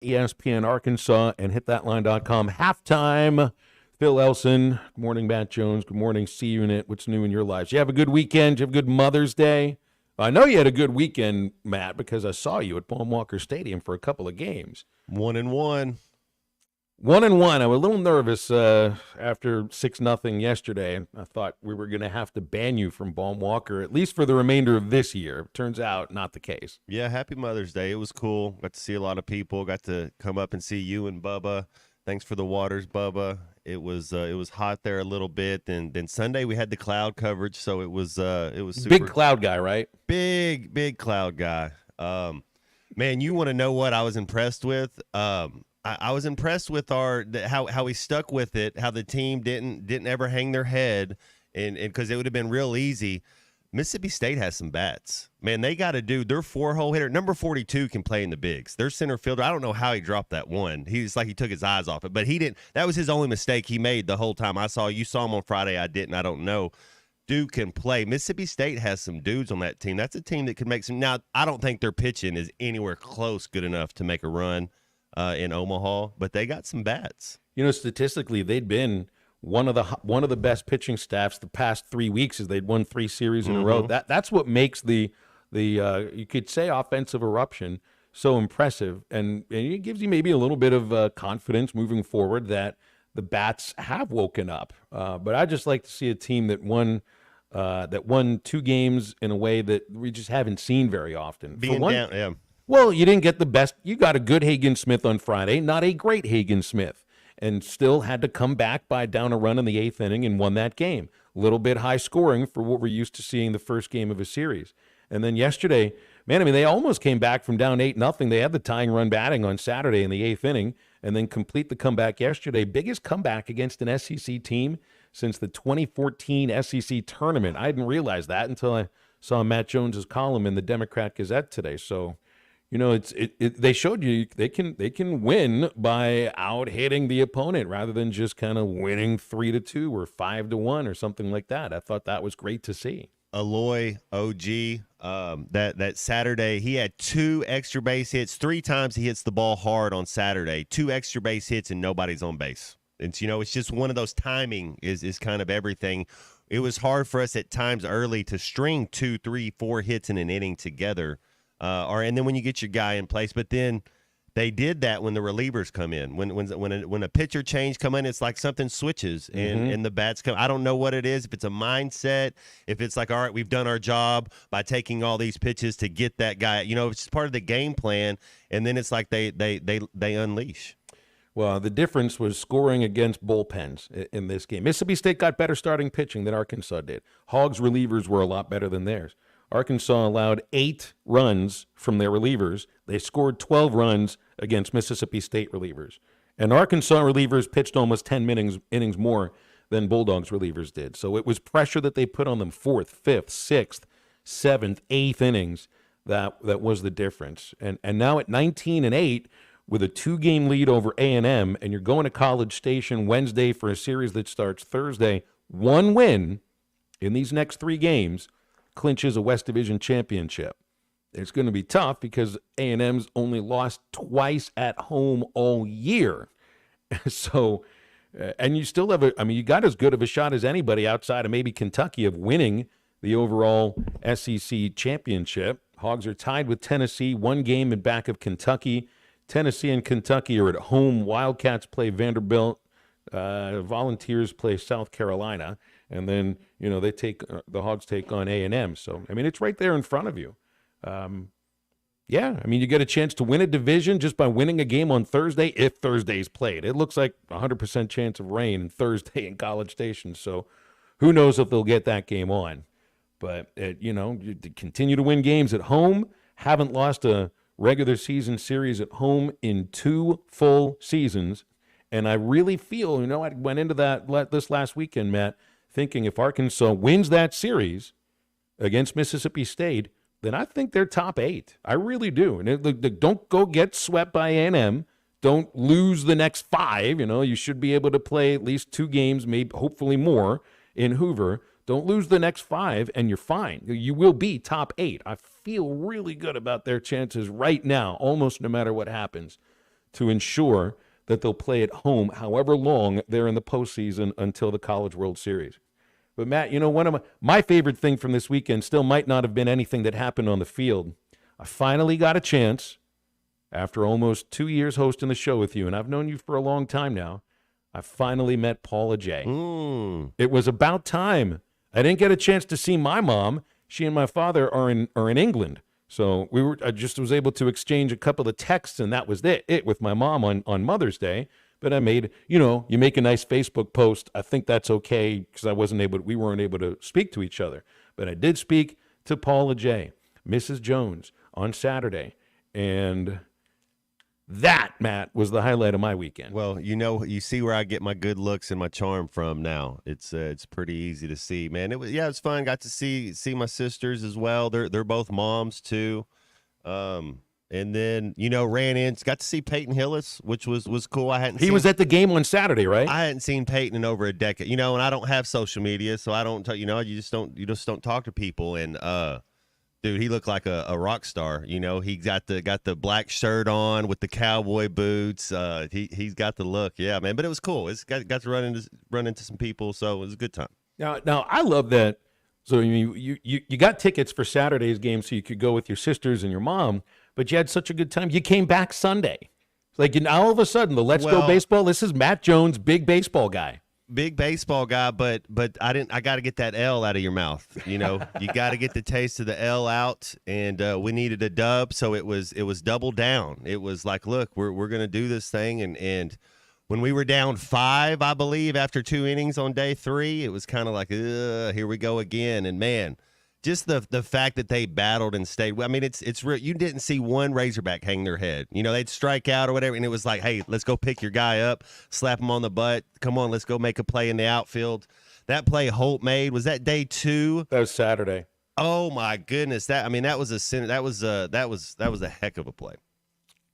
ESPN Arkansas and hitthatline.com. Halftime. Phil Elson. Good morning, Matt Jones. Good morning, C Unit. What's new in your lives? You have a good weekend? Did you have a good Mother's Day? I know you had a good weekend, Matt, because I saw you at Paul Walker Stadium for a couple of games. 1-1. 1-1. I was a little nervous after 6-0 yesterday. I thought we were going to have to ban you from Baum Walker, at least for the remainder of this year. Turns out, not the case. Yeah, happy Mother's Day. It was cool. Got to see a lot of people. Got to come up and see you and Bubba. Thanks for the waters, Bubba. It was hot there a little bit. And then Sunday we had the cloud coverage, so it was super. Big cloud guy, right? Big cloud guy. Man, you want to know what I was impressed with? I was impressed with how we stuck with it, how the team didn't ever hang their head, and because it would have been real easy. Mississippi State has some bats. Man, they got to do their 4-hole hitter. Number 42 can play in the bigs. Their center fielder, I don't know how he dropped that one. He's like he took his eyes off it, but he didn't. That was his only mistake he made the whole time. You saw him on Friday. I didn't. I don't know. Dude can play. Mississippi State has some dudes on that team. That's a team that could make some. Now, I don't think their pitching is anywhere close good enough to make a run in Omaha, but they got some bats. You know, statistically, they'd been one of the best pitching staffs the past 3 weeks, as they'd won 3 series in a row. That's what makes the you could say offensive eruption so impressive, and it gives you maybe a little bit of confidence moving forward that the bats have woken up. But I just like to see a team that won 2 games in a way that we just haven't seen very often. Being down, yeah. Well, you didn't get the best. You got a good Hagen Smith on Friday, not a great Hagen Smith, and still had to come back by down a run in the 8th inning and won that game. A little bit high scoring for what we're used to seeing the first game of a series. And then yesterday, man, I mean, they almost came back from down 8-0. They had the tying run batting on Saturday in the 8th inning and then complete the comeback yesterday. Biggest comeback against an SEC team since the 2014 SEC tournament. I didn't realize that until I saw Matt Jones's column in the Democrat Gazette today. So, you know, they showed you they can win by out hitting the opponent rather than just kind of winning 3-2 or 5-1 or something like that. I thought that was great to see. Aloy OG, that Saturday, he had 2 extra base hits. 3 times he hits the ball hard on Saturday. 2 extra base hits and nobody's on base. It's, you know, it's just one of those timing is kind of everything. It was hard for us at times early to string 2, 3, 4 hits in an inning together. And then when you get your guy in place, but then they did that when the relievers come in. When a pitcher change come in, it's like something switches and the bats come. I don't know what it is. If it's a mindset, if it's like, all right, we've done our job by taking all these pitches to get that guy. You know, it's part of the game plan, and then it's like they unleash. Well, the difference was scoring against bullpens in this game. Mississippi State got better starting pitching than Arkansas did. Hogs relievers were a lot better than theirs. Arkansas allowed 8 runs from their relievers. They scored 12 runs against Mississippi State relievers. And Arkansas relievers pitched almost 10 innings more than Bulldogs relievers did. So it was pressure that they put on them 4th, 5th, 6th, 7th, 8th innings. That was the difference. And now at 19-8, with a 2-game lead over A&M, and you're going to College Station Wednesday for a series that starts Thursday, 1 win in these next 3 games clinches a West Division championship. It's going to be tough because A&M's only lost twice at home all year. So, and you still have you got as good of a shot as anybody outside of maybe Kentucky of winning the overall SEC championship. Hogs are tied with Tennessee, 1 game in back of Kentucky. Tennessee and Kentucky are at home. Wildcats play Vanderbilt. Volunteers play South Carolina. And then, you know, the Hogs take on A&M. So, I mean, it's right there in front of you. Yeah, I mean, you get a chance to win a division just by winning a game on Thursday if Thursday's played. It looks like 100% chance of rain Thursday in College Station. So who knows if they'll get that game on. But, you know, you continue to win games at home. Haven't lost a regular season series at home in 2 full seasons. And I really feel, you know, I went into this last weekend, Matt, thinking if Arkansas wins that series against Mississippi State, then I think they're top 8. I really do. And don't go get swept by A&M. Don't lose the next 5. You know, you should be able to play at least 2 games, maybe hopefully more in Hoover. Don't lose the next 5, and you're fine. You will be top 8. I feel really good about their chances right now, almost no matter what happens, to ensure that they'll play at home however long they're in the postseason until the College World Series. But, Matt, one of my favorite thing from this weekend still might not have been anything that happened on the field. I finally got a chance, after almost 2 years hosting the show with you, and I've known you for a long time now, I finally met Paula J. It was about time. I didn't get a chance to see my mom. She and my father are in England. So I just was able to exchange a couple of texts, and that was it with my mom on Mother's Day. But I made, you make a nice Facebook post. I think that's okay because we weren't able to speak to each other. But I did speak to Paula J., Mrs. Jones, on Saturday. And that, Matt, was the highlight of my weekend. Well, you see where I get my good looks and my charm from now. It's pretty easy to see, man. It was fun. Got to see my sisters as well. They're both moms too. And then ran in. Got to see Peyton Hillis, which was cool. He was at the game on Saturday, right? I hadn't seen Peyton in over a decade. And I don't have social media, so I don't. You just don't talk to people. And dude, he looked like a rock star. He got the black shirt on with the cowboy boots. He's got the look. Yeah, man. But it was cool. It's got to run into some people, so it was a good time. Now I love that. So you got tickets for Saturday's game so you could go with your sisters and your mom, but you had such a good time. You came back Sunday. Like all of a sudden, the Let's Go Baseball. This is Matt Jones, big baseball guy. Big baseball guy, but I got to get that L out of your mouth. You got to get the taste of the L out, and we needed a dub, so it was double down. It was like, look, we're gonna do this thing, and when we were down 5, I believe, after 2 innings on day 3, it was kind of like, here we go again. And man, just the fact that they battled and stayed. I mean, it's real. You didn't see one Razorback hang their head. They'd strike out or whatever, and it was like, hey, let's go pick your guy up, slap him on the butt. Come on, let's go make a play in the outfield. That play Holt made, was that day 2? That was Saturday. Oh my goodness, that was a heck of a play.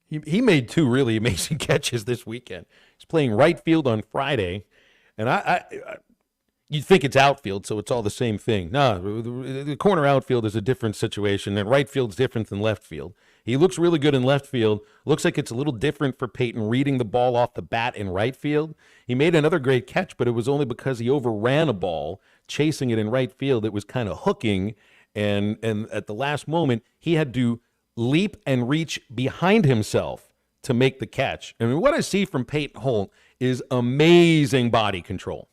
He made 2 really amazing catches this weekend. He's playing right field on Friday, and you'd think it's outfield, so it's all the same thing. No, the corner outfield is a different situation, and right field's different than left field. He looks really good in left field. Looks like it's a little different for Peyton reading the ball off the bat in right field. He made another great catch, but it was only because he overran a ball, chasing it in right field. It was kind of hooking, and at the last moment, he had to leap and reach behind himself to make the catch. I mean, what I see from Peyton Holt is amazing body control.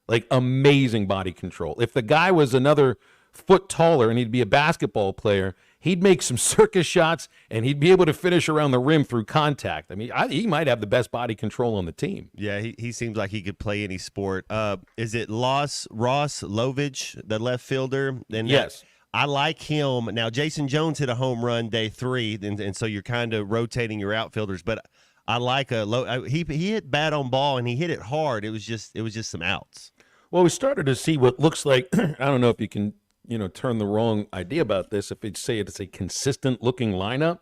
Like, amazing body control. If the guy was another foot taller and he'd be a basketball player, he'd make some circus shots and he'd be able to finish around the rim through contact. I mean, he might have the best body control on the team. Yeah, he seems like he could play any sport. Is it Ross Lovich, the left fielder? And yes. I like him. Now, Jason Jones hit a home run day 3, and so you're kind of rotating your outfilders. But I like he hit bad on ball, and he hit it hard. It was just some outs. Well, we started to see what looks like, I don't know if you can, turn the wrong idea about this, if you'd say it's a consistent-looking lineup,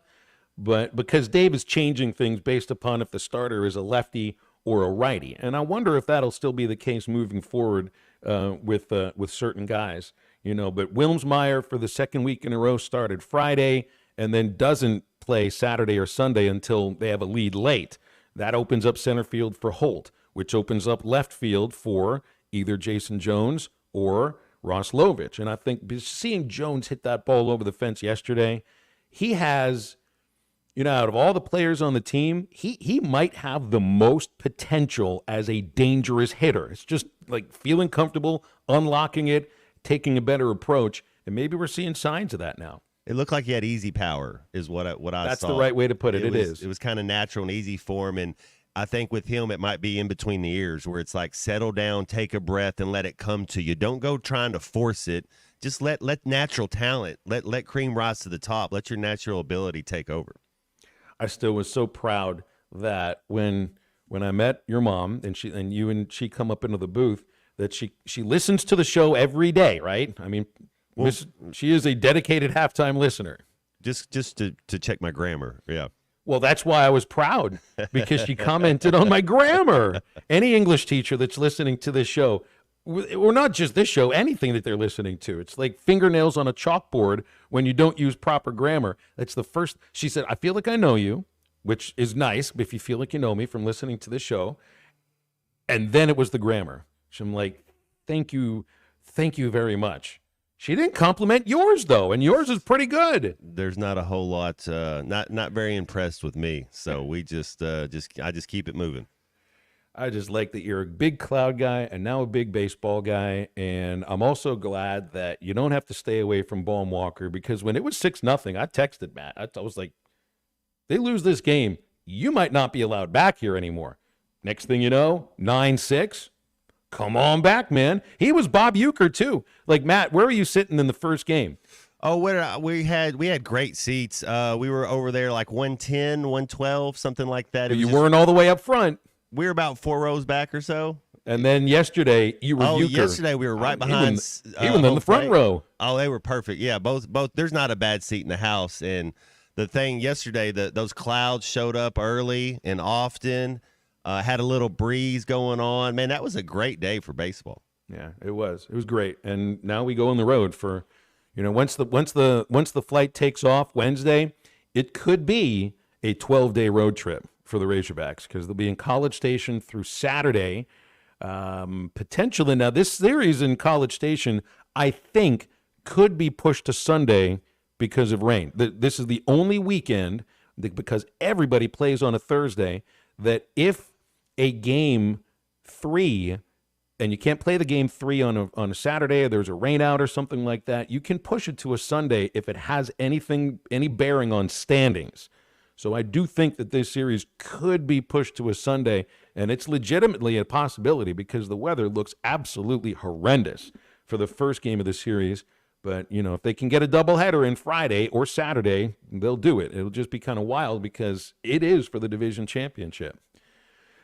but because Dave is changing things based upon if the starter is a lefty or a righty. And I wonder if that'll still be the case moving forward with certain guys. But Wilmsmeyer for the second week in a row started Friday and then doesn't play Saturday or Sunday until they have a lead late. That opens up center field for Holt, which opens up left field for either Jason Jones or Ross Lovich. And I think seeing Jones hit that ball over the fence yesterday, he has, out of all the players on the team, he might have the most potential as a dangerous hitter. It's just like feeling comfortable, unlocking it, taking a better approach, and maybe we're seeing signs of that now. It looked like he had easy power, is what I saw. That's the right way to put it. It was kind of natural and easy for him, and I think with him it might be in between the ears, where it's like settle down, take a breath, and let it come to you. Don't go trying to force it. Just let natural talent, let cream rise to the top. Let your natural ability take over. I still was so proud that when I met your mom and she come up into the booth, that she listens to the show every day, right? I mean, she is a dedicated halftime listener. Just to check my grammar, yeah. Well, that's why I was proud, because she commented on my grammar. Any English teacher that's listening to this show, or not just this show, anything that they're listening to, it's like fingernails on a chalkboard when you don't use proper grammar. That's the first. She said, I feel like I know you. which is nice if you feel like you know me from listening to the show. And then it was the grammar. So I'm like, thank you very much. She didn't compliment yours, though, and yours is pretty good. There's not a whole lot, not very impressed with me. So we I just keep it moving. I just like that you're a big Cloud guy and now a big baseball guy, and I'm also glad that you don't have to stay away from Baum Walker, because when it was 6-0, I texted Matt. I was like, they lose this game, you might not be allowed back here anymore. Next thing you know, 9-6. Come on back, man. He was Bob Uecker, too. Like, Matt, where were you sitting in the first game? Oh, we had great seats. We were over there like 110, 112, something like that. You weren't all the way up front. We were about 4 rows back or so. And then yesterday, you were Uecker. Yesterday we were right behind. Even in the front row. Oh, they were perfect. Yeah, both. There's not a bad seat in the house. And the thing yesterday, those clouds showed up early and often. Had a little breeze going on. Man, that was a great day for baseball. Yeah, it was. It was great. And now we go on the road for, once the flight takes off Wednesday, it could be a 12-day road trip for the Razorbacks, because they'll be in College Station through Saturday. Potentially, now this series in College Station, I think, could be pushed to Sunday because of rain. This is the only weekend, because everybody plays on a Thursday, that if a game 3, and you can't play the game 3 on a Saturday, or there's a rain out or something like that, you can push it to a Sunday if it has any bearing on standings. So I do think that this series could be pushed to a Sunday, and it's legitimately a possibility because the weather looks absolutely horrendous for the first game of the series. But, if they can get a doubleheader in Friday or Saturday, they'll do it. It'll just be kind of wild because it is for the division championship.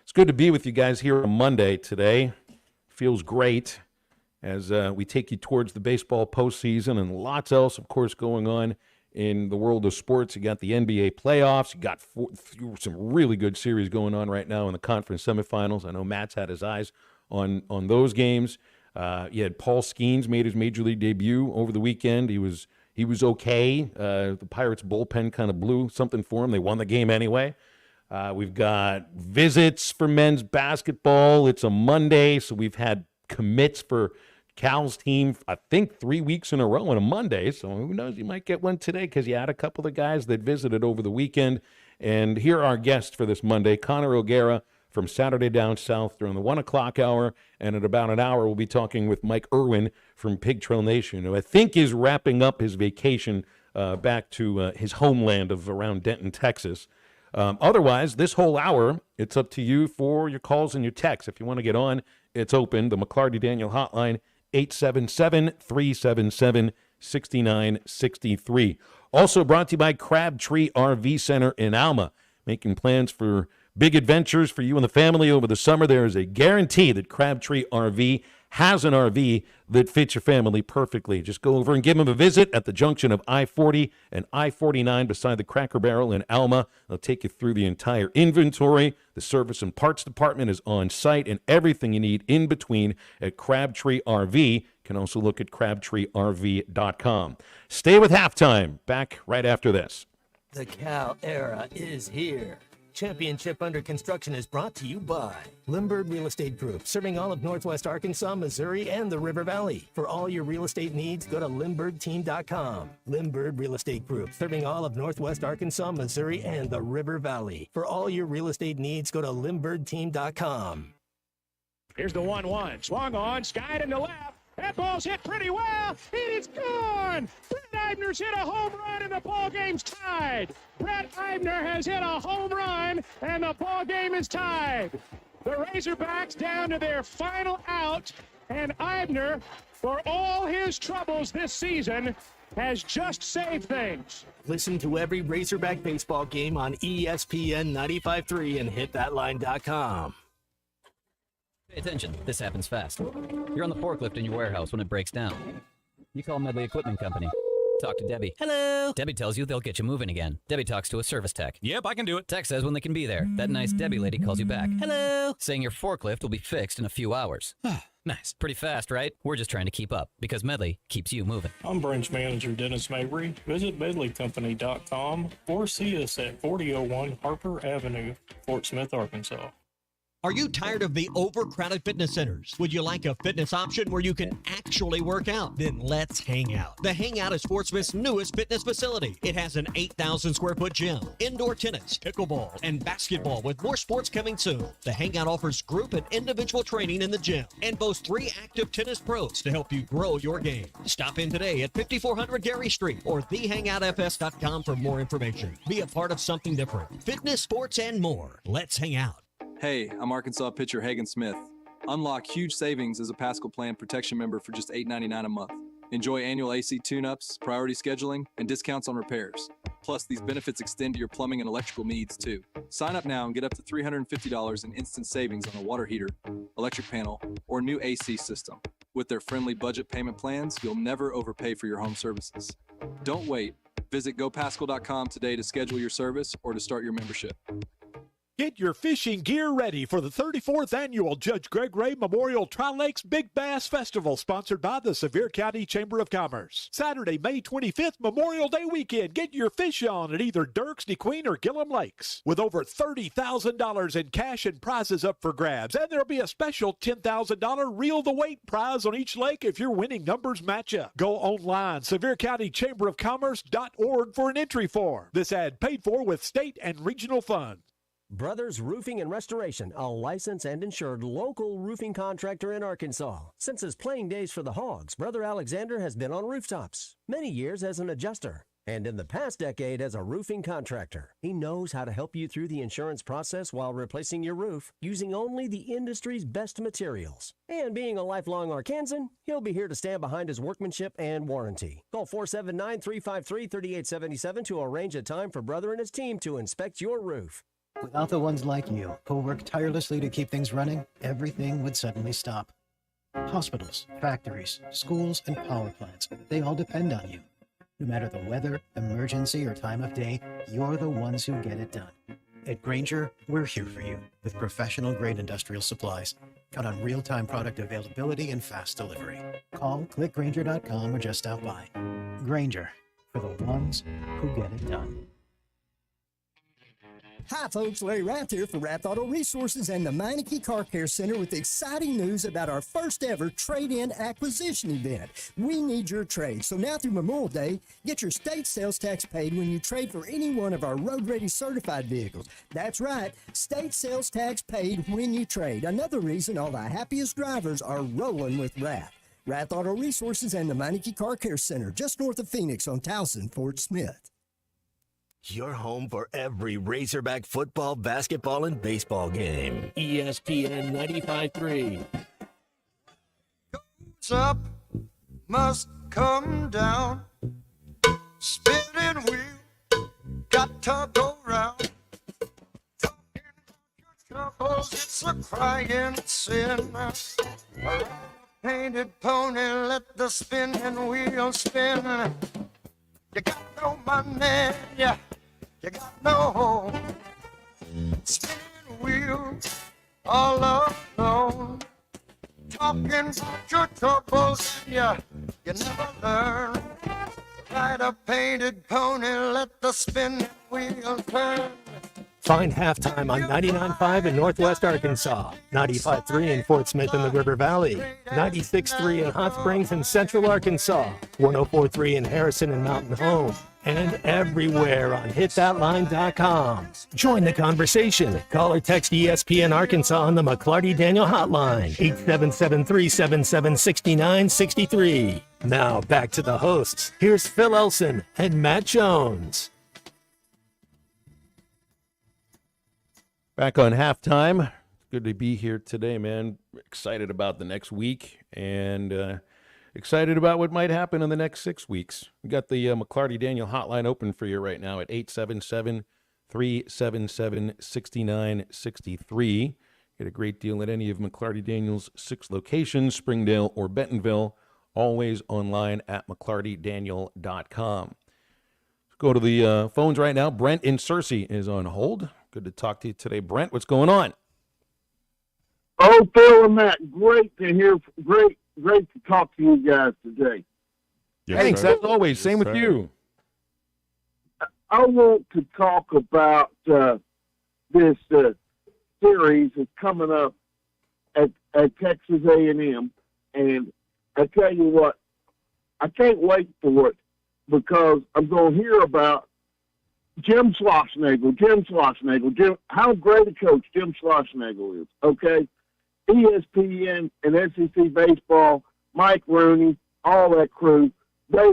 It's good to be with you guys here on Monday today. Feels great as we take you towards the baseball postseason and lots else, of course, going on in the world of sports. You got the NBA playoffs. You got some really good series going on right now in the conference semifinals. I know Matt's had his eyes on those games. You had Paul Skeens made his major league debut over the weekend. He was okay. The Pirates bullpen kind of blew something for him. They won the game anyway. We've got visits for men's basketball. It's a Monday, so we've had commits for Cal's team, I think 3 weeks in a row on a Monday. So who knows, you might get one today because you had a couple of guys that visited over the weekend. And here are our guests for this Monday, Connor O'Gara from Saturday Down South during the 1 o'clock hour. And at about an hour, we'll be talking with Mike Irwin from Pig Trail Nation, who I think is wrapping up his vacation back to his homeland of around Denton, Texas. Otherwise, this whole hour, it's up to you for your calls and your texts. If you want to get on, it's open. The McClarty Daniel hotline, 877-377-6963. Also brought to you by Crabtree RV Center in Alma. Making plans for big adventures for you and the family over the summer. There is a guarantee that Crabtree RV has an RV that fits your family perfectly. Just go over and give them a visit at the junction of I-40 and I-49 beside the Cracker Barrel in Alma. They'll take you through the entire inventory. The service and parts department is on site, and everything you need in between at Crabtree RV. You can also look at crabtreerv.com. Stay with Halftime. Back right after this. The Cal era is here. Championship Under Construction is brought to you by Limbird Real Estate Group, serving all of Northwest Arkansas, Missouri, and the River Valley. For all your real estate needs, go to LimbirdTeam.com. Limbird Real Estate Group, serving all of Northwest Arkansas, Missouri, and the River Valley. For all your real estate needs, go to LimbirdTeam.com. Here's the 1-1. Swung on, skied in the left. That ball's hit pretty well, and it's gone! Brett Eibner's hit a home run, and the ball game's tied. Brett Eibner has hit a home run, and the ball game is tied. The Razorbacks down to their final out, and Eibner, for all his troubles this season, has just saved things. Listen to every Razorback baseball game on ESPN 95.3 and hitthatline.com. Pay attention, this happens fast. You're on the forklift in your warehouse when it breaks down. You call Medley Equipment Company. Talk to Debbie. Hello. Debbie tells you they'll get you moving again. Debbie talks to a service tech. Yep, I can do it. Tech says when they can be there. That nice Debbie lady calls you back. Hello. Saying your forklift will be fixed in a few hours. Nice. Pretty fast, right? We're just trying to keep up because Medley keeps you moving. I'm branch manager Dennis Mabry. Visit medleycompany.com or see us at 4001 Harper Avenue, Fort Smith, Arkansas. Are you tired of the overcrowded fitness centers? Would you like a fitness option where you can actually work out? Then let's hang out. The Hangout is Fort Smith's newest fitness facility. It has an 8,000 square foot gym, indoor tennis, pickleball, and basketball with more sports coming soon. The Hangout offers group and individual training in the gym and boasts 3 active tennis pros to help you grow your game. Stop in today at 5400 Gary Street or thehangoutfs.com for more information. Be a part of something different. Fitness, sports, and more. Let's hang out. Hey, I'm Arkansas pitcher Hagan Smith. Unlock huge savings as a Pascal Plan Protection member for just $8.99 a month. Enjoy annual AC tune-ups, priority scheduling, and discounts on repairs. Plus, these benefits extend to your plumbing and electrical needs, too. Sign up now and get up to $350 in instant savings on a water heater, electric panel, or new AC system. With their friendly budget payment plans, you'll never overpay for your home services. Don't wait. Visit gopascal.com today to schedule your service or to start your membership. Get your fishing gear ready for the 34th Annual Judge Greg Ray Memorial Tri-Lakes Big Bass Festival, sponsored by the Sevier County Chamber of Commerce. Saturday, May 25th, Memorial Day weekend. Get your fish on at either Dirks, DeQueen, or Gillum Lakes. With over $30,000 in cash and prizes up for grabs. And there'll be a special $10,000 reel-the-weight prize on each lake if your winning numbers match up. Go online, SevierCountyChamberOfCommerce.org for an entry form. This ad paid for with state and regional funds. Brothers Roofing and Restoration, a licensed and insured local roofing contractor in Arkansas. Since his playing days for the Hogs, Brother Alexander has been on rooftops, many years as an adjuster, and in the past decade as a roofing contractor. He knows how to help you through the insurance process while replacing your roof using only the industry's best materials. And being a lifelong Arkansan, he'll be here to stand behind his workmanship and warranty. Call 479-353-3877 to arrange a time for Brother and his team to inspect your roof. Without the ones like you, who work tirelessly to keep things running, everything would suddenly stop. Hospitals, factories, schools, and power plants, they all depend on you. No matter the weather, emergency, or time of day, you're the ones who get it done. At Grainger, we're here for you with professional-grade industrial supplies. Count on real-time product availability and fast delivery. Call, click Grainger.com, or just stop by. Grainger, for the ones who get it done. Hi folks, Larry Rath here for Rath Auto Resources and the Meineke Car Care Center with exciting news about our first ever trade-in acquisition event. We need your trade, so now through Memorial Day, get your state sales tax paid when you trade for any one of our road-ready certified vehicles. That's right, state sales tax paid when you trade. Another reason all the happiest drivers are rolling with Rath. Rath Auto Resources and the Meineke Car Care Center, just north of Phoenix on Towson, Fort Smith. Your home for every Razorback football, basketball, and baseball game. ESPN 95.3. Goes up, must come down. Spinning wheel, got to go round. Talking about your troubles, it's a crying sin. A painted pony, let the spinning wheel spin. You got no money, yeah. You got no home, spinning wheels all alone, talking about your troubles, yeah, you never learn. Ride a painted pony, let the spinning wheel turn. Find Halftime on 99.5 in Northwest Arkansas, 95.3 in Fort Smith in the River Valley, 96.3 in Hot Springs in Central Arkansas, 104.3 in Harrison and Mountain Home, and everywhere on hitthatline.com. Join the conversation. Call or text ESPN Arkansas on the McClarty Daniel hotline, 877-377-6963. Now back to the hosts. Here's Phil Elson and Matt Jones. Back on Halftime. Good to be here today, man. Excited about the next week and excited about what might happen in the next 6 weeks. We got the McClarty Daniel hotline open for you right now at 877-377-6963. Get a great deal at any of McClarty Daniel's 6 locations, Springdale or Bentonville. always online at McClartyDaniel.com. Let's go to the phones right now. Brent in Searcy is on hold. Good to talk to you today, Brent. What's going on? Oh, Phil and Matt, great to hear. Great to talk to you guys today. Yes, thanks, sir. As always. Same with you. I want to talk about this series that's coming up at Texas A&M, and I tell you what, I can't wait for it because I'm going to hear about Jim Schlossnagle. How great a coach Jim Schlossnagle is. Okay, ESPN and SEC baseball, Mike Rooney, all that crew. They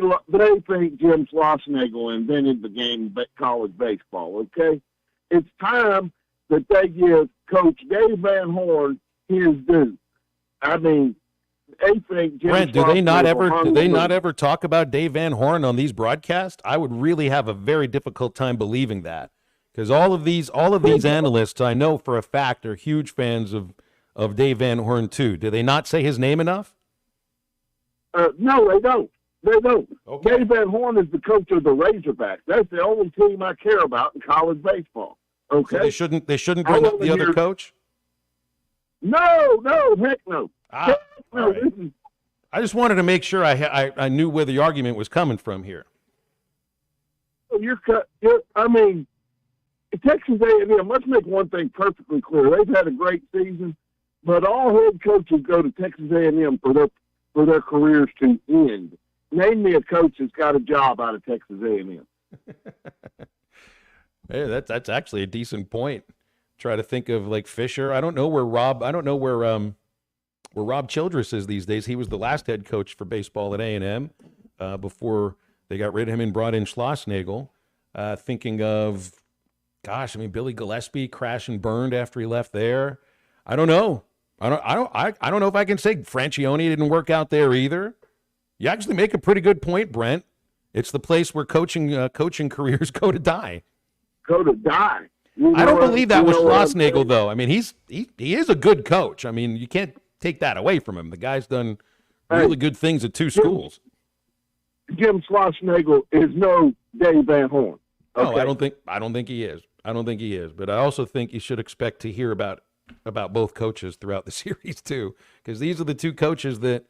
think Jim Schlossnagle invented the game of college baseball. Okay, it's time that they give Coach Dave Van Horn his due. I mean, they think Jim Brent, do they not ever talk about Dave Van Horn on these broadcasts? I would really have a very difficult time believing that, because all of these analysts I know for a fact are huge fans of Dave Van Horn too. Do they not say his name enough? No, they don't. Okay. Dave Van Horn is the coach of the Razorbacks. That's the only team I care about in college baseball. Okay, so they shouldn't bring up the other coach. No, heck no. Right. I just wanted to make sure I knew where the argument was coming from here. I mean, Texas A&M. Let's make one thing perfectly clear: they've had a great season, but all head coaches go to Texas A&M for their careers to end. Name me a coach that's got a job out of Texas A&M. Hey, that's actually a decent point. Try to think of like Fisher. I don't know where Rob Childress is these days. He was the last head coach for baseball at A&M before they got rid of him and brought in Schlossnagle. Thinking of, Billy Gillespie crashed and burned after he left there. I don't know. I don't know if I can say Francione didn't work out there either. You actually make a pretty good point, Brent. It's the place where coaching careers go to die. Go to die. I don't believe that was Schlossnagle, though. I mean, he is a good coach. I mean, you can't take that away from him. The guy's done really good things at two schools. Jim Schlossnagle is no Dave Van Horn. Okay? No, I don't think he is. But I also think you should expect to hear about both coaches throughout the series too, because these are the two coaches that.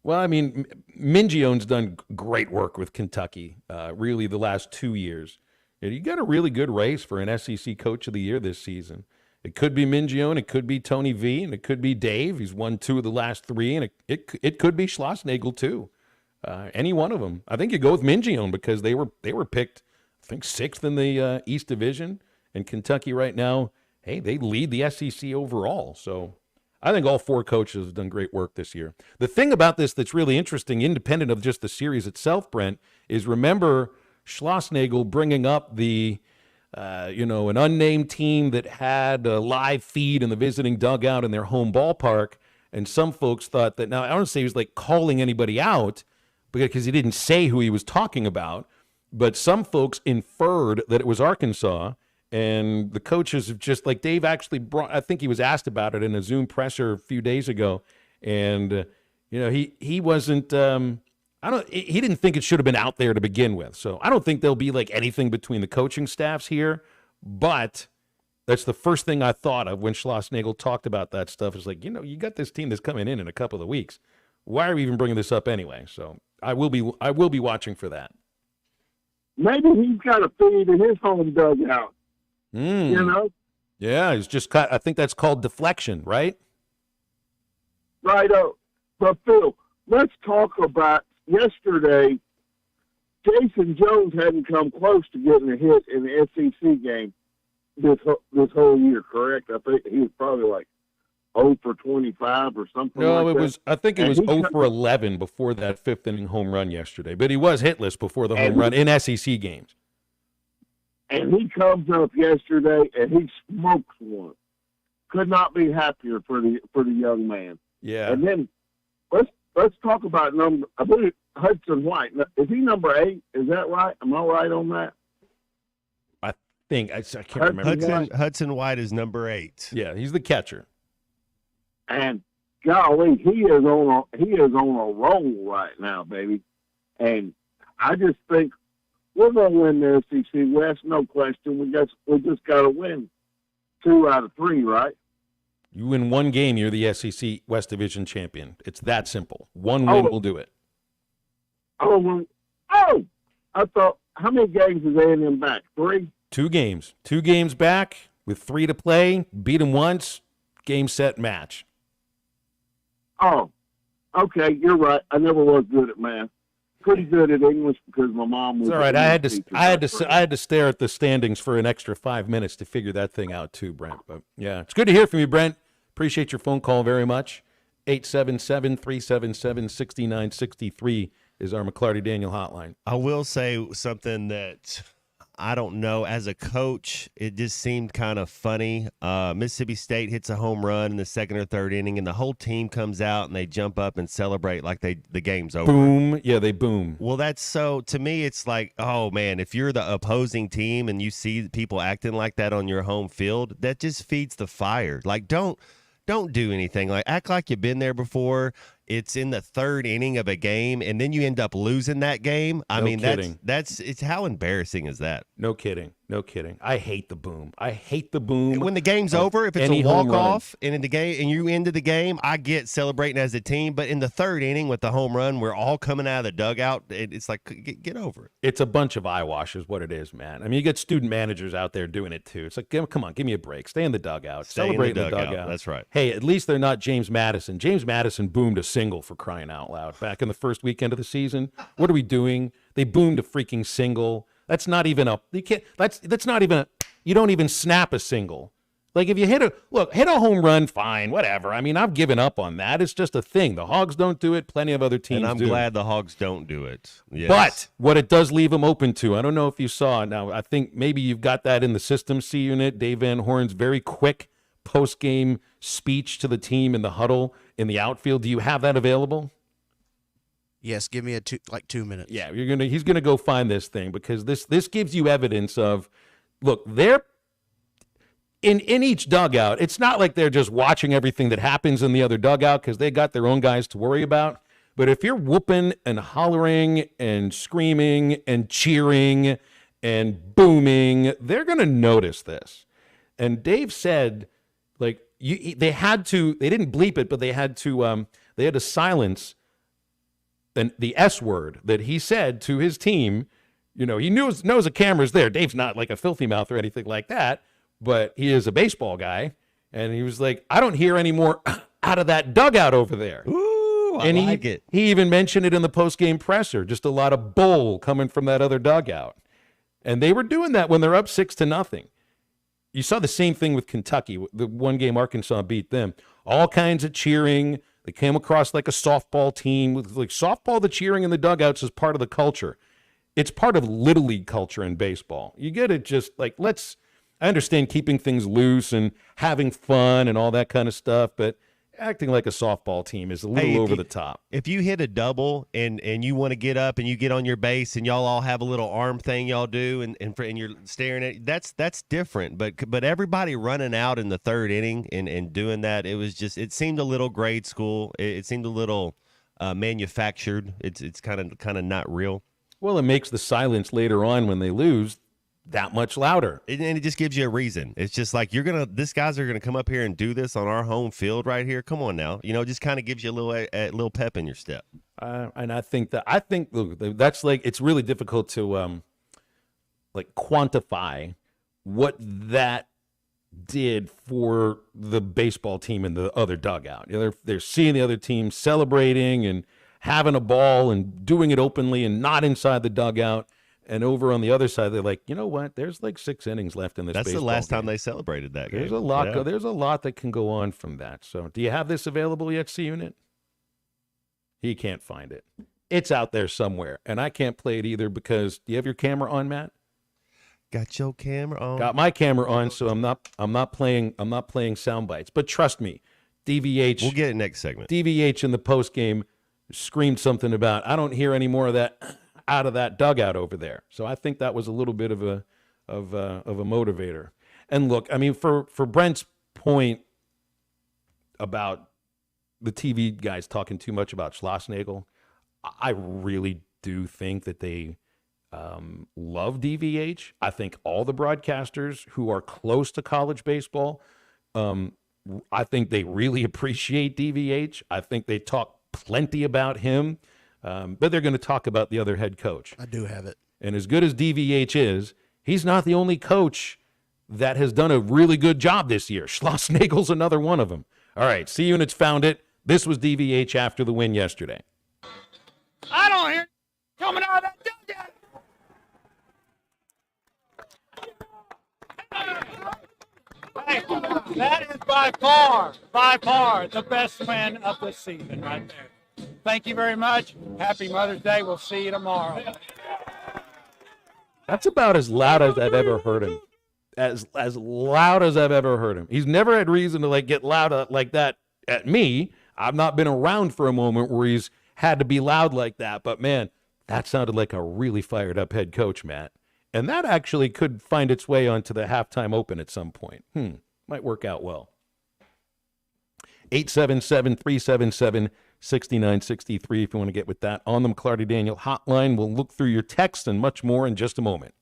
Well, I mean, Mingione's done great work with Kentucky, really the last 2 years. You got a really good race for an SEC Coach of the Year this season. It could be Mingione, it could be Tony V, and it could be Dave. He's won 2 of the last 3, and it could be Schlossnagle too. Any one of them. I think you go with Mingione because they were picked, I think, 6th in the East Division, and Kentucky right now, hey, they lead the SEC overall. So I think all 4 coaches have done great work this year. The thing about this that's really interesting, independent of just the series itself, Brent, is remember Schlossnagle bringing up the, an unnamed team that had a live feed in the visiting dugout in their home ballpark, and some folks thought that, now I don't say he was like calling anybody out because he didn't say who he was talking about, but some folks inferred that it was Arkansas. And the coaches have just, like Dave actually brought, I think he was asked about it in a Zoom presser a few days ago. And, he wasn't, he didn't think it should have been out there to begin with. So I don't think there'll be like anything between the coaching staffs here. But that's the first thing I thought of when Schlossnagle talked about that stuff. Is like, you got this team that's coming in a couple of weeks. Why are we even bringing this up anyway? So I will be watching for that. Maybe he's got a feed in his home dugout. Yeah, it's just, I think that's called deflection, right? Right. But Phil, let's talk about yesterday. Jason Jones hadn't come close to getting a hit in the SEC game this whole year, correct? I think he was probably like 0 for 25 or something. No, I think it was 0 for 11 before that 5th inning home run yesterday. But he was hitless before the home run in SEC games. And he comes up yesterday and he smokes one. Could not be happier for the young man. Yeah. And then let's talk about I believe Hudson White. Is he number 8? Is that right? Am I right on that? I think I can't remember. Hudson White is number 8. Yeah, he's the catcher. And golly, he is on a roll right now, baby. And I just think we're gonna win the SEC West, no question. We just gotta win 2 out of 3, right? You win one game, you're the SEC West Division champion. It's that simple. One win will do it. I thought, how many games is A&M back? 3? 2 games. 2 games back with 3 to play. Beat them once. Game, set, match. Oh, okay, you're right. I never was good at math. Pretty good at English because my mom was. It's all right. I had to stare at the standings for an extra 5 minutes to figure that thing out too, Brent. But yeah, it's good to hear from you, Brent. Appreciate your phone call very much. 877-377-6963 is our McClarty Daniel hotline. I will say something that I don't know. As a coach, it just seemed kind of funny. Mississippi State hits a home run in the 2nd or 3rd inning, and the whole team comes out and they jump up and celebrate like the game's over. Boom. Yeah, they boom. Well, that's so, to me, it's like, oh, man, if you're the opposing team and you see people acting like that on your home field, that just feeds the fire. Like, don't do anything. Like, act like you've been there before. It's in the 3rd inning of a game, and then you end up losing that game. I mean, kidding. it's how embarrassing is that? No kidding. I hate the boom. When the game's over, if it's a walk-off and in the game and you end the game, I get celebrating as a team. But in the 3rd inning with the home run, we're all coming out of the dugout. It's like, get over it. It's a bunch of eyewash is what it is, man. I mean, you get student managers out there doing it too. It's like, come on, give me a break. Stay in the dugout. Celebrate in the dugout. That's right. Hey, at least they're not James Madison. James Madison boomed a single, for crying out loud, back in the first weekend of the season. What are we doing? They boomed a freaking single. That's not even a, you can't, that's not even a, you don't even snap a single. Like, if you hit a home run, fine, whatever. I mean, I've given up on that. It's just a thing. The Hogs don't do it. Plenty of other teams do. And I'm glad the Hogs don't do it. Yes. But what it does leave them open to, I don't know if you saw. Now, I think maybe you've got that in the system, C unit. Dave Van Horn's very quick post-game speech to the team in the huddle in the outfield. Do you have that available? Yes, give me 2 minutes. Yeah, he's gonna go find this thing, because this gives you evidence of, look, they're in each dugout. It's not like they're just watching everything that happens in the other dugout, because they got their own guys to worry about. But if you're whooping and hollering and screaming and cheering and booming, they're gonna notice this. And Dave said, like, they didn't bleep it, but they had to silence the S word that he said to his team. You know, he knows the camera's there. Dave's not like a filthy mouth or anything like that, but he is a baseball guy. And he was like, I don't hear any more out of that dugout over there. Ooh, I like it. He even mentioned it in the post-game presser, just a lot of bull coming from that other dugout. And they were doing that when they're up 6-0. You saw the same thing with Kentucky, the one game Arkansas beat them. All kinds of cheering. They came across like a softball team. Like, softball, the cheering in the dugouts is part of the culture. It's part of Little League culture in baseball. You get it, just like, I understand keeping things loose and having fun and all that kind of stuff, but acting like a softball team is a little over the top. If you hit a double and you want to get up and you get on your base and y'all all have a little arm thing y'all do and you're staring at, that's different. But everybody running out in the 3rd inning and doing that, it seemed a little grade school. It seemed a little manufactured. It's kind of not real. Well, it makes the silence later on when they lose that much louder. And it just gives you a reason. It's just like, these guys are going to come up here and do this on our home field right here. Come on now. Just kind of gives you a little pep in your step. And I think look, that's like, it's really difficult to quantify what that did for the baseball team in the other dugout. They're seeing the other team celebrating and having a ball and doing it openly and not inside the dugout. And over on the other side, they're like, you know what? There's like 6 innings left in this. That's baseball the last game. time they celebrated that game. There's a lot. There's a lot that can go on from that. So, do you have this available yet, C Unit? He can't find it. It's out there somewhere, and I can't play it either because. Do you have your camera on, Matt? Got your camera on. Got my camera on, so I'm not playing sound bites. But trust me, DVH. We'll get it next segment. DVH in the post game screamed something about, I don't hear any more of that out of that dugout over there. So I think that was a little bit of a motivator. And look, I mean, for Brent's point about the TV guys talking too much about Schlossnagle. I really do think that they love DVH. I think all the broadcasters who are close to college baseball, I think they really appreciate DVH. I think they talk plenty about him, but they're going to talk about the other head coach. I do have it. And as good as DVH is, he's not the only coach that has done a really good job this year. Schlossnagle's another one of them. All right, C Units found it. This was DVH after the win yesterday. I don't hear coming out of that dugout. That is by far the best win of the season right there. Thank you very much. Happy Mother's Day. We'll see you tomorrow. That's about as loud as I've ever heard him. As loud as I've ever heard him. He's never had reason to get loud like that at me. I've not been around for a moment where he's had to be loud like that. But, man, that sounded like a really fired up head coach, Matt. And that actually could find its way onto the halftime open at some point. Might work out well. 877-377-6963 if you want to get with that on the McClarty Daniel hotline. We'll look through your text and much more in just a moment.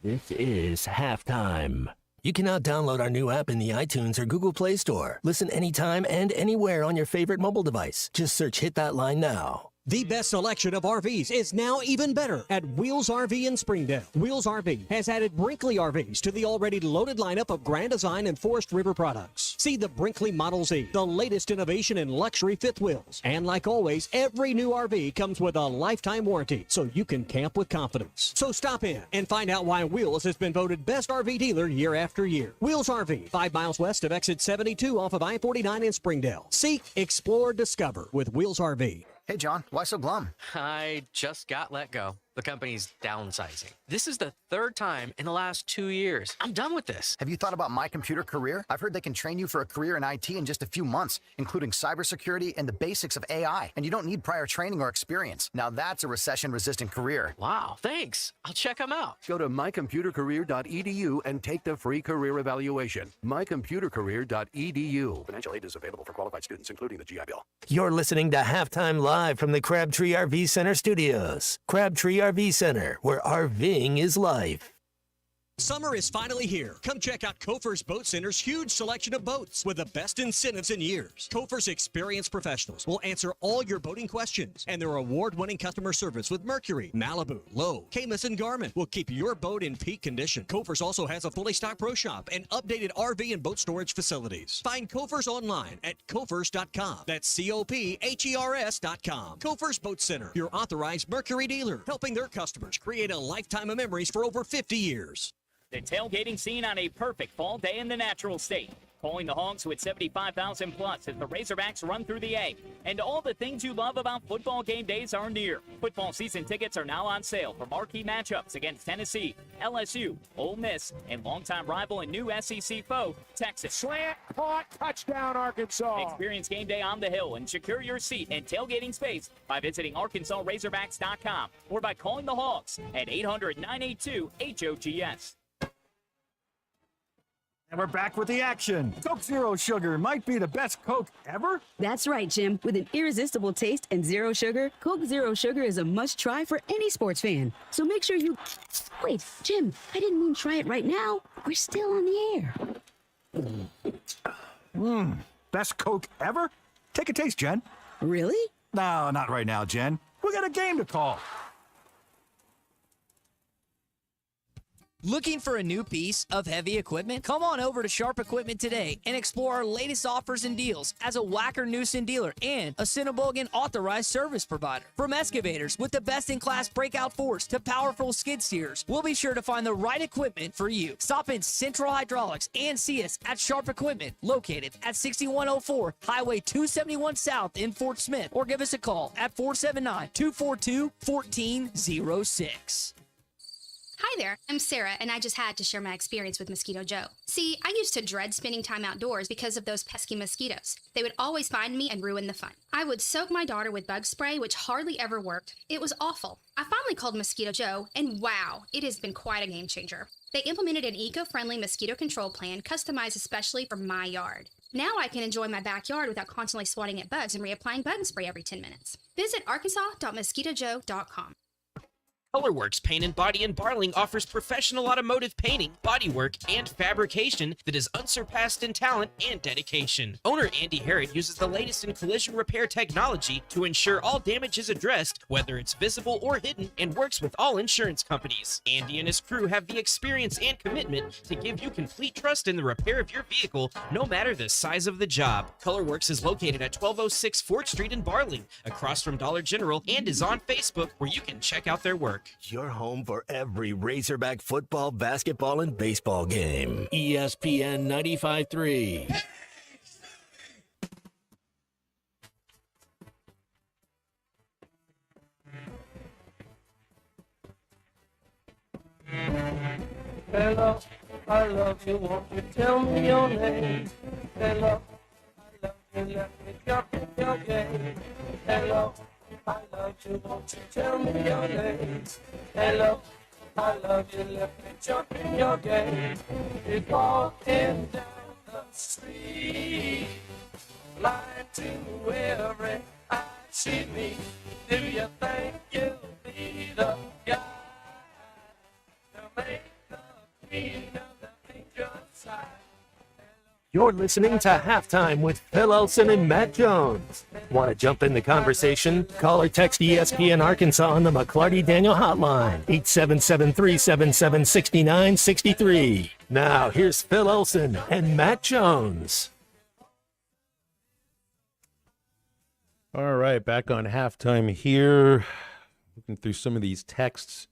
This is halftime. You can now download our new app in the iTunes or Google Play Store. Listen anytime and anywhere on your favorite mobile device. Just search Hit That Line now. The best selection of RVs is now even better at Wheels RV in Springdale. Wheels RV has added Brinkley RVs to the already loaded lineup of Grand Design and Forest River products. See the Brinkley Model Z, the latest innovation in luxury fifth wheels. And like always, every new RV comes with a lifetime warranty, so you can camp with confidence. So stop in and find out why Wheels has been voted best RV dealer year after year. Wheels RV, 5 miles west of exit 72 off of I-49 in Springdale. Seek, explore, discover with Wheels RV. Hey, John, why so glum? I just got let go. The company's downsizing. This is the third time in the last 2 years. I'm done with this. Have you thought about My Computer Career? I've heard they can train you for a career in IT in just a few months, including cybersecurity and the basics of AI. And you don't need prior training or experience. Now that's a recession-resistant career. Wow, thanks. I'll check them out. Go to mycomputercareer.edu and take the free career evaluation. mycomputercareer.edu. Financial aid is available for qualified students, including the GI Bill. You're listening to Halftime Live from the Crabtree RV Center studios. Crabtree RV Center, where RVing is life. Summer is finally here. Come check out Kofer's Boat Center's huge selection of boats with the best incentives in years. Kofer's experienced professionals will answer all your boating questions, and their award-winning customer service with Mercury, Malibu, Lowe, Camus, and Garmin will keep your boat in peak condition. Kofer's also has a fully stocked pro shop and updated RV and boat storage facilities. Find Kofer's online at Kofers.com. That's Kophers.com. Kofer's Boat Center, your authorized Mercury dealer, helping their customers create a lifetime of memories for over 50 years. The tailgating scene on a perfect fall day in the natural state. Calling the Hogs with 75,000 plus as the Razorbacks run through the A. And all the things you love about football game days are near. Football season tickets are now on sale for marquee matchups against Tennessee, LSU, Ole Miss, and longtime rival and new SEC foe, Texas. Slant, caught, touchdown, Arkansas. Experience game day on the Hill and secure your seat and tailgating space by visiting ArkansasRazorbacks.com or by calling the Hogs at 800-982-HOGS. And we're back with the action. Coke Zero Sugar might be the best Coke ever. That's right, Jim. With an irresistible taste and zero sugar, Coke Zero Sugar is a must-try for any sports fan. So make sure you... Wait, Jim, I didn't mean try it right now. We're still on the air. Best Coke ever? Take a taste, Jen. Really? No, not right now, Jen. We got a game to call. Looking for a new piece of heavy equipment? Come on over to Sharp Equipment today and explore our latest offers and deals as a Whacker Newson dealer and a Cinnabogan authorized service provider. From excavators with the best-in-class breakout force to powerful skid steers, we'll be sure to find the right equipment for you. Stop in Central Hydraulics and see us at Sharp Equipment, located at 6104 Highway 271 South in Fort Smith, or give us a call at 479-242-1406. Hi there, I'm Sarah, and I just had to share my experience with Mosquito Joe. See, I used to dread spending time outdoors because of those pesky mosquitoes. They would always find me and ruin the fun. I would soak my daughter with bug spray, which hardly ever worked. It was awful. I finally called Mosquito Joe, and wow, it has been quite a game changer. They implemented an eco-friendly mosquito control plan customized especially for my yard. Now I can enjoy my backyard without constantly swatting at bugs and reapplying bug spray every 10 minutes. Visit arkansas.mosquitojoe.com. Colorworks Paint and Body in Barling offers professional automotive painting, bodywork, and fabrication that is unsurpassed in talent and dedication. Owner Andy Harrod uses the latest in collision repair technology to ensure all damage is addressed, whether it's visible or hidden, and works with all insurance companies. Andy and his crew have the experience and commitment to give you complete trust in the repair of your vehicle, no matter the size of the job. Colorworks is located at 1206 4th Street in Barling, across from Dollar General, and is on Facebook, where you can check out their work. Your home for every Razorback football, basketball, and baseball game. ESPN 95.3. Hello, I love you, won't you tell me your name? Hello, I love you, let me jump in your game. Hello, I love you, won't you tell me your name? Hello, I love you, let me jump in your game. You're walking down the street, blind to every eye see me. Do you think you'll be the guy to make the queen of the angel side? You're listening to Halftime with Phil Elson and Matt Jones. Want to jump in the conversation? Call or text ESPN Arkansas on the McClarty Daniel Hotline, 877-377-6963. Now, here's Phil Elson and Matt Jones. All right, back on halftime here. Looking through some of these texts.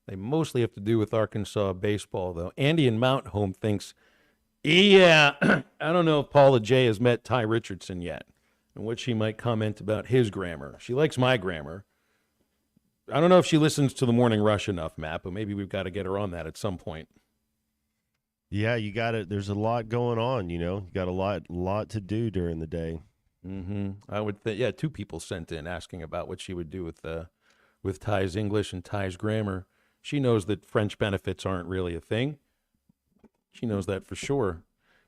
They mostly have to do with Arkansas baseball, though. Andy in Mount Home thinks, yeah, I don't know if Paula J has met Ty Richardson yet and what she might comment about his grammar. She likes my grammar. I don't know if she listens to the Morning Rush enough, Matt, but maybe we've got to get her on that at some point. Yeah, you got it. There's a lot going on, you know. You got a lot to do during the day. Mm-hmm. I would think, yeah, 2 people sent in asking about what she would do with Ty's English and Ty's grammar. She knows that French benefits aren't really a thing. She knows that for sure.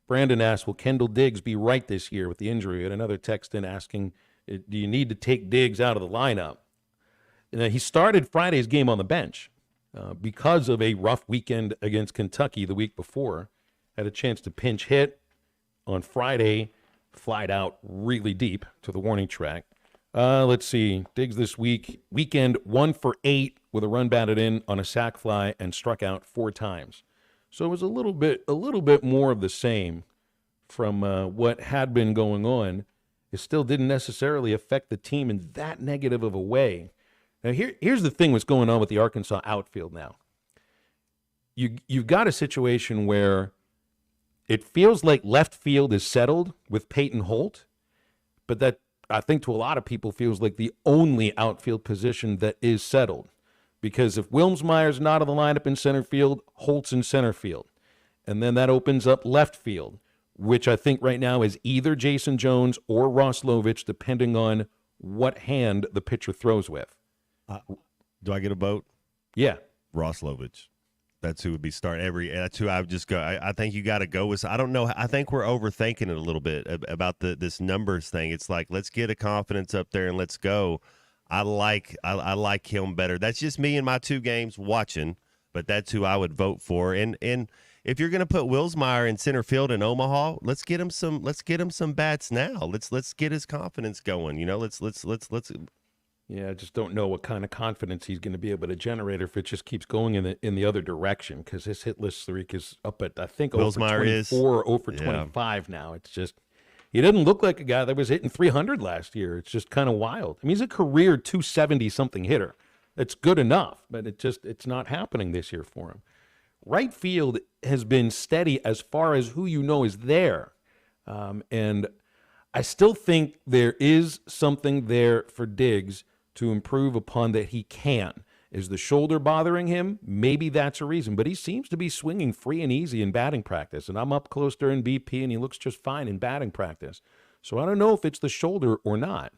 Brandon asked, will Kendall Diggs be right this year with the injury? And another text in asking, do you need to take Diggs out of the lineup? And he started Friday's game on the bench because of a rough weekend against Kentucky the week before. Had a chance to pinch hit on Friday, flied out really deep to the warning track. Let's see. Diggs this weekend 1 for 8 with a run batted in on a sac fly and struck out 4 times. So it was a little bit more of the same from what had been going on. It still didn't necessarily affect the team in that negative of a way. Now here's the thing: what's going on with the Arkansas outfield now? You've got a situation where it feels like left field is settled with Peyton Holt, but that I think to a lot of people feels like the only outfield position that is settled. Because if Wilmsmeyer's not in the lineup in center field, Holt's in center field. And then that opens up left field, which I think right now is either Jason Jones or Ross Lovich, depending on what hand the pitcher throws with. Do I get a vote? Yeah. Ross Lovich. That's who would be starting that's who I would just go. I think you got to go with. I don't know. I think we're overthinking it a little bit about this numbers thing. It's like, let's get a confidence up there and let's go. I like him better. That's just me in my 2 games watching, but that's who I would vote for. And if you're going to put Wilmsmeyer in center field in Omaha, let's get him some bats now. Let's get his confidence going. You know, let's. Yeah, I just don't know what kind of confidence he's going to be able to generate if it just keeps going in the other direction, because his hit list streak is up at, I think, over 24 or over 25 now. It's just. He didn't look like a guy that was hitting 300 last year. It's just kind of wild. I mean, he's a career 270-something hitter. It's good enough, but it's not happening this year for him. Right field has been steady as far as who you know is there. And I still think there is something there for Diggs to improve upon that he can. Is the shoulder bothering him? Maybe that's a reason. But he seems to be swinging free and easy in batting practice. And I'm up close during BP, and he looks just fine in batting practice. So I don't know if it's the shoulder or not.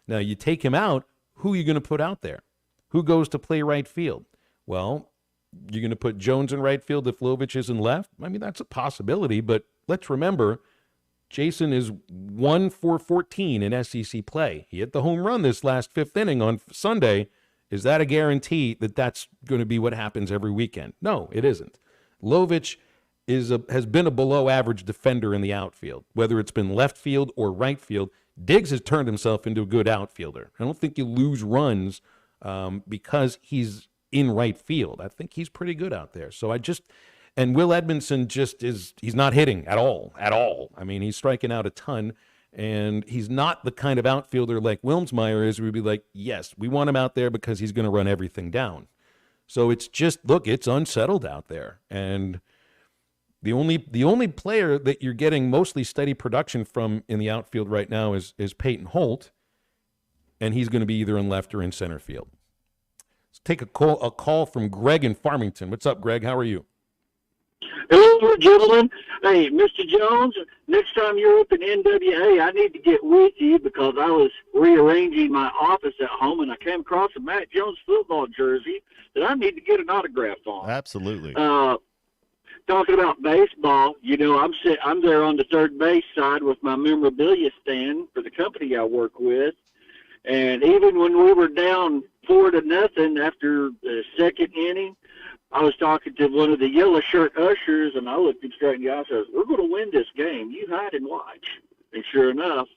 Now, you take him out, who are you going to put out there? Who goes to play right field? Well, you're going to put Jones in right field if Lovich is in left? I mean, that's a possibility. But let's remember, Jason is 1 for 14 in SEC play. He hit the home run this last fifth inning on Sunday. Is that a guarantee that that's going to be what happens every weekend? No, it isn't. Lovich has been a below-average defender in the outfield, whether it's been left field or right field. Diggs has turned himself into a good outfielder. I don't think you lose runs because he's in right field. I think he's pretty good out there. So and Will Edmondson he's not hitting at all. I mean, he's striking out a ton, and he's not the kind of outfielder like Wilmsmeyer is, where we'd be like, yes, we want him out there because he's going to run everything down. So it's just, look, it's unsettled out there. And the only player that you're getting mostly steady production from in the outfield right now is Peyton Holt, and he's going to be either in left or in center field. Let's take a call from Greg in Farmington. What's up, Greg? How are you? Hello, gentlemen. Hey, Mr. Jones, next time you're up in NWA, I need to get with you because I was rearranging my office at home and I came across a Matt Jones football jersey that I need to get an autograph on. Absolutely. Talking about baseball, I'm there on the third base side with my memorabilia stand for the company I work with. And even when we were down 4-0 after the second inning, I was talking to one of the yellow shirt ushers, and I looked him straight in the eye and said, "We're going to win this game. You hide and watch." And sure enough,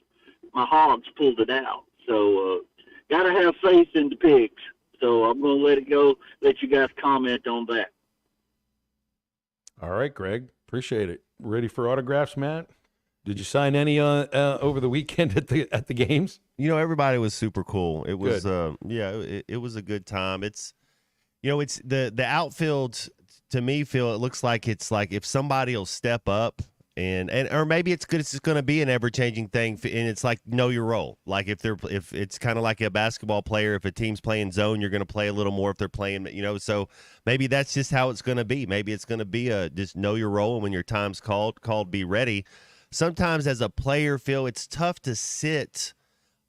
my Hogs pulled it out. So got to have faith in the Pigs. So I'm going to let it go, let you guys comment on that. All right, Greg. Appreciate it. Ready for autographs, Matt? Did you sign any over the weekend at the games? Everybody was super cool. It was it was a good time. It's the outfield, to me, it looks like it's like if somebody will step up and or maybe it's just going to be an ever-changing thing, and it's like know your role. Like if it's kind of like a basketball player, if a team's playing zone, you're going to play a little more if they're playing, so maybe that's just how it's going to be. Maybe it's going to be just know your role, and when your time's called, be ready. Sometimes as a player, Phil, it's tough to sit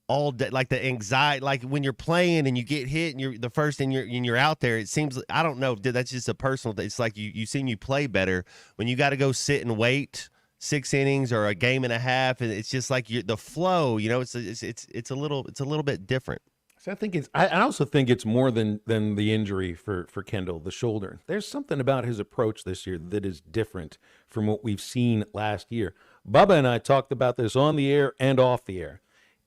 all day, like the anxiety, like when you're playing and you get hit and you're the first and you're out there. It seems, I don't know, that's just a personal thing. It's like you seem you play better when you got to go sit and wait 6 innings or a game and a half, and it's just like the flow. It's a little bit different. So I also think it's more than the injury for Kendall, the shoulder. There's something about his approach this year that is different from what we've seen last year. Bubba and I talked about this on the air and off the air.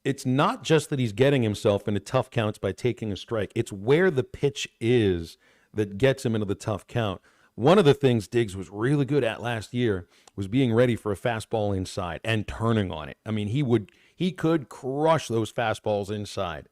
It's not just that he's getting himself into tough counts by taking a strike. It's where the pitch is that gets him into the tough count. One of the things Diggs was really good at last year was being ready for a fastball inside and turning on it. I mean, he could crush those fastballs inside.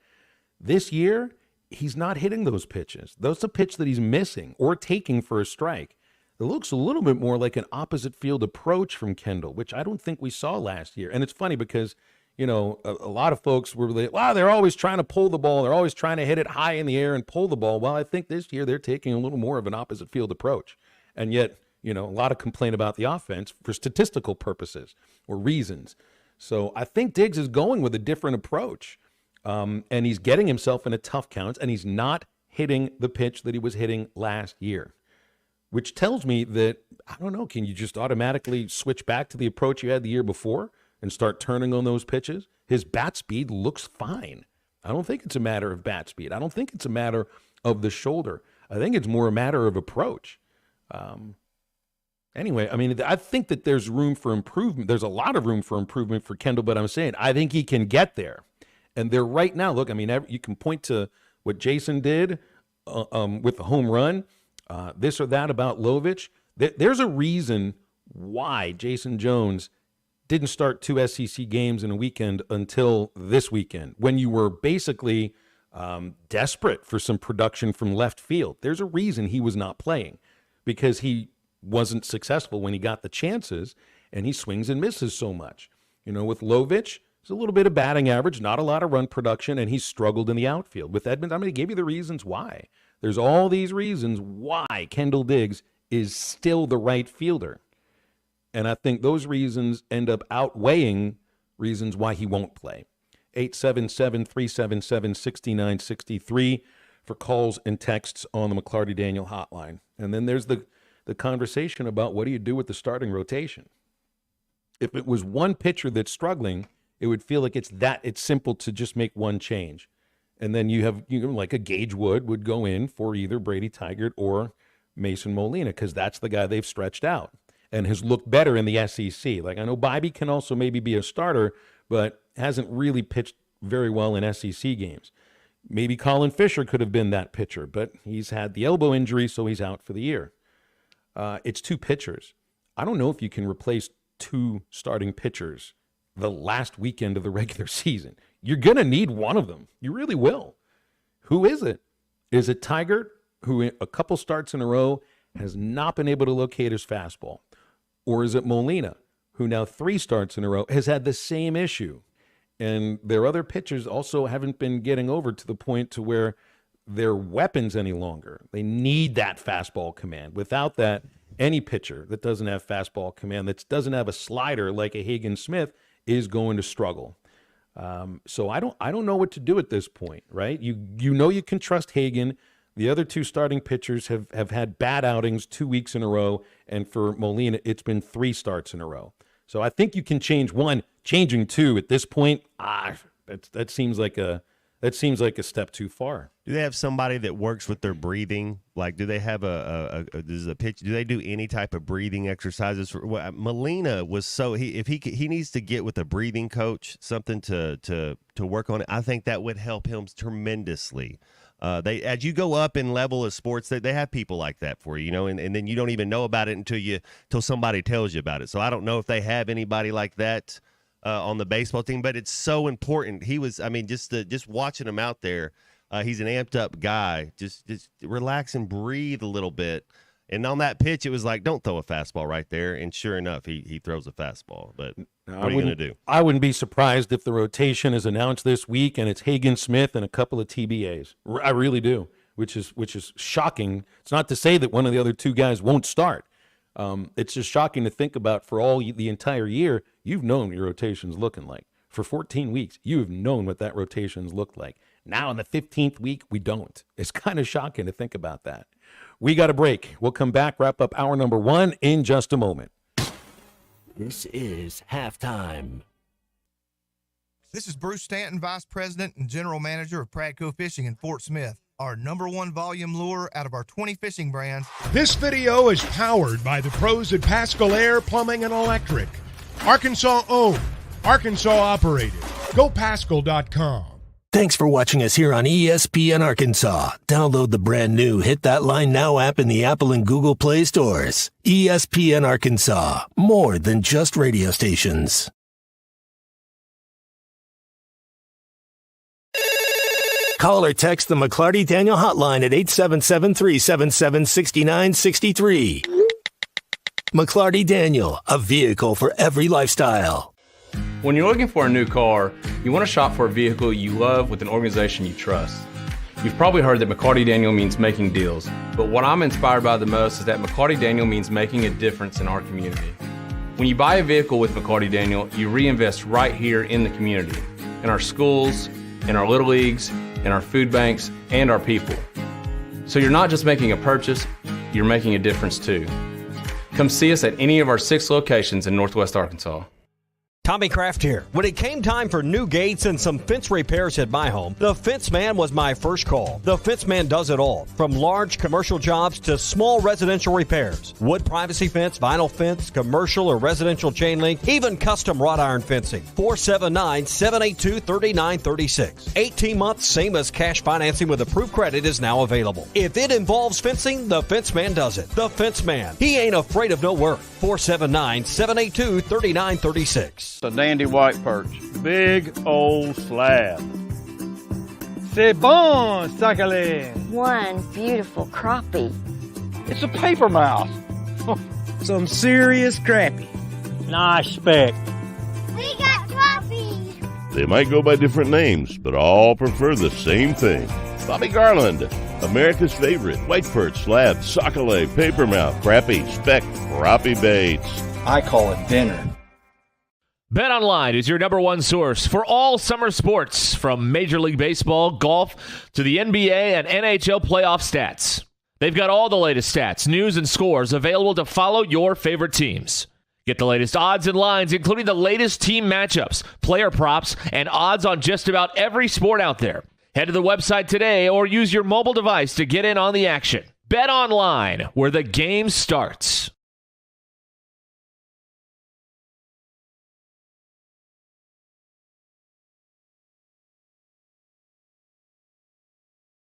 This year, he's not hitting those pitches. That's a pitch that he's missing or taking for a strike. It looks a little bit more like an opposite field approach from Kendall, which I don't think we saw last year. And it's funny because, a lot of folks were like, wow, they're always trying to pull the ball. They're always trying to hit it high in the air and pull the ball. Well, I think this year they're taking a little more of an opposite field approach. And yet, a lot of complaint about the offense for statistical purposes or reasons. So I think Diggs is going with a different approach. And he's getting himself into tough counts, and he's not hitting the pitch that he was hitting last year, which tells me that, I don't know, can you just automatically switch back to the approach you had the year before and start turning on those pitches? His bat speed looks fine. I don't think it's a matter of bat speed. I don't think it's a matter of the shoulder. I think it's more a matter of approach. Anyway, I mean, I think that there's room for improvement. There's a lot of room for improvement for Kendall, but I'm saying I think he can get there. And they're right now, look, I mean, you can point to what Jason did with the home run, this or that about Lovich. There's a reason why Jason Jones didn't start 2 SEC games in a weekend until this weekend, when you were basically desperate for some production from left field. There's a reason he was not playing, because he wasn't successful when he got the chances, and he swings and misses so much. With Lovich, it's a little bit of batting average, not a lot of run production, and he's struggled in the outfield. With Edmonds, I'm going to give you the reasons why. There's all these reasons why Kendall Diggs is still the right fielder. And I think those reasons end up outweighing reasons why he won't play. 877-377-6963 for calls and texts on the McClarty Daniel hotline. And then there's the conversation about what do you do with the starting rotation? If it was one pitcher that's struggling, it would feel like it's simple to just make one change. And then you have, like a Gage Wood would go in for either Brady Tigert or Mason Molina, because that's the guy they've stretched out and has looked better in the SEC. Like, I know Bibee can also maybe be a starter, but hasn't really pitched very well in SEC games. Maybe Colin Fisher could have been that pitcher, but he's had the elbow injury, so he's out for the year. It's two pitchers. I don't know if you can replace two starting pitchers the last weekend of the regular season. You're going to need one of them. You really will. Who is it? Is it Tigert, who a couple starts in a row has not been able to locate his fastball? Or is it Molina, who now 3 starts in a row has had the same issue? And their other pitchers also haven't been getting over to the point to where they're weapons any longer. They need that fastball command. Without that, any pitcher that doesn't have fastball command, that doesn't have a slider like a Hagen Smith, is going to struggle. So I don't know what to do at this point, right? You know you can trust Hagen. The other 2 starting pitchers have had bad outings 2 weeks in a row, and for Molina, it's been 3 starts in a row. So I think you can change one. Changing 2 at this point, that seems like a step too far. Do they have somebody that works with their breathing? Like, do they have does a pitch? Do they do any type of breathing exercises? Molina was if he needs to get with a breathing coach, something to work on it. I think that would help him tremendously. As you go up in level of sports, they have people like that for you, and then you don't even know about it until somebody tells you about it. So I don't know if they have anybody like that on the baseball team, but it's so important. He was, just watching him out there, he's an amped up guy. Just relax and breathe a little bit. And on that pitch, it was like, don't throw a fastball right there. And sure enough, he throws a fastball. But what are you going to do? I wouldn't be surprised if the rotation is announced this week and it's Hagen Smith and a couple of TBAs. I really do, which is shocking. It's not to say that one of the other 2 guys won't start. It's just shocking to think about. For the entire year, you've known what your rotation's looking like. For 14 weeks, you've known what that rotation's looked like. Now in the 15th week, we don't. It's kind of shocking to think about that. We got a break. We'll come back, wrap up hour number 1 in just a moment. This is halftime. This is Bruce Stanton, Vice President and General Manager of Pradco Fishing in Fort Smith. Our #1 volume lure out of our 20 fishing brands. This video is powered by the pros at Pascal Air Plumbing and Electric. Arkansas owned, Arkansas operated. GoPascal.com. Thanks for watching us here on ESPN Arkansas. Download the brand new Hit That Line Now app in the Apple and Google Play stores. ESPN Arkansas, more than just radio stations. Call or text the McClarty Daniel hotline at 877-377-6963. McClarty Daniel, a vehicle for every lifestyle. When you're looking for a new car, you want to shop for a vehicle you love with an organization you trust. You've probably heard that McClarty Daniel means making deals, but what I'm inspired by the most is that McClarty Daniel means making a difference in our community. When you buy a vehicle with McClarty Daniel, you reinvest right here in the community, in our schools, in our little leagues, in our food banks, and our people. So you're not just making a purchase, you're making a difference too. Come see us at any of our 6 locations in Northwest Arkansas. Tommy Kraft here. When it came time for new gates and some fence repairs at my home, the Fence Man was my first call. The Fence Man does it all, from large commercial jobs to small residential repairs. Wood privacy fence, vinyl fence, commercial or residential chain link, even custom wrought iron fencing. 479-782-3936. 18 months, same as cash financing with approved credit is now available. If it involves fencing, the Fence Man does it. The Fence Man. He ain't afraid of no work. 479-782-3936. A dandy white perch. Big old slab. C'est bon, sacalé. One beautiful crappie. It's a paper mouse. Some serious crappie. Nice speck. We got crappie. They might go by different names, but all prefer the same thing. Bobby Garland, America's favorite white perch, slab, sacalé, paper mouth, crappie, speck, crappie baits. I call it dinner. BetOnline is your #1 source for all summer sports, from Major League Baseball, golf, to the NBA and NHL playoff stats. They've got all the latest stats, news, and scores available to follow your favorite teams. Get the latest odds and lines, including the latest team matchups, player props, and odds on just about every sport out there. Head to the website today or use your mobile device to get in on the action. Bet online, where the game starts.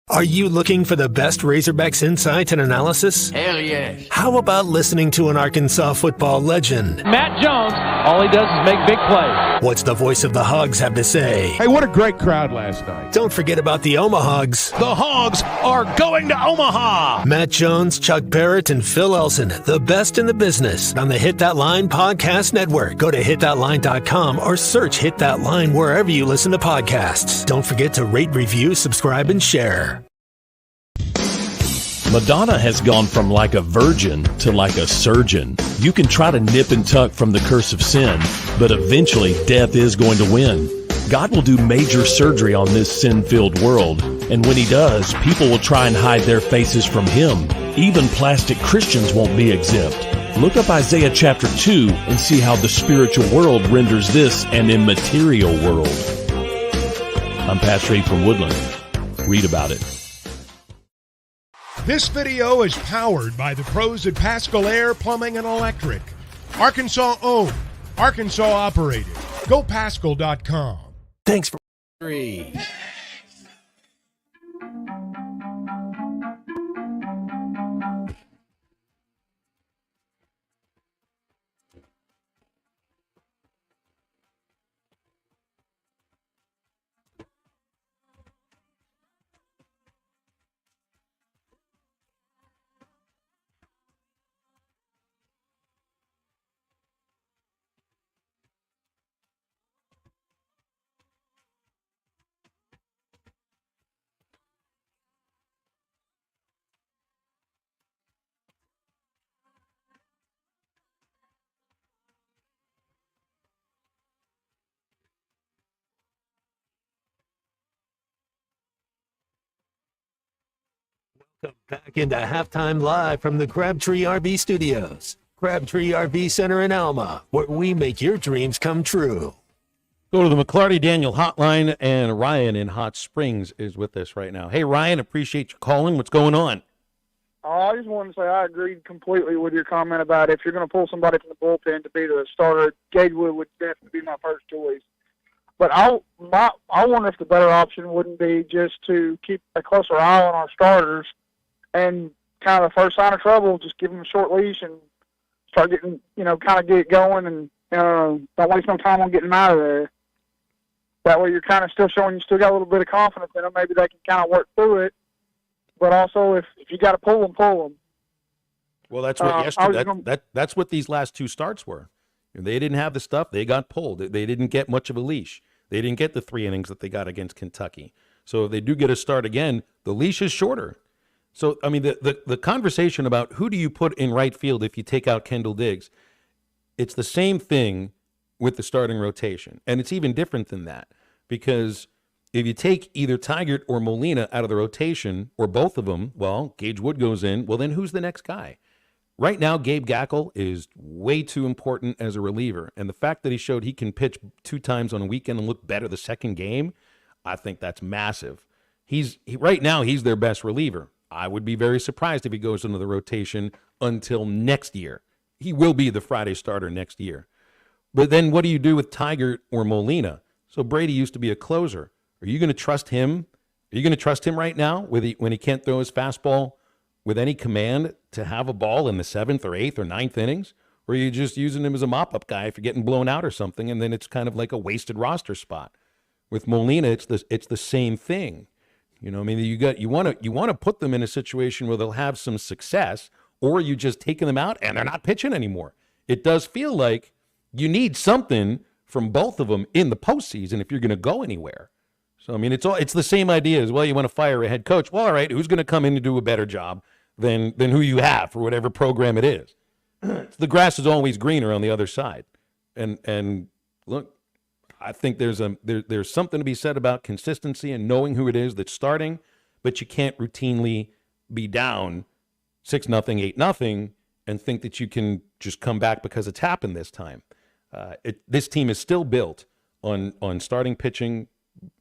Are you looking for the best Razorbacks insight and analysis? Hell yes. How about listening to an Arkansas football legend? Matt Jones, all he does is make big plays. What's the voice of the Hogs have to say? Hey, what a great crowd last night. Don't forget about the Omahogs. The Hogs are going to Omaha. Matt Jones, Chuck Barrett, and Phil Elson, the best in the business on the Hit That Line Podcast Network. Go to hitthatline.com or search Hit That Line wherever you listen to podcasts. Don't forget to rate, review, subscribe, and share. Madonna has gone from like a virgin to like a surgeon. You can try to nip and tuck from the curse of sin, but eventually death is going to win. God will do major surgery on this sin-filled world, and when he does, people will try and hide their faces from him. Even plastic Christians won't be exempt. Look up Isaiah chapter 2 and see how the spiritual world renders this an immaterial world. I'm Pastor A from Woodland. Read about it. This video is powered by the pros at Pascal Air Plumbing and Electric. Arkansas owned, Arkansas operated. GoPascal.com. Thanks for 3. Welcome back into halftime live from the Crabtree RV Studios. Crabtree RV Center in Alma, where we make your dreams come true. Go to the McClarty Daniel hotline, and Ryan in Hot Springs is with us right now. Hey, Ryan, appreciate you calling. What's going on? I just wanted to say I agreed completely with your comment about if you're going to pull somebody from the bullpen to be the starter, Gatewood would definitely be my first choice. But I wonder if the better option wouldn't be just to keep a closer eye on our starters and kind of the first sign of trouble, just give them a short leash and start getting, kind of get it going and don't waste no time on getting them out of there. That way you're kind of still showing you still got a little bit of confidence in them. Maybe they can kind of work through it. But also, if you got to pull them, pull them. Well, that's what that's what these last two starts were. They didn't have the stuff. They got pulled. They didn't get much of a leash. They didn't get the 3 innings that they got against Kentucky. So if they do get a start again, the leash is shorter. So, I mean, the conversation about who do you put in right field if you take out Kendall Diggs, it's the same thing with the starting rotation. And it's even different than that because if you take either Tigert or Molina out of the rotation or both of them, well, Gage Wood goes in. Well, then who's the next guy? Right now, Gabe Gackle is way too important as a reliever. And the fact that he showed he can pitch 2 times on a weekend and look better the second game, I think that's massive. Right now, he's their best reliever. I would be very surprised if he goes into the rotation until next year. He will be the Friday starter next year. But then what do you do with Tigert or Molina? So Brady used to be a closer. Are you going to trust him? Are you going to trust him right now when he can't throw his fastball with any command to have a ball in the 7th or 8th or 9th innings? Or are you just using him as a mop-up guy if you're getting blown out or something, and then it's kind of like a wasted roster spot? With Molina, it's the same thing. You know, I mean, you want to put them in a situation where they'll have some success, or you just taking them out and they're not pitching anymore. It does feel like you need something from both of them in the postseason if you're going to go anywhere. So I mean, it's the same idea as well. You want to fire a head coach. Well, all right, who's going to come in and do a better job than who you have for whatever program it is? The grass is always greener on the other side. And look, I think there's something to be said about consistency and knowing who it is that's starting, but you can't routinely be down 6-0, 8-0, and think that you can just come back because it's happened this time. This team is still built on starting pitching,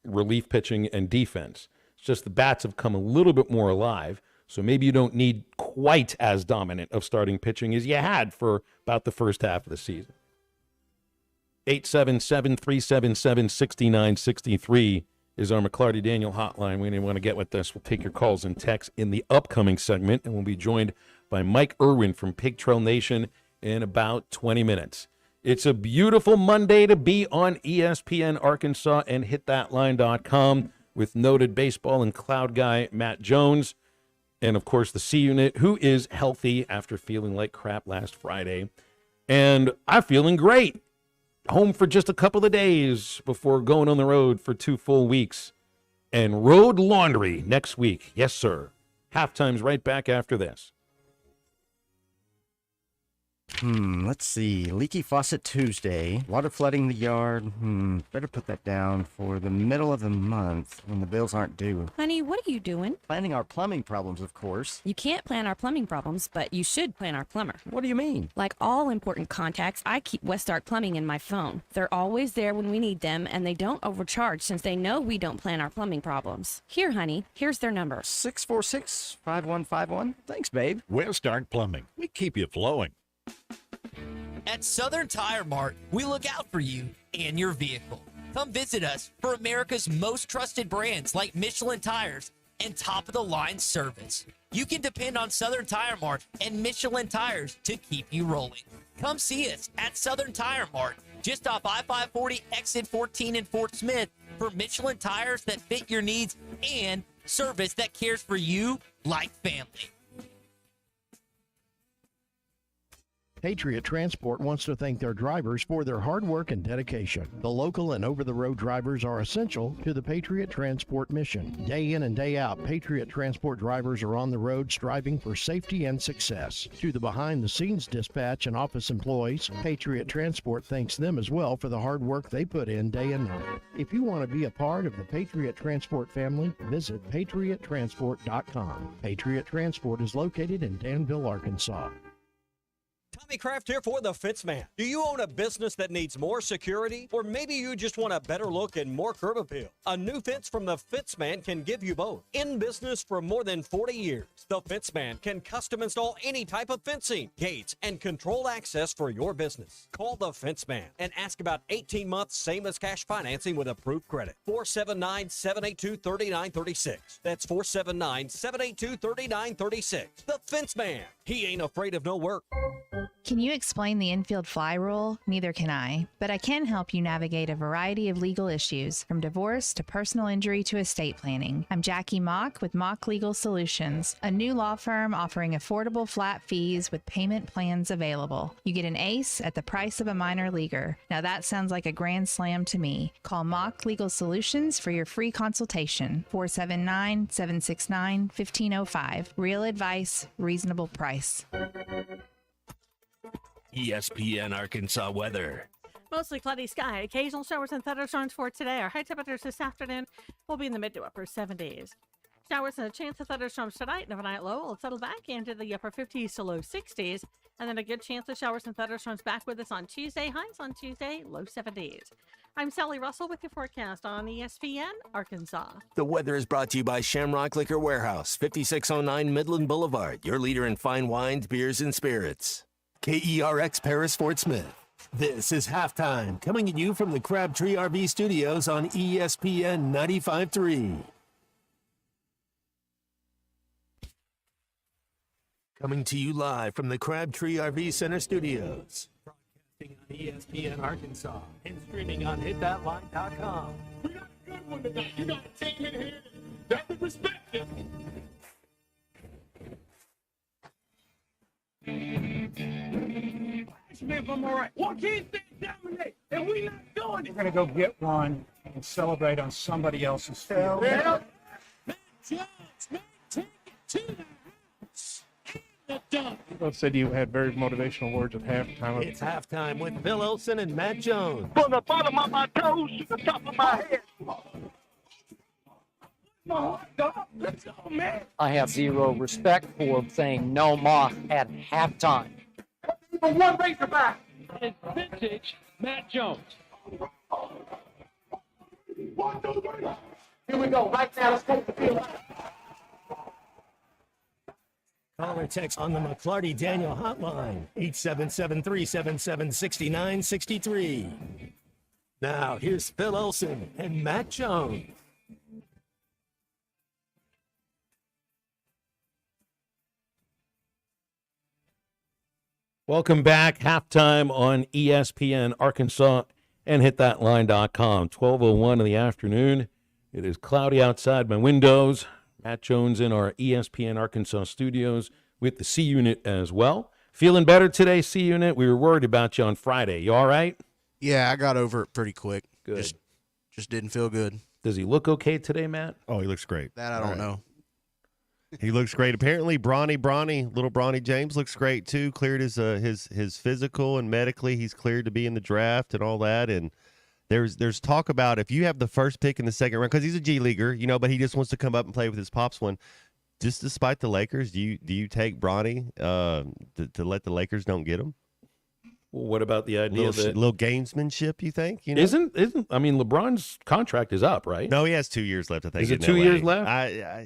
relief pitching, and defense. It's just the bats have come a little bit more alive, so maybe you don't need quite as dominant of starting pitching as you had for about the first half of the season. 877-377-6963 is our McClarty Daniel hotline. We didn't want to get with this. We'll take your calls and texts in the upcoming segment, and we'll be joined by Mike Irwin from Pig Trail Nation in about 20 minutes. It's a beautiful Monday to be on ESPN Arkansas and hitthatline.com with noted baseball and cloud guy Matt Jones, and, of course, the C Unit, who is healthy after feeling like crap last Friday. And I'm feeling great. Home for just a couple of days before going on the road for 2 full weeks. And road laundry next week. Yes, sir. Halftime's right back after this. Let's see. Leaky faucet Tuesday. Water flooding the yard. Better put that down for the middle of the month when the bills aren't due. Honey, what are you doing? Planning our plumbing problems, of course. You can't plan our plumbing problems, but you should plan our plumber. What do you mean? Like all important contacts, I keep Westark Plumbing in my phone. They're always there when we need them, and they don't overcharge since they know we don't plan our plumbing problems. Here, honey, here's their number. 646-5151. Thanks, babe. Westark Plumbing. We keep you flowing. At Southern Tire Mart, we look out for you and your vehicle. Come visit us for America's most trusted brands like Michelin Tires and top-of-the-line service. You can depend on Southern Tire Mart and Michelin Tires to keep you rolling. Come see us at Southern Tire Mart, just off I-540 exit 14 in Fort Smith, for Michelin tires that fit your needs and service that cares for you like family. Patriot Transport wants to thank their drivers for their hard work and dedication. The local and over-the-road drivers are essential to the Patriot Transport mission. Day in and day out, Patriot Transport drivers are on the road striving for safety and success. To the behind-the-scenes dispatch and office employees, Patriot Transport thanks them as well for the hard work they put in day and night. If you want to be a part of the Patriot Transport family, visit patriottransport.com. Patriot Transport is located in Danville, Arkansas. Tommy Kraft here for the Fitzman. Do you own a business that needs more security? Or maybe you just want a better look and more curb appeal? A new fence from the Fitzman can give you both. In business for more than 40 years, the Fitzman can custom install any type of fencing, gates, and controlled access for your business. Call the Fitzman and ask about 18 months same as cash financing with approved credit. 479-782-3936. That's 479-782-3936. The Fitzman. He ain't afraid of no work. Can you explain the infield fly rule? Neither can I, but I can help you navigate a variety of legal issues, from divorce to personal injury to estate planning. I'm Jackie Mock with Mock Legal Solutions, a new law firm offering affordable flat fees with payment plans available. You get an ace at the price of a minor leaguer. Now that sounds like a grand slam to me. Call Mock Legal Solutions for your free consultation. 479-769-1505. Real advice, reasonable price. ESPN Arkansas weather. Mostly cloudy sky. Occasional showers and thunderstorms for today. Our high temperatures this afternoon will be in the mid to upper 70s. Showers and a chance of thunderstorms tonight. And overnight low will settle back into the upper 50s to low 60s. And then a good chance of showers and thunderstorms back with us on Tuesday. Highs on Tuesday, low 70s. I'm Sally Russell with your forecast on ESPN Arkansas. The weather is brought to you by Shamrock Liquor Warehouse, 5609 Midland Boulevard, your leader in fine wines, beers, and spirits. KERX Paris Fort Smith. This is Halftime, coming at you from the Crabtree RV Studios on ESPN 95.3. Coming to you live from the Crabtree RV Center Studios. Broadcasting on ESPN Arkansas and streaming on hitthatline.com. We got a good one tonight. You got a team in here that doesn't respect it. Smith, I'm all right. What can't they dominate? And we not doing it. We're going to go get one and celebrate on somebody else's field. Well, Matt Jones, man, take it to the house. And the dunk. Both said you had very motivational words at halftime. It's Halftime with Bill Olson and Matt Jones. From the bottom of my toes to the top of my head. Let's go, man. I have zero respect for saying no mock at halftime. One Razorback. It's vintage Matt Jones. Here we go. Right now, let's take the field. Call or text on the McClarty Daniel hotline, 877-377-6963. Now, here's Phil Olsen and Matt Jones. Welcome back. Halftime on ESPN Arkansas and hitthatline.com. 12:01 in the afternoon. It is cloudy outside my windows. Matt Jones in our ESPN Arkansas studios with the C Unit as well. Feeling better today, C Unit? We were worried about you on Friday. You all right? Yeah, I got over it pretty quick. Good. Just didn't feel good. Does he look okay today, Matt? Oh, he looks great. That I don't know. He looks great. Apparently, little Bronny James looks great too. Cleared his physical and medically. He's cleared to be in the draft and all that. And there's talk about if you have the first pick in the second round, because he's a G leaguer, but he just wants to come up and play with his pops one. Just despite the Lakers, do you take Bronny to let the Lakers don't get him? Well, what about the idea that little gamesmanship? You think? Isn't? I mean, LeBron's contract is up, right? No, he has 2 years left. I think. Is it 2 years left? I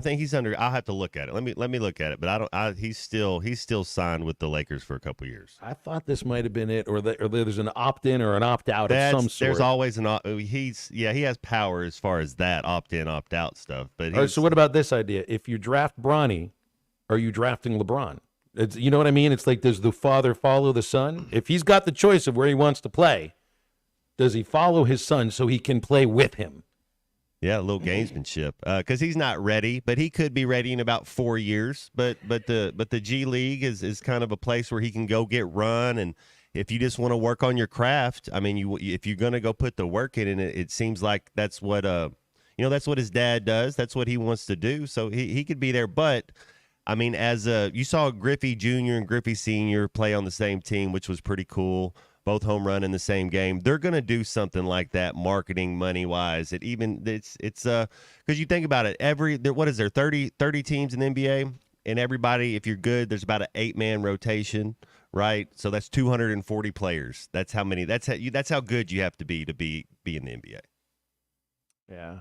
think he's under. I'll have to look at it. Let me look at it. But he's still signed with the Lakers for a couple years. I thought this might have been it, or there's an opt-in or an opt-out of some sort. There's always he has power as far as that opt-in, opt-out stuff. But all right, so what about this idea? If you draft Bronny, are you drafting LeBron? You know what I mean? It's like, does the father follow the son? If he's got the choice of where he wants to play, does he follow his son so he can play with him? Yeah, a little gamesmanship. Because he's not ready, but he could be ready in about 4 years. But the G League is kind of a place where he can go get run. And if you just want to work on your craft, I mean, if you're going to go put the work in, and it seems like that's what that's what his dad does. That's what he wants to do. So he could be there, but. I mean, you saw Griffey Jr. and Griffey Sr. play on the same team, which was pretty cool. Both home run in the same game. They're going to do something like that, marketing money wise. It's because you think about it. What is there 30 teams in the NBA, and everybody, if you're good, there's about an 8-man rotation, right? So that's 240 players. That's how many. That's how good you have to be in the NBA. Yeah.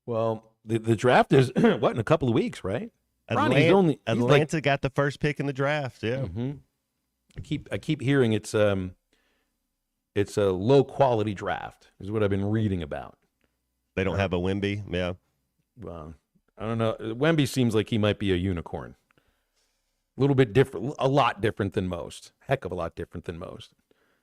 Well, the draft is in a couple of weeks, right? Atlanta got the first pick in the draft. Yeah, mm-hmm. I keep hearing it's a low quality draft is what I've been reading about. They don't have a Wemby. Yeah, well, I don't know. Wemby seems like he might be a unicorn. A little bit different, a lot different than most. Heck of a lot different than most.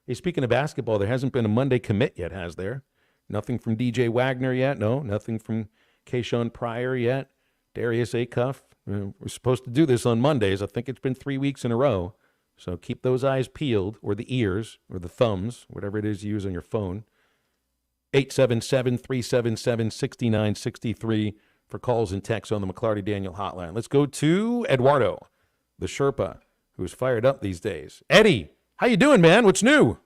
Hey, speaking of basketball, there hasn't been a Monday commit yet, has there? Nothing from DJ Wagner yet. No, nothing from Keyshawn Pryor yet. Darius Acuff. We're supposed to do this on Mondays. I think it's been 3 weeks in a row. So keep those eyes peeled, or the ears, or the thumbs, whatever it is you use on your phone. 877-377-6963 for calls and texts on the McClarty Daniel hotline. Let's go to Eduardo, the Sherpa, who's fired up these days. Eddie, how you doing, man? What's new?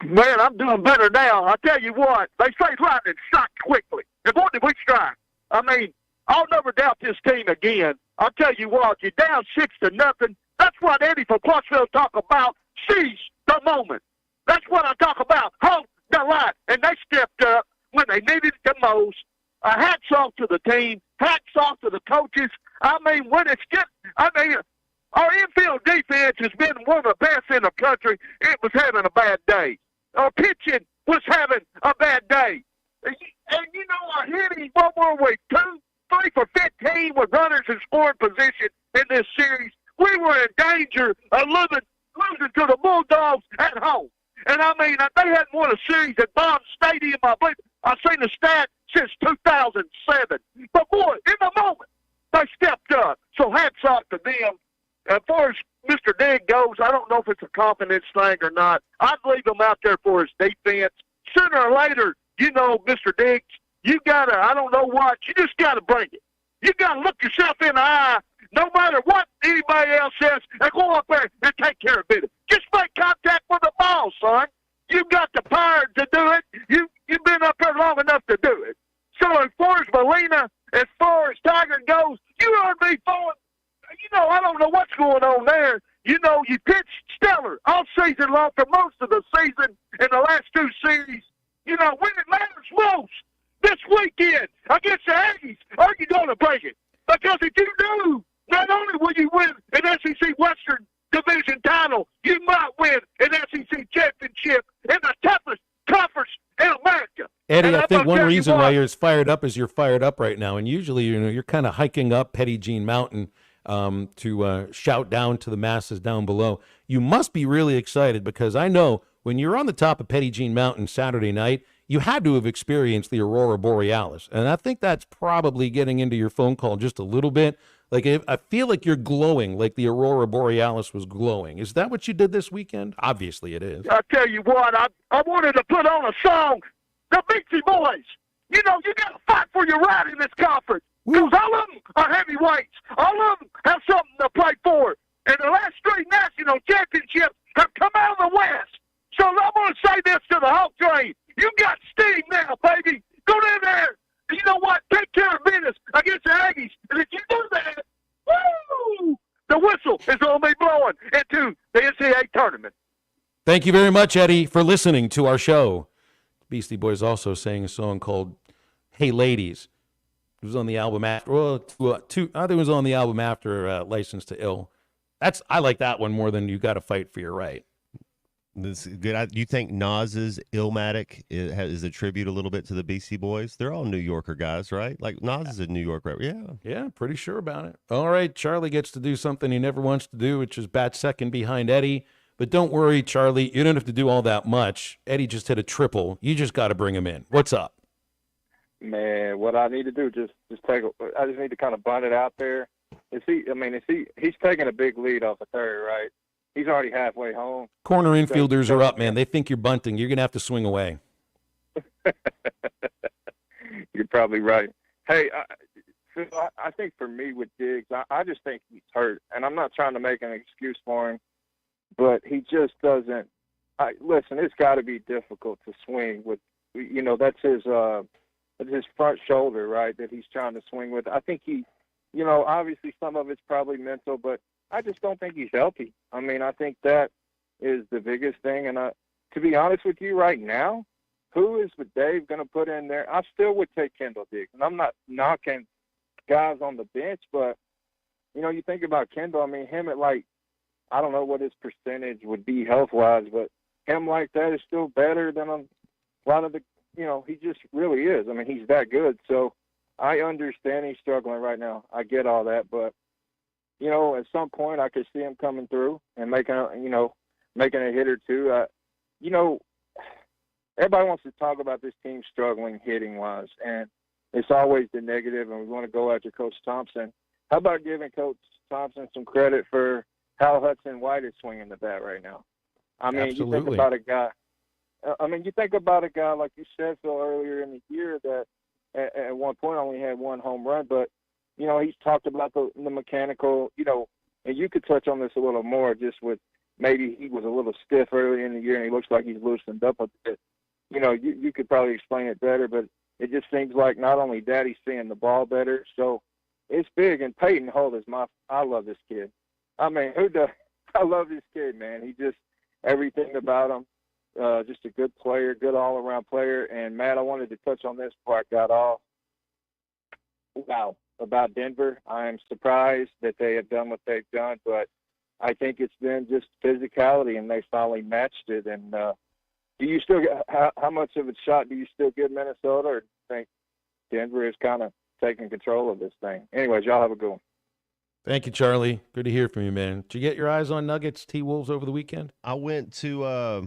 Man, I'm doing better now. I tell you what, they say lightning strikes quickly. And boy, did we strike. I mean, I'll never doubt this team again. I'll tell you what, you're down 6-0. That's what Eddie from Clarksville talk about. Seize the moment. That's what I talk about. Hold the line. And they stepped up when they needed it the most. Hats off to the team. Hats off to the coaches. I mean, our infield defense has been one of the best in the country. It was having a bad day. Our pitching was having a bad day. And our hitting, what were we, 3 for 15 with runners in scoring position in this series. We were in danger of losing to the Bulldogs at home. And I mean, they hadn't won a series at Bond Stadium, I believe. I've seen the stat since 2007. But boy, in the moment, they stepped up. So hats off to them. As far as Mr. Diggs goes, I don't know if it's a confidence thing or not. I'd leave him out there for his defense. Sooner or later, Mr. Diggs, you got to, I don't know what, you just got to bring it. You got to look yourself in the eye, no matter what anybody else says, and go up there and take care of it. Just make contact with the ball, son. You got the power to do it. You've been up there long enough to do it. So as far as Molina You know, when it matters most this weekend against the Aggies, are you going to bring it? Because if you do, not only will you win an SEC Western Division title, you might win an SEC championship in the toughest conference in America. Eddie, And I I'm think gonna one tell you reason what, why you're as fired up as you're fired up right now, and usually you're kind of hiking up Petty Jean Mountain to shout down to the masses down below. You must be really excited because I know when you're on the top of Petty Jean Mountain Saturday night, you had to have experienced the Aurora Borealis, and I think that's probably getting into your phone call just a little bit. Like, I feel like you're glowing like the Aurora Borealis was glowing. Is that what you did this weekend? Obviously it is. I tell you what, I wanted to put on a song, the Beastie Boys. You know, you got to fight for your right in this conference. Because all of them are heavyweights. All of them have something to play for. And the last 3 national championships have come out of the West. So I'm going to say this to the Hawk Train. You got steam now, baby. Go down there. You know what? Take care of business against the Aggies. And if you do that, woo! The whistle is going to be blowing into the NCAA tournament. Thank you very much, Eddie, for listening to our show. Beastie Boys also sang a song called Hey Ladies. It was on the album after, I think it was on the album after License to Ill. I like that one more than You Gotta Fight for Your Right. This is good. You think Nas's Illmatic is a tribute a little bit to the Beastie Boys? They're all New Yorker guys, right? Like Nas is a New York rapper. Yeah. Yeah, pretty sure about it. All right, Charlie gets to do something he never wants to do, which is bat second behind Eddie. But don't worry, Charlie, you don't have to do all that much. Eddie just hit a triple. You just got to bring him in. What's up? Man, what I need to do I just need to kind of bunt it out there. He's taking a big lead off the third, right? He's already halfway home. Corner infielders are up, man. They think you're bunting. You're going to have to swing away. You're probably right. Hey, I think for me with Diggs, I just think he's hurt. And I'm not trying to make an excuse for him, but he just doesn't. Listen, it's got to be difficult to swing with, that's his front shoulder, right, that he's trying to swing with. I think obviously some of it's probably mental, but I just don't think he's healthy. I mean, I think that is the biggest thing. And to be honest with you right now, who is Dave going to put in there? I still would take Kendall Diggs. And I'm not knocking guys on the bench, but, you think about Kendall, I mean, him at I don't know what his percentage would be health-wise, but him like that is still better than a lot of the, he just really is. I mean, he's that good. So I understand he's struggling right now. I get all that, but at some point I could see him coming through and making a hit or two. Everybody wants to talk about this team struggling hitting-wise, and it's always the negative, and we want to go after Coach Thompson. How about giving Coach Thompson some credit for how Hudson White is swinging the bat right now? I mean, Absolutely. You think about a guy like you said, Phil, earlier in the year that at one point only had 1 home run, but he's talked about the mechanical, and you could touch on this a little more just with maybe he was a little stiff early in the year and he looks like he's loosened up a bit. You could probably explain it better, but it just seems like not only that, he's seeing the ball better. So it's big. And Peyton Holt I love this kid. I mean, I love this kid, man. He just, everything about him, just a good player, good all-around player. And, Matt, I wanted to touch on this before I got off. Wow. About Denver, I'm surprised that they have done what they've done, but I think it's been just physicality, and they finally matched it. And do you still get how much of a shot do you still give Minnesota, or do you think Denver is kind of taking control of this thing? Anyways, y'all have a good one. Thank you, Charlie. Good to hear from you, man. Did you get your eyes on Nuggets T-Wolves over the weekend? I went to I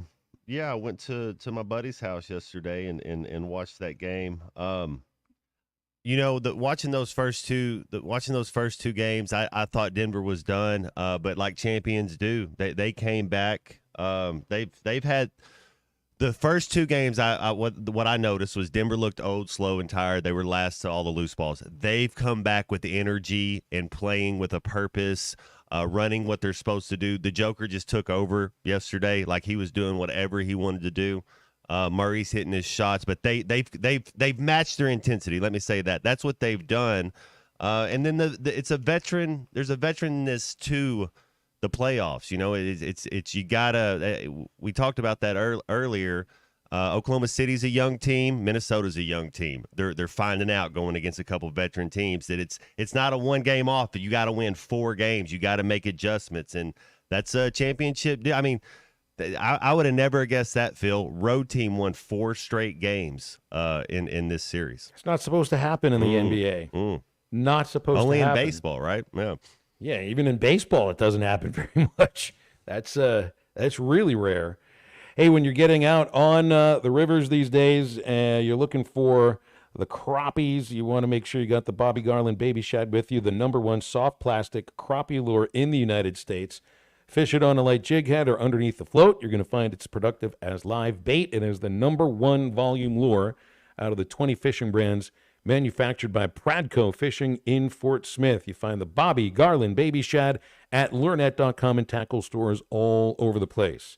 went to my buddy's house yesterday and watched that game. Watching those first two games, I thought Denver was done. But like champions do, they came back. They've had the first 2 games. What I noticed was Denver looked old, slow, and tired. They were last to all the loose balls. They've come back with the energy and playing with a purpose, running what they're supposed to do. The Joker just took over yesterday, like he was doing whatever he wanted to do. Murray's hitting his shots, but they've matched their intensity. Let me say that. That's what they've done. And then it's a veteran. There's a veteranness to the playoffs. It's you gotta. We talked about that earlier. Oklahoma City's a young team. Minnesota's a young team. They're finding out going against a couple of veteran teams that it's not a one game off, but you got to win 4 games. You got to make adjustments, and that's a championship. I mean, I would have never guessed that, Phil. Road team won 4 straight games in this series. It's not supposed to happen in the NBA. Not supposed Only to happen. in baseball, right? Yeah. Yeah, even in baseball, it doesn't happen very much. That's really rare. Hey, when you're getting out on the rivers these days, you're looking for the crappies, you want to make sure you got the Bobby Garland Baby Shad with you, the #1 soft plastic crappie lure in the United States. Fish it on a light jig head or underneath the float. You're going to find it's productive as live bait. It is the #1 volume lure out of the 20 fishing brands manufactured by Pradco Fishing in Fort Smith. You find the Bobby Garland Baby Shad at lurenet.com and tackle stores all over the place.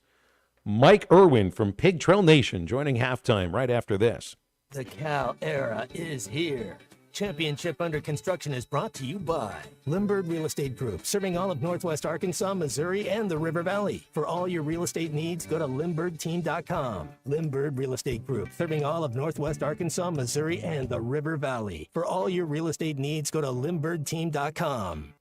Mike Irwin from Pig Trail Nation joining halftime right after this. The Cal era is here. Championship Under Construction is brought to you by Limbird Real Estate Group, serving all of Northwest Arkansas, Missouri, and the River Valley. For all your real estate needs, go to LimbirdTeam.com. Limbird Real Estate Group, serving all of Northwest Arkansas, Missouri, and the River Valley. For all your real estate needs, go to LimbirdTeam.com.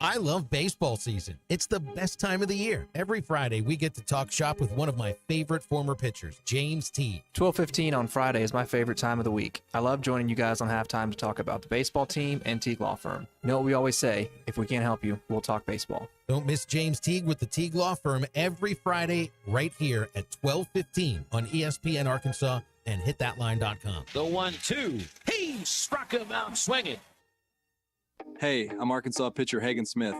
I love baseball season. It's the best time of the year. Every Friday, we get to talk shop with one of my favorite former pitchers, James Teague. 12:15 on Friday is my favorite time of the week. I love joining you guys on halftime to talk about the baseball team and Teague Law Firm. You know what we always say, if we can't help you, we'll talk baseball. Don't miss James Teague with the Teague Law Firm every Friday right here at 12:15 on ESPN Arkansas and hitthatline.com. The 1-2. He struck him out swinging. Hey, I'm Arkansas pitcher Hagen Smith.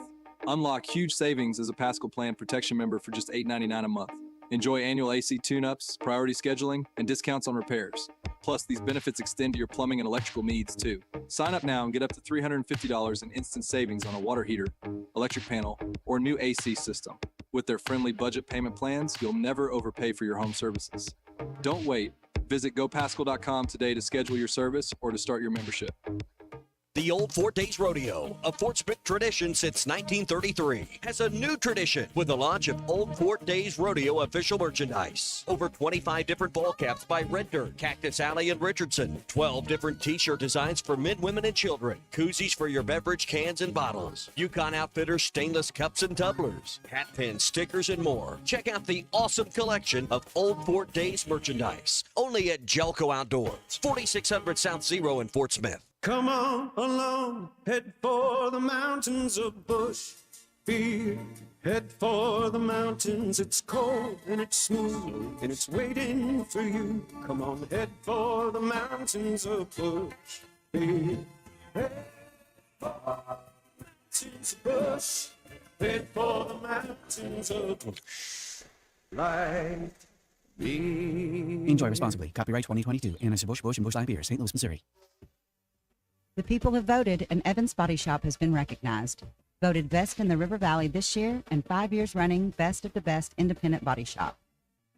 Unlock huge savings as a Pascal Plan protection member for just $8.99 a month. Enjoy annual AC tune-ups, priority scheduling, and discounts on repairs. Plus, these benefits extend to your plumbing and electrical needs, too. Sign up now and get up to $350 in instant savings on a water heater, electric panel, or new AC system. With their friendly budget payment plans, you'll never overpay for your home services. Don't wait. Visit GoPascal.com today to schedule your service or to start your membership. The Old Fort Days Rodeo, a Fort Smith tradition since 1933, has a new tradition with the launch of Old Fort Days Rodeo official merchandise. Over 25 different ball caps by Red Dirt, Cactus Alley, and Richardson. 12 different t-shirt designs for men, women, and children. Koozies for your beverage cans and bottles. Yukon Outfitters stainless cups and tumblers. Hat pins, stickers, and more. Check out the awesome collection of Old Fort Days merchandise. Only at Jelco Outdoors, 4600 South Zero in Fort Smith. Come on along, head for the mountains of Bushfield. Head for the mountains, it's cold and it's smooth and it's waiting for you. Come on, head for the mountains of Bushfield. Head for the mountains of Bush. Head for the mountains of Bush. Like me. Enjoy responsibly. Copyright 2022. Anheuser-Busch, Busch, and Busch Light Beer, St. Louis, Missouri. The people have voted, and Evans Body Shop has been recognized. Voted best in the River Valley this year and 5 years running best of the best independent body shop.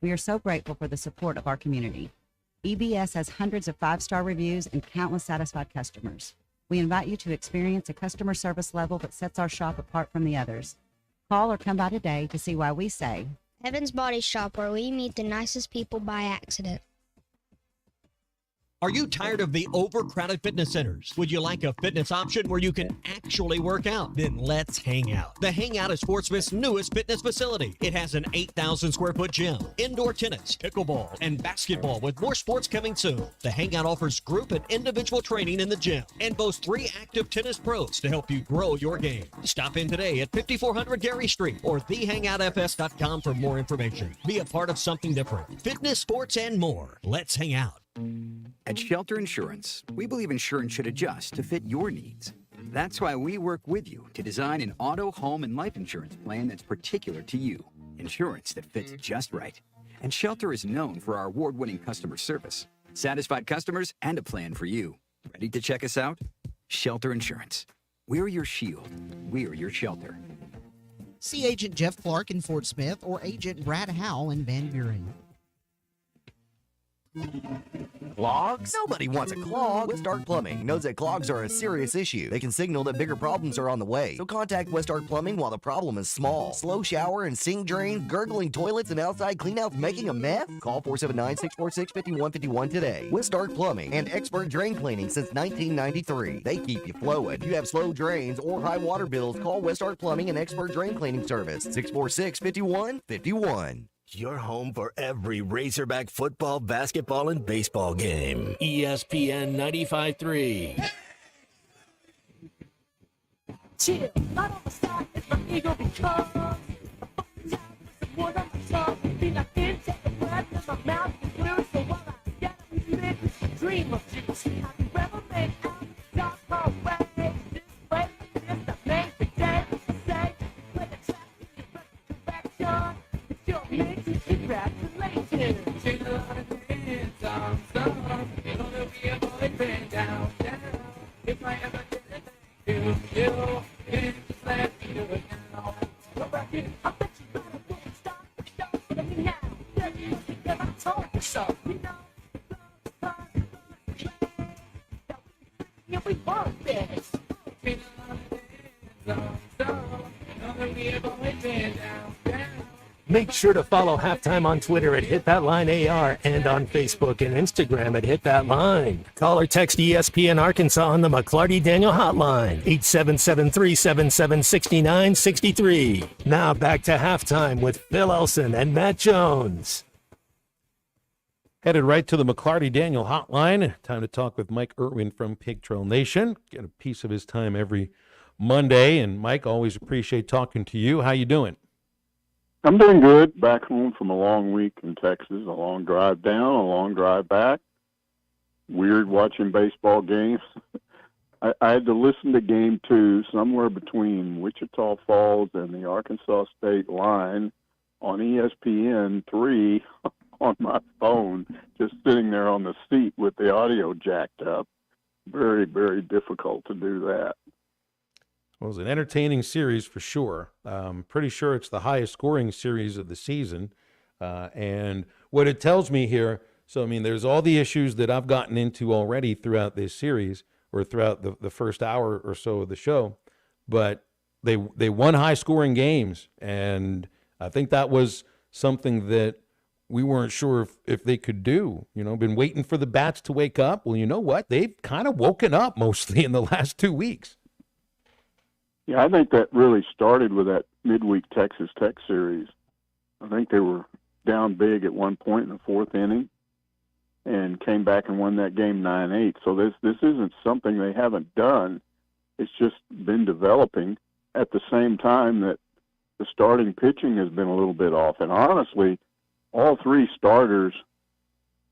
We are so grateful for the support of our community. EBS has hundreds of 5-star reviews and countless satisfied customers. We invite you to experience a customer service level that sets our shop apart from the others. Call or come by today to see why we say Evans Body Shop, where we meet the nicest people by accident. Are you tired of the overcrowded fitness centers? Would you like a fitness option where you can actually work out? Then let's hang out. The Hangout is Fort Smith's newest fitness facility. It has an 8,000 square foot gym, indoor tennis, pickleball, and basketball with more sports coming soon. The Hangout offers group and individual training in the gym and boasts 3 active tennis pros to help you grow your game. Stop in today at 5400 Gary Street or thehangoutfs.com for more information. Be a part of something different. Fitness, sports, and more. Let's hang out. At Shelter Insurance, we believe insurance should adjust to fit your needs. That's why we work with you to design an auto, home, and life insurance plan that's particular to you. Insurance that fits just right. And Shelter is known for our award-winning customer service, satisfied customers, and a plan for you. Ready to check us out? Shelter Insurance. We're your shield. We're your shelter. See Agent Jeff Clark in Fort Smith or Agent Brad Howell in Van Buren. Clogs? Nobody wants a clog. West Arc Plumbing knows that clogs are a serious issue. They can signal that bigger problems are on the way. So contact West Arc Plumbing while the problem is small. Slow shower and sink drains, gurgling toilets, and outside cleanouts making a mess? Call 479-646-5151 today. West Arc Plumbing and expert drain cleaning since 1993. They keep you flowing. If you have slow drains or high water bills, call West Arc Plumbing and expert drain cleaning service. 646-5151. Your home for every Razorback football, basketball, and baseball game. ESPN 95.3. Chill, not on the side, it's my ego because I'm fucking down with the word on my tongue. Be like in, take a breath, and my mouth is blue, so while I get a minute, dream of you. Have you ever made out of the dark hallway? This way, this the main pretend to say, when the track is in direction, it's your mix, congratulations. Take a lot of things, some stuff, gonna be a boyfriend down. If I ever did it, you, it's just let me do it now. Go back in, I bet you better won't stop, for me now. That's because I told you so, you know. Yeah, we want this. Make sure to follow Halftime on Twitter at HitThatLineAR and on Facebook and Instagram at HitThatLine. Call or text ESPN Arkansas on the McClarty Daniel Hotline, 877-377-6963. Now back to Halftime with Phil Elson and Matt Jones. Headed right to the McClarty Daniel Hotline. Time to talk with Mike Irwin from Pig Trail Nation. Get a piece of his time every Monday. And Mike, always appreciate talking to you. How you doing? I'm doing good. Back home from a long week in Texas, a long drive down, a long drive back. Weird watching baseball games. I had to listen to game 2 somewhere between Wichita Falls and the Arkansas State line on ESPN 3 on my phone, just sitting there on the seat with the audio jacked up. Very, very difficult to do that. Well, it was an entertaining series for sure. Pretty sure it's the highest scoring series of the season. And what it tells me here, so, I mean, there's all the issues that I've gotten into already throughout this series or throughout the first hour or so of the show, but they won high scoring games. And I think that was something that we weren't sure if they could do. You know, been waiting for the bats to wake up. Well, you know what? They've kind of woken up mostly in the last 2 weeks. Yeah, I think that really started with that midweek Texas Tech series. I think they were down big at one point in the 4th inning and came back and won that game 9-8. So this isn't something they haven't done. It's just been developing at the same time that the starting pitching has been a little bit off. And honestly, all 3 starters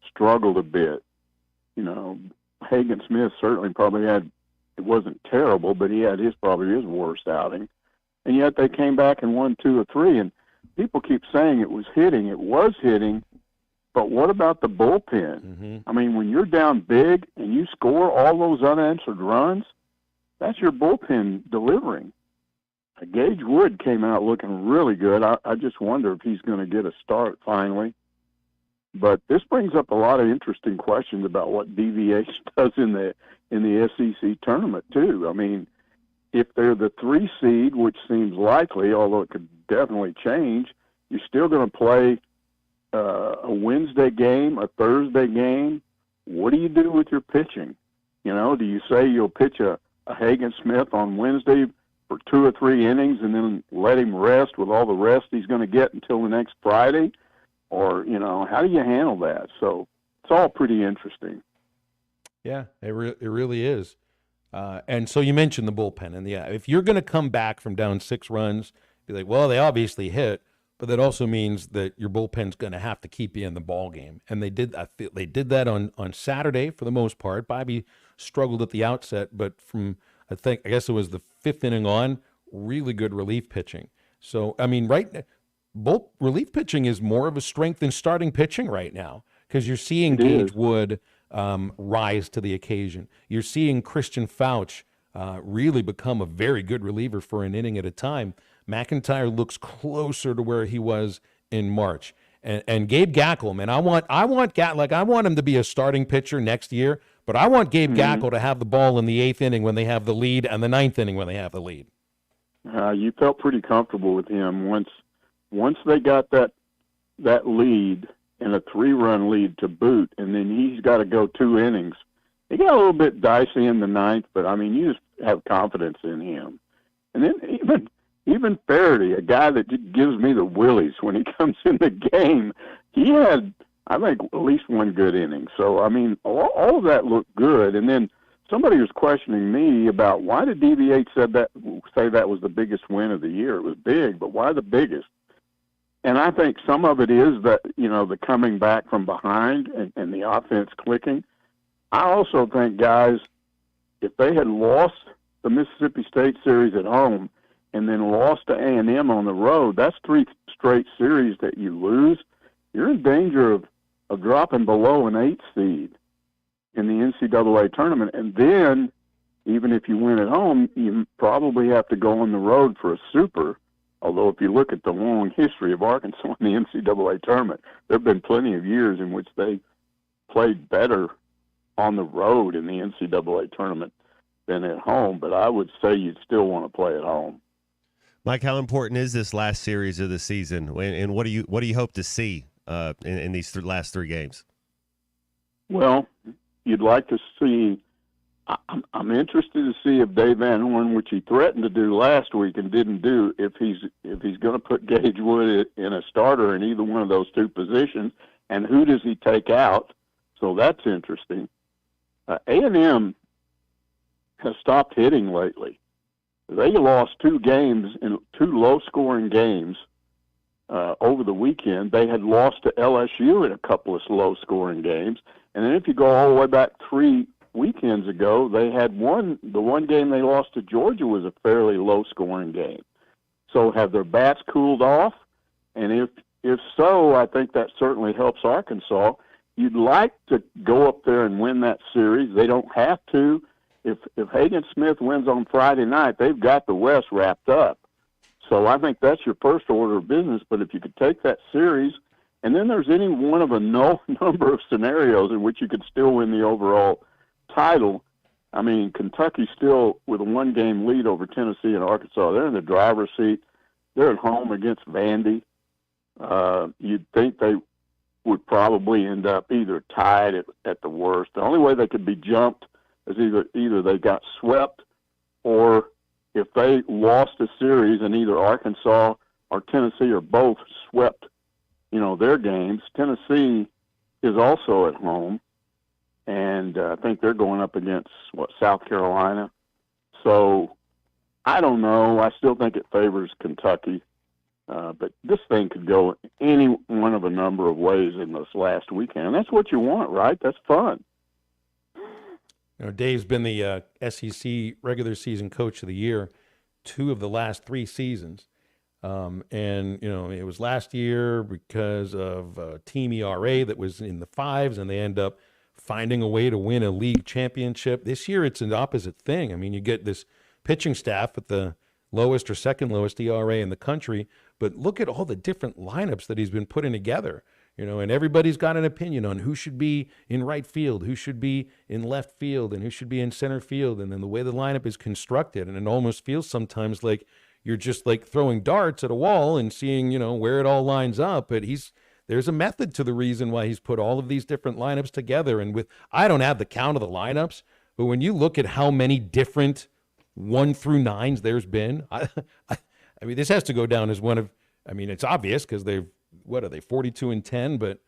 struggled a bit. You know, Hagen Smith certainly probably had, it wasn't terrible, but he had probably his worst outing. And yet they came back and won 2 or 3. And people keep saying it was hitting. It was hitting, but what about the bullpen? Mm-hmm. I mean, when you're down big and you score all those unanswered runs, that's your bullpen delivering. Gage Wood came out looking really good. I just wonder if he's going to get a start finally. But this brings up a lot of interesting questions about what DVH does in the SEC tournament too. I mean, if they're the 3 seed, which seems likely, although it could definitely change, you're still going to play a Wednesday game, a Thursday game. What do you do with your pitching? You know, do you say you'll pitch a Hagen Smith on Wednesday for 2 or 3 innings and then let him rest with all the rest he's going to get until the next Friday? Or, you know, how do you handle that? So it's all pretty interesting. Yeah, it really is. And so you mentioned the bullpen. And, yeah, if you're going to come back from down 6 runs, be like, well, they obviously hit, but that also means that your bullpen's going to have to keep you in the ball game. And they did that on Saturday for the most part. Bobby struggled at the outset, but from, I guess it was the 5th inning on, really good relief pitching. So, I mean, both relief pitching is more of a strength than starting pitching right now because you're seeing Gage Wood rise to the occasion. You're seeing Christian Fouch really become a very good reliever for an inning at a time. McIntyre looks closer to where he was in March. And Gabe Gackle, man, I want him to be a starting pitcher next year, but I want Gabe Gackle to have the ball in the 8th inning when they have the lead and the 9th inning when they have the lead. You felt pretty comfortable with him once they got that lead and a 3-run lead to boot, and then he's got to go 2 innings. He got a little bit dicey in the 9th, but I mean, you just have confidence in him. And then even Faraday, a guy that gives me the willies when he comes in the game, he had, I think, at least 1 good inning. So, I mean, all of that looked good. And then somebody was questioning me about why did DB8 say that was the biggest win of the year. It was big, but why the biggest? And I think some of it is that, the coming back from behind and the offense clicking. I also think, guys, if they had lost the Mississippi State series at home and then lost to A&M on the road, that's 3 straight series that you lose. You're in danger of dropping below an 8 seed in the NCAA tournament. And then, even if you win at home, you probably have to go on the road for a super. Although if you look at the long history of Arkansas in the NCAA tournament, there have been plenty of years in which they played better on the road in the NCAA tournament than at home. But I would say you'd still want to play at home. Mike, how important is this last series of the season, and what do you hope to see in these last 3 games? Well, you'd like to see. I'm interested to see if Dave Van Horn, which he threatened to do last week and didn't do, if he's going to put Gage Wood in a starter in either one of those 2 positions, and who does he take out? So that's interesting. A&M has stopped hitting lately. They lost 2 games in 2 low-scoring games over the weekend. They had lost to LSU in a couple of low-scoring games, and then if you go all the way back 3 weekends ago, they had the one game they lost to Georgia was a fairly low-scoring game. So have their bats cooled off? And if so, I think that certainly helps Arkansas. You'd like to go up there and win that series. They don't have to. If Hagen Smith wins on Friday night, they've got the West wrapped up. So I think that's your first order of business. But if you could take that series, and then there's any one of a number of scenarios in which you could still win the overall title. I mean, Kentucky still with a 1-game lead over Tennessee and Arkansas. They're in the driver's seat. They're at home against Vandy. You'd think they would probably end up either tied at the worst. The only way they could be jumped is either they got swept, or if they lost a series and either Arkansas or Tennessee or both swept, their games. Tennessee is also at home, and I think they're going up against South Carolina. So I don't know. I still think it favors Kentucky. But this thing could go any one of a number of ways in this last weekend. And that's what you want, right? That's fun. Dave's been the SEC regular season coach of the year 2 of the last 3 seasons. And, it was last year because of team ERA that was in the 5s, and they end up finding a way to win a league championship. This year, it's an opposite thing. I mean, you get this pitching staff at the lowest or second lowest ERA in the country, but look at all the different lineups that he's been putting together, and everybody's got an opinion on who should be in right field, who should be in left field, and who should be in center field. And then the way the lineup is constructed, and it almost feels sometimes like you're just like throwing darts at a wall and seeing, where it all lines up. But there's a method to the reason why he's put all of these different lineups together. And I don't have the count of the lineups, but when you look at how many different 1 through 9s there's been, I mean, this has to go down as one of, it's obvious because what are they, 42-10, but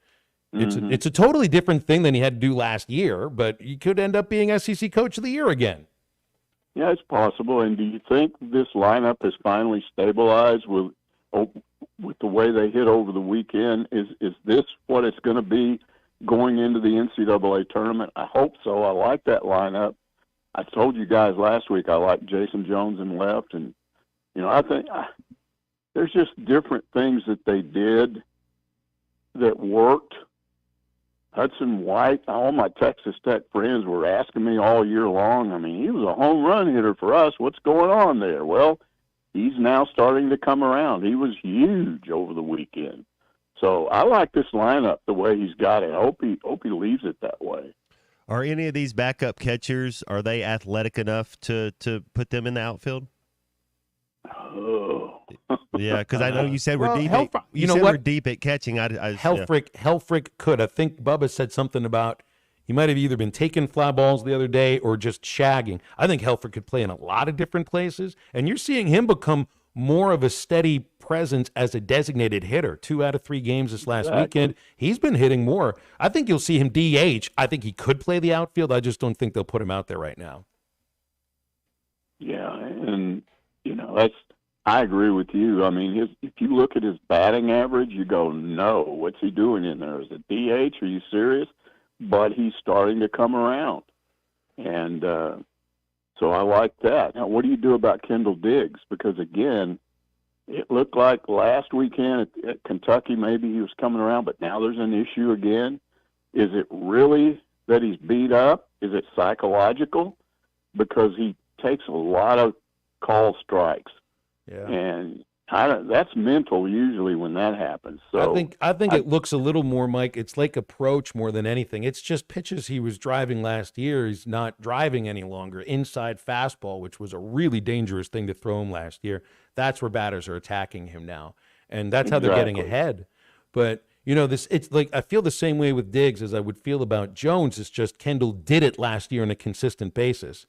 it's a totally different thing than he had to do last year, but he could end up being SEC Coach of the Year again. Yeah, it's possible. And do you think this lineup has finally stabilized with the way they hit over the weekend? Is this what it's going to be going into the NCAA tournament? I hope so. I like that lineup. I told you guys last week I like Jason Jones in left, and I think there's just different things that they did that worked. Hudson White, all my Texas Tech friends were asking me all year long, he was a home run hitter for us. What's going on there? Well, he's now starting to come around. He was huge over the weekend. So I like this lineup the way he's got it. I hope he leaves it that way. Are any of these backup catchers, are they athletic enough to put them in the outfield? Oh. Yeah, because I know you said we're deep. We're deep at catching. Helfrich could. I think Bubba said something about he might have either been taking fly balls the other day or just shagging. I think Helfrich could play in a lot of different places, and you're seeing him become more of a steady presence as a designated hitter. 2 out of 3 games this last weekend. He's been hitting more. I think you'll see him DH. I think he could play the outfield. I just don't think they'll put him out there right now. Yeah, and I agree with you. I mean, if you look at his batting average, you go, no, what's he doing in there? Is it DH? Are you serious? But he's starting to come around. And so I like that. Now, what do you do about Kendall Diggs? Because, again, it looked like last weekend at Kentucky maybe he was coming around, but now there's an issue again. Is it really that he's beat up? Is it psychological? Because he takes a lot of call strikes. Yeah. And that's mental usually when that happens. So I think it looks a little more, Mike. It's like approach more than anything. It's just pitches he was driving last year. He's not driving any longer. Inside fastball, which was a really dangerous thing to throw him last year. That's where batters are attacking him now, and that's how they're getting ahead. But it's like I feel the same way with Diggs as I would feel about Jones. It's just Kendall did it last year on a consistent basis.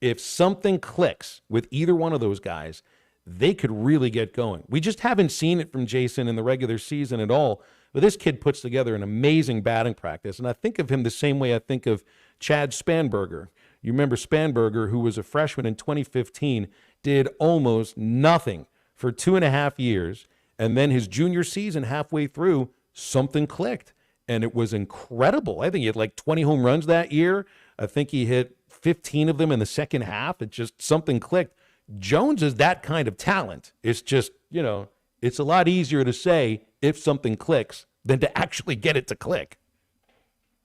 If something clicks with either one of those guys, they could really get going. We just haven't seen it from Jason in the regular season at all. But this kid puts together an amazing batting practice. And I think of him the same way I think of Chad Spanberger. You remember Spanberger, who was a freshman in 2015, did almost nothing for 2.5 years. And then his junior season, halfway through, something clicked. And it was incredible. I think he had like 20 home runs that year. I think he hit 15 of them in the second half. It just something clicked. Jones is that kind of talent. It's just, it's a lot easier to say if something clicks than to actually get it to click.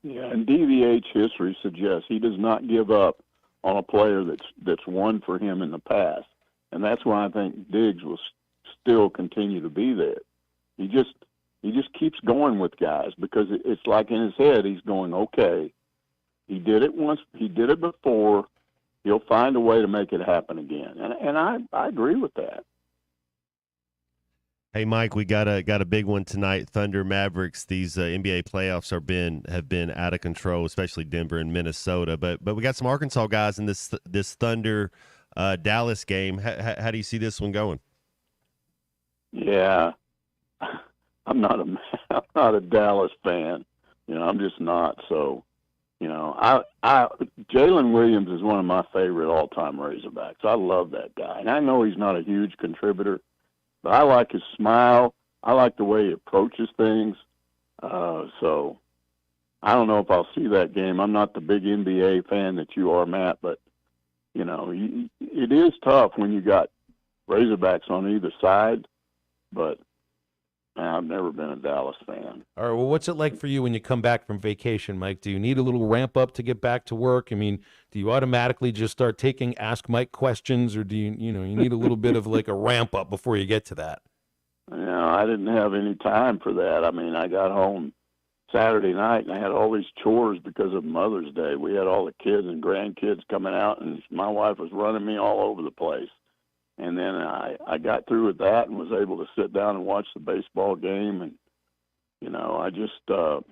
Yeah, and DVH history suggests he does not give up on a player that's won for him in the past. And that's why I think Diggs will still continue to be there. He just keeps going with guys because it's like in his head he's going, okay, he did it once, he did it before, he'll find a way to make it happen again. And I agree with that. Hey, Mike, we got a big one tonight. Thunder Mavericks. These NBA playoffs have been out of control, especially Denver and Minnesota. But we got some Arkansas guys in this Thunder Dallas game. How do you see this one going? Yeah, I'm not a Dallas fan. I'm just not. So, Jalen Williams is one of my favorite all-time Razorbacks. I love that guy, and I know he's not a huge contributor. But I like his smile. I like the way he approaches things. So I don't know if I'll see that game. I'm not the big NBA fan that you are, Matt, but, it is tough when you got Razorbacks on either side. But I've never been a Dallas fan. All right, well, what's it like for you when you come back from vacation, Mike? Do you need a little ramp up to get back to work? I mean, do you automatically just start taking Ask Mike questions, or do you need a little bit of like a ramp up before you get to that? I didn't have any time for that. I mean, I got home Saturday night, and I had all these chores because of Mother's Day. We had all the kids and grandkids coming out, and my wife was running me all over the place. And then I got through with that and was able to sit down and watch the baseball game. And, I just then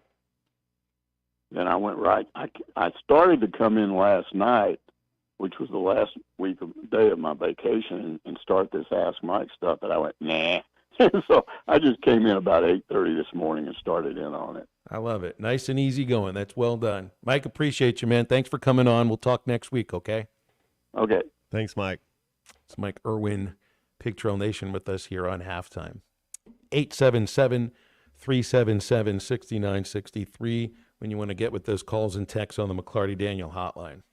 I went right. I started to come in last night, which was the last day of my vacation, and start this Ask Mike stuff. But I went, nah. So I just came in about 8:30 this morning and started in on it. I love it. Nice and easy going. That's well done. Mike, appreciate you, man. Thanks for coming on. We'll talk next week, okay? Okay. Thanks, Mike. It's Mike Irwin, Pig Trail Nation, with us here on Halftime. 877-377-6963 when you want to get with those calls and texts on the McClarty Daniel hotline.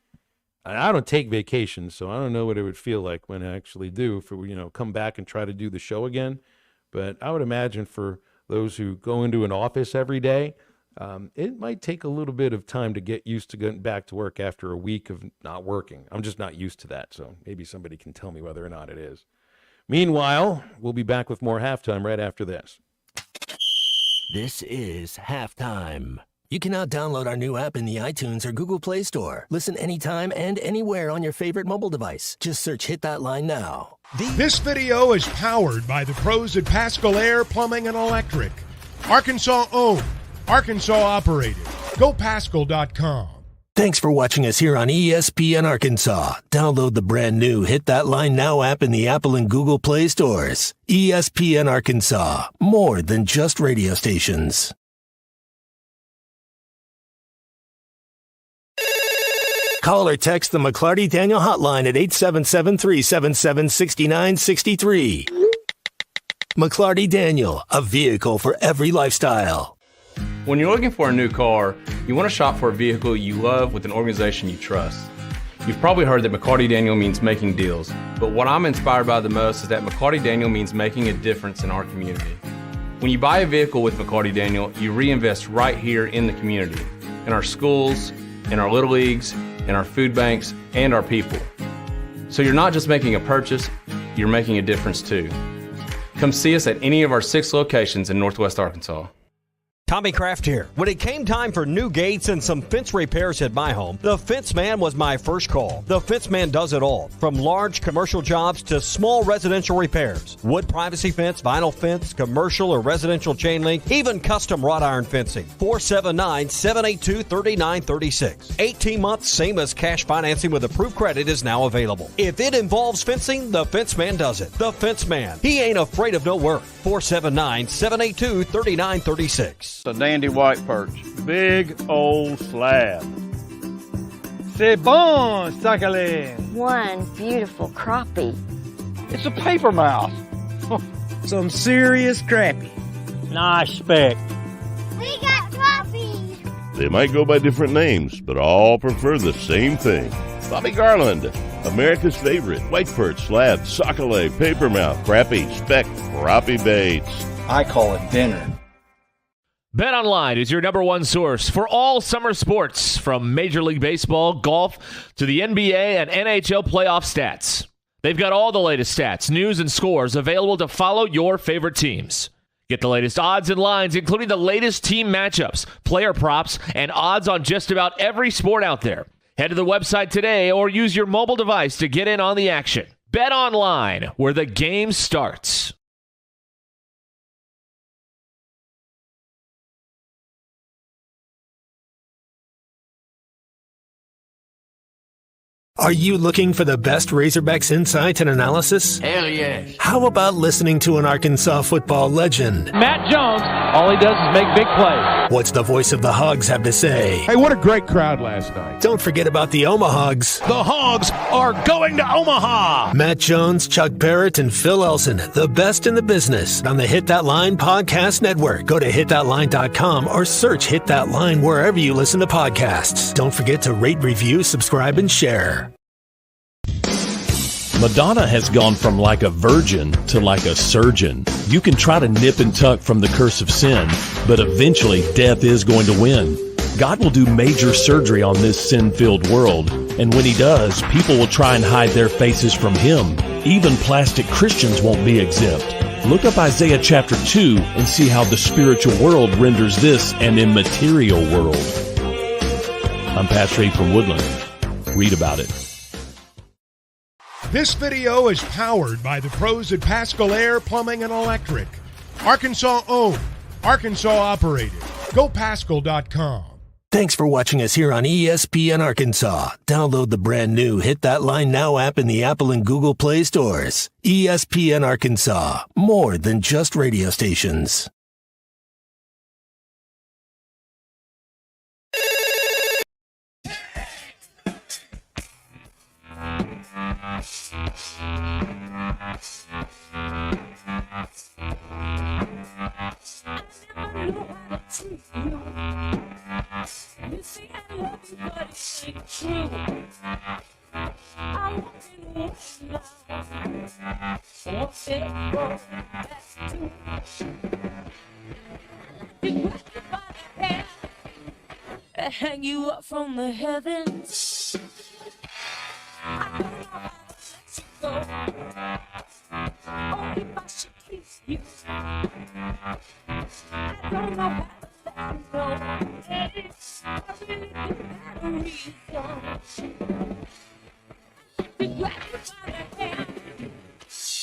And I don't take vacations, so I don't know what it would feel like when I actually do if come back and try to do the show again. But I would imagine for those who go into an office every day, it might take a little bit of time to get used to getting back to work after a week of not working. I'm just not used to that, so maybe somebody can tell me whether or not it is. Meanwhile, we'll be back with more Halftime right after this. This is Halftime. You can now download our new app in the iTunes or Google Play Store. Listen anytime and anywhere on your favorite mobile device. Just search Hit That Line Now. This video is powered by the pros at Pascal Air Plumbing and Electric. Arkansas owned, Arkansas operated. GoPascal.com. Thanks for watching us here on ESPN Arkansas. Download the brand new Hit That Line Now app in the Apple and Google Play stores. ESPN Arkansas. More than just radio stations. Call or text the McClarty Daniel hotline at 877-377-6963. McClarty Daniel, a vehicle for every lifestyle. When you're looking for a new car, you want to shop for a vehicle you love with an organization you trust. You've probably heard that McClarty Daniel means making deals, but what I'm inspired by the most is that McClarty Daniel means making a difference in our community. When you buy a vehicle with McClarty Daniel, you reinvest right here in the community, in our schools, in our little leagues, in our food banks, and our people. So you're not just making a purchase, you're making a difference too. Come see us at any of our 6 locations in Northwest Arkansas. Tommy Kraft here. When it came time for new gates and some fence repairs at my home, the Fence Man was my first call. The Fence Man does it all, from large commercial jobs to small residential repairs. Wood privacy fence, vinyl fence, commercial or residential chain link, even custom wrought iron fencing. 479-782-3936. 18 months, same as cash financing with approved credit is now available. If it involves fencing, the Fence Man does it. The Fence Man. He ain't afraid of no work. 479-782-3936. A dandy white perch. Big old slab. C'est bon, sacalé. One beautiful crappie. It's a paper mouse. Some serious crappie. Nice speck. We got crappies. They might go by different names, but all prefer the same thing. Bobby Garland, America's favorite. White perch, slab, sacalé, paper mouth, crappie, speck, crappie baits. I call it dinner. BetOnline is your number one source for all summer sports, from Major League Baseball, golf, to the NBA and NHL playoff stats. They've got all the latest stats, news, and scores available to follow your favorite teams. Get the latest odds and lines, including the latest team matchups, player props, and odds on just about every sport out there. Head to the website today or use your mobile device to get in on the action. BetOnline, where the game starts. Are you looking for the best Razorbacks insight and analysis? Hell yes. How about listening to an Arkansas football legend? Matt Jones, all he does is make big plays. What's the voice of the Hogs have to say? Hey, what a great crowd last night. Don't forget about the Omahogs. The Hogs are going to Omaha. Matt Jones, Chuck Barrett, and Phil Elson, the best in the business, on the Hit That Line Podcast Network. Go to hitthatline.com or search Hit That Line wherever you listen to podcasts. Don't forget to rate, review, subscribe, and share. Madonna has gone from like a virgin to like a surgeon. You can try to nip and tuck from the curse of sin, but eventually death is going to win. God will do major surgery on this sin-filled world, and when he does, people will try and hide their faces from him. Even plastic Christians won't be exempt. Look up Isaiah chapter 2 and see how the spiritual world renders this an immaterial world. I'm Pastor Abe from Woodland. Read about it. This video is powered by the pros at Pascal Air Plumbing and Electric. Arkansas owned, Arkansas operated. GoPascal.com. Thanks for watching us here on ESPN Arkansas. Download the brand new Hit That Line Now app in the Apple and Google Play stores. ESPN Arkansas. More than just radio stations. You see, I love you, but it ain't true. I'm walking in now. Won't it go back to you? Grab you by the hair and hang you up from the heavens. I don't know how to let you go. Oh, if I should kiss you. I don't know how to let you know. I really don't have a reason to grab you by the hand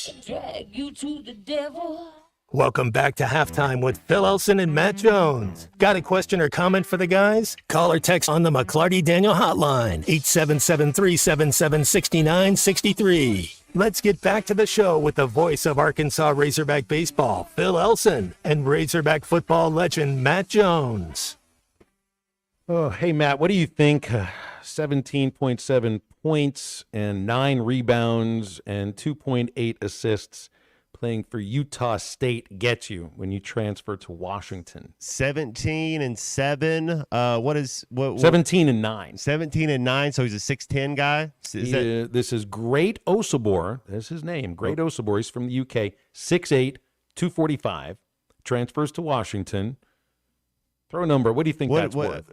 and drag you to the devil. Welcome back to Halftime with Phil Elson and Matt Jones. Got a question or comment for the guys? Call or text on the McClarty Daniel hotline, 877-377-6963. Let's get back to the show with the voice of Arkansas Razorback baseball, Phil Elson, and Razorback football legend Matt Jones. Oh, hey, Matt, what do you think 17.7 points and 9 rebounds and 2.8 assists playing for Utah State gets you when you transfer to Washington? 17-7. What? 17 and 9. 17-9. So he's a 6'10" guy. This is Great Osobor. That's his name. Great Osobor. He's from the UK. 6'8", 245. Transfers to Washington. Throw a number. What do you think that's worth?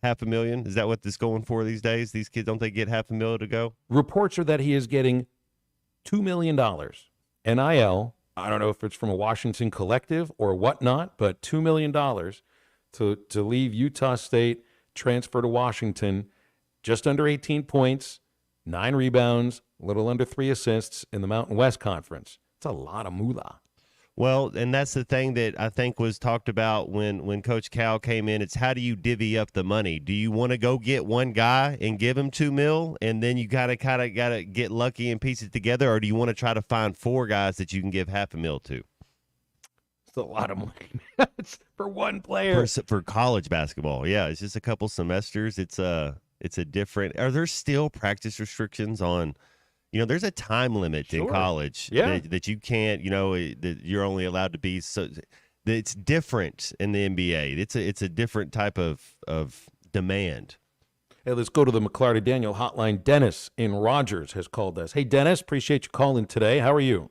$500,000. Is that what this going for these days? These kids, don't they get $500,000 to go? Reports are that he is getting $2 million. NIL, I don't know if it's from a Washington collective or whatnot, but $2 million to leave Utah State, transfer to Washington, just under 18 points, 9 rebounds, a little under 3 assists in the Mountain West Conference. It's a lot of moolah. Well, and that's the thing that I think was talked about when Coach Cal came in. It's how do you divvy up the money? Do you want to go get one guy and give him $2 million, and then you gotta get lucky and piece it together, or do you want to try to find 4 guys that you can give $500,000 to? It's a lot of money for one player for college basketball. Yeah, it's just a couple semesters. It's a different. Are there still practice restrictions on? There's a time limit in college that you can't, that you're only allowed to be. So it's different in the NBA. It's a different type of demand. Hey, let's go to the McClarty Daniel hotline. Dennis in Rogers has called us. Hey, Dennis, appreciate you calling today. How are you?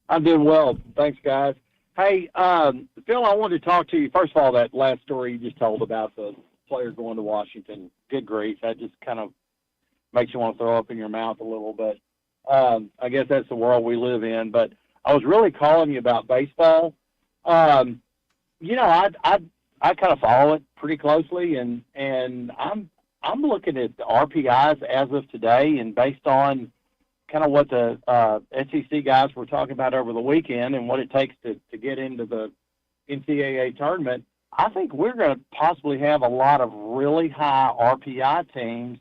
I'm doing well. Thanks, guys. Hey, Phil, I wanted to talk to you. First of all, that last story you just told about the player going to Washington, good grief. That just kind of makes you want to throw up in your mouth a little bit. I guess that's the world we live in. But I was really calling you about baseball. I kind of follow it pretty closely, and I'm looking at the RPIs as of today, and based on kind of what the SEC guys were talking about over the weekend and what it takes to get into the NCAA tournament, I think we're going to possibly have a lot of really high RPI teams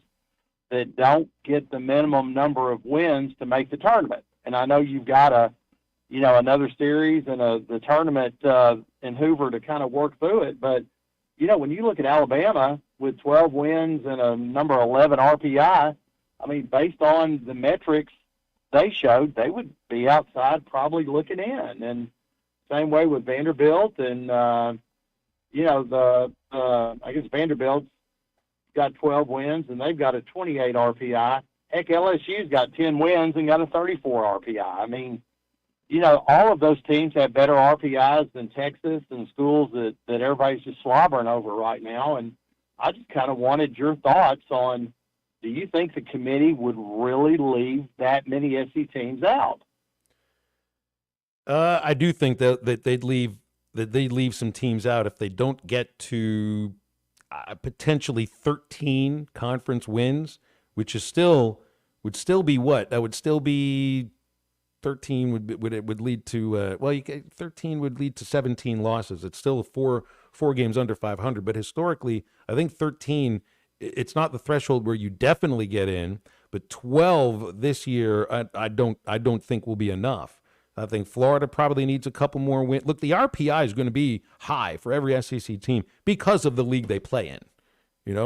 that don't get the minimum number of wins to make the tournament. And I know you've got another series and the tournament in Hoover to kind of work through it. But, when you look at Alabama with 12 wins and a number 11 RPI, I mean, based on the metrics they showed, they would be outside probably looking in. And same way with Vanderbilt and, I guess Vanderbilt's got 12 wins, and they've got a 28 RPI. Heck, LSU's got 10 wins and got a 34 RPI. I mean, all of those teams have better RPIs than Texas and schools that everybody's just slobbering over right now. And I just kind of wanted your thoughts on, do you think the committee would really leave that many SEC teams out? I do think that they'd leave some teams out if they don't get to potentially 13 conference wins, which is would still be what? That would still be 13 would lead to 13 would lead to 17 losses. It's still four games under 500, but historically, I think 13, it's not the threshold where you definitely get in, but 12 this year I don't think will be enough. I think Florida probably needs a couple more wins. Look, the RPI is going to be high for every SEC team because of the league they play in.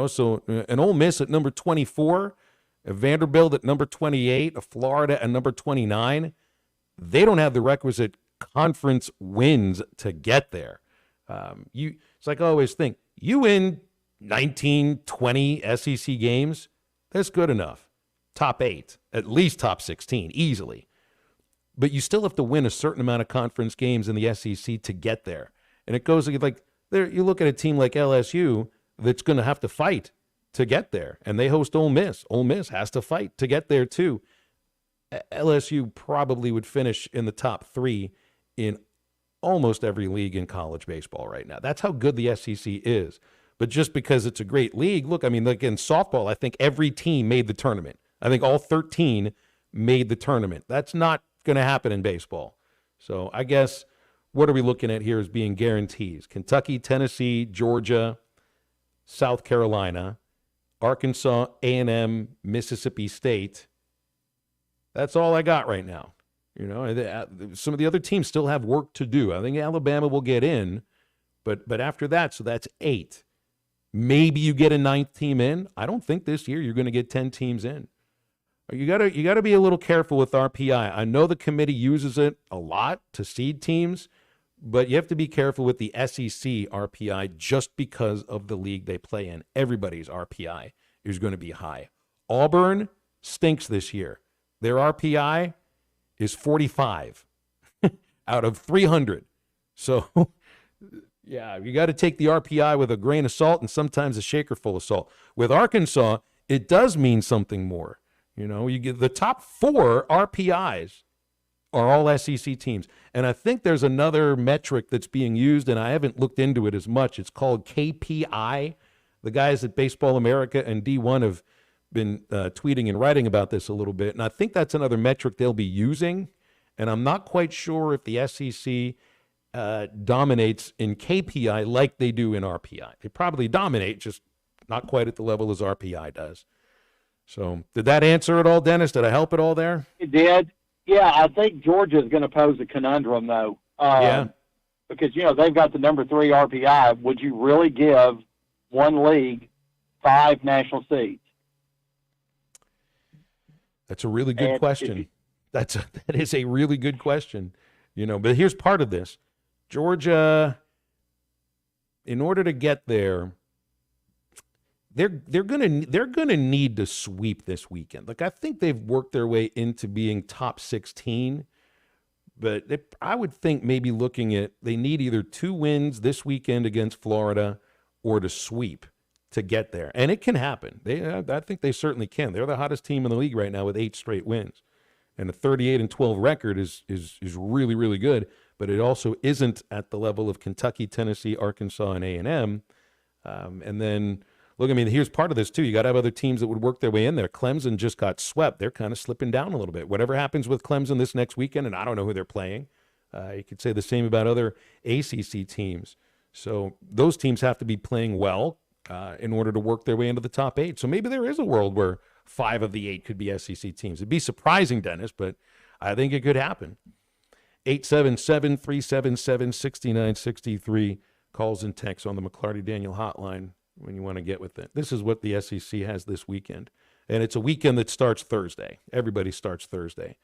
So an Ole Miss at number 24, a Vanderbilt at number 28, a Florida at number 29, they don't have the requisite conference wins to get there. It's like I always think, you win 19, 20 SEC games, that's good enough. Top 8, at least top 16, easily. But you still have to win a certain amount of conference games in the SEC to get there. And it goes like there. You look at a team like LSU that's going to have to fight to get there, and they host Ole Miss. Ole Miss has to fight to get there too. LSU probably would finish in the top 3 in almost every league in college baseball right now. That's how good the SEC is. But just because it's a great league, look, I mean, like in softball, I think every team made the tournament. I think all 13 made the tournament. That's not going to happen in baseball. So I guess what are we looking at here as being guarantees? Kentucky, Tennessee, Georgia, South Carolina, Arkansas, A&M, Mississippi State. That's all I got right now. You know, some of the other teams still have work to do. I think Alabama will get in, but after that, so that's 8. Maybe you get a 9th team in. I don't think this year you're going to get 10 teams in. You gotta be a little careful with RPI. I know the committee uses it a lot to seed teams, but you have to be careful with the SEC RPI just because of the league they play in. Everybody's RPI is going to be high. Auburn stinks this year. Their RPI is 45 out of 300. So, yeah, you got to take the RPI with a grain of salt and sometimes a shaker full of salt. With Arkansas, it does mean something more. You know, you get the top 4 RPIs are all SEC teams. And I think there's another metric that's being used, and I haven't looked into it as much. It's called KPI. The guys at Baseball America and D1 have been tweeting and writing about this a little bit, and I think that's another metric they'll be using. And I'm not quite sure if the SEC dominates in KPI like they do in RPI. They probably dominate, just not quite at the level as RPI does. So did that answer it all, Dennis? Did I help it all there? It did. Yeah, I think Georgia is going to pose a conundrum, though. Yeah. Because, you know, they've got the number 3 RPI. Would you really give one league 5 national seeds? That's a really good question. That is a really good question. You know, but here's part of this. Georgia, in order to get there, they're gonna need to sweep this weekend. Like, I think they've worked their way into being top 16, but I would think maybe looking at they need either 2 wins this weekend against Florida or to sweep to get there, and it can happen. I think they certainly can. They're the hottest team in the league right now with 8 straight wins, and a 38-12 record is really, really good. But it also isn't at the level of Kentucky, Tennessee, Arkansas, and A&M. And then, look, I mean, here's part of this, too. You got to have other teams that would work their way in there. Clemson just got swept. They're kind of slipping down a little bit. Whatever happens with Clemson this next weekend, and I don't know who they're playing, you could say the same about other ACC teams. So those teams have to be playing well in order to work their way into the top 8. So maybe there is a world where 5 of the 8 could be SEC teams. It'd be surprising, Dennis, but I think it could happen. 877-377-6963 calls and texts on the McClarty Daniel hotline when you want to get with it. This is what the SEC has this weekend. And it's a weekend that starts Thursday. Everybody starts Thursday.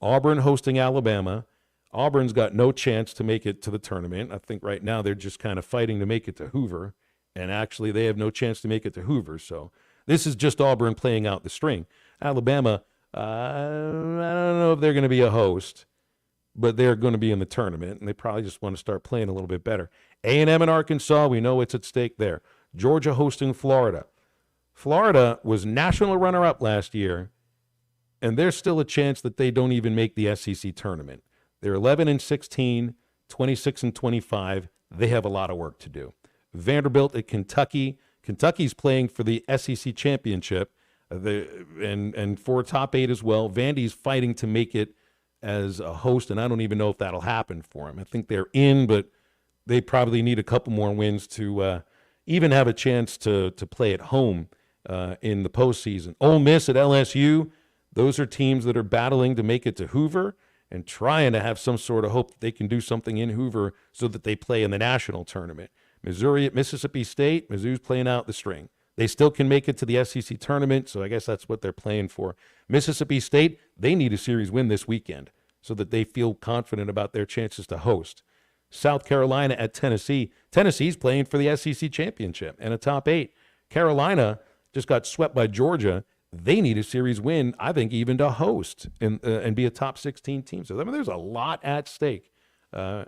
Auburn hosting Alabama. Auburn's got no chance to make it to the tournament. I think right now they're just kind of fighting to make it to Hoover. And actually they have no chance to make it to Hoover. So this is just Auburn playing out the string. Alabama, I don't know if they're going to be a host, but they're going to be in the tournament, and they probably just want to start playing a little bit better. A&M and Arkansas, we know it's at stake there. Georgia hosting Florida. Florida was national runner-up last year, and there's still a chance that they don't even make the SEC tournament. They're 11-16, 26-25. They have a lot of work to do. Vanderbilt at Kentucky. Kentucky's playing for the SEC championship and for top 8 as well. Vandy's fighting to make it as a host, and I don't even know if that'll happen for them. I think they're in, but they probably need a couple more wins to even have a chance to play at home in the postseason. Ole Miss at LSU, those are teams that are battling to make it to Hoover and trying to have some sort of hope that they can do something in Hoover so that they play in the national tournament. Missouri at Mississippi State, Mizzou's playing out the string. They still can make it to the SEC tournament, so I guess that's what they're playing for. Mississippi State, they need a series win this weekend so that they feel confident about their chances to host. South Carolina at Tennessee. Tennessee's playing for the SEC championship and a top 8. Carolina just got swept by Georgia. They need a series win, I think, even to host and be a top 16 team. So I mean, there's a lot at stake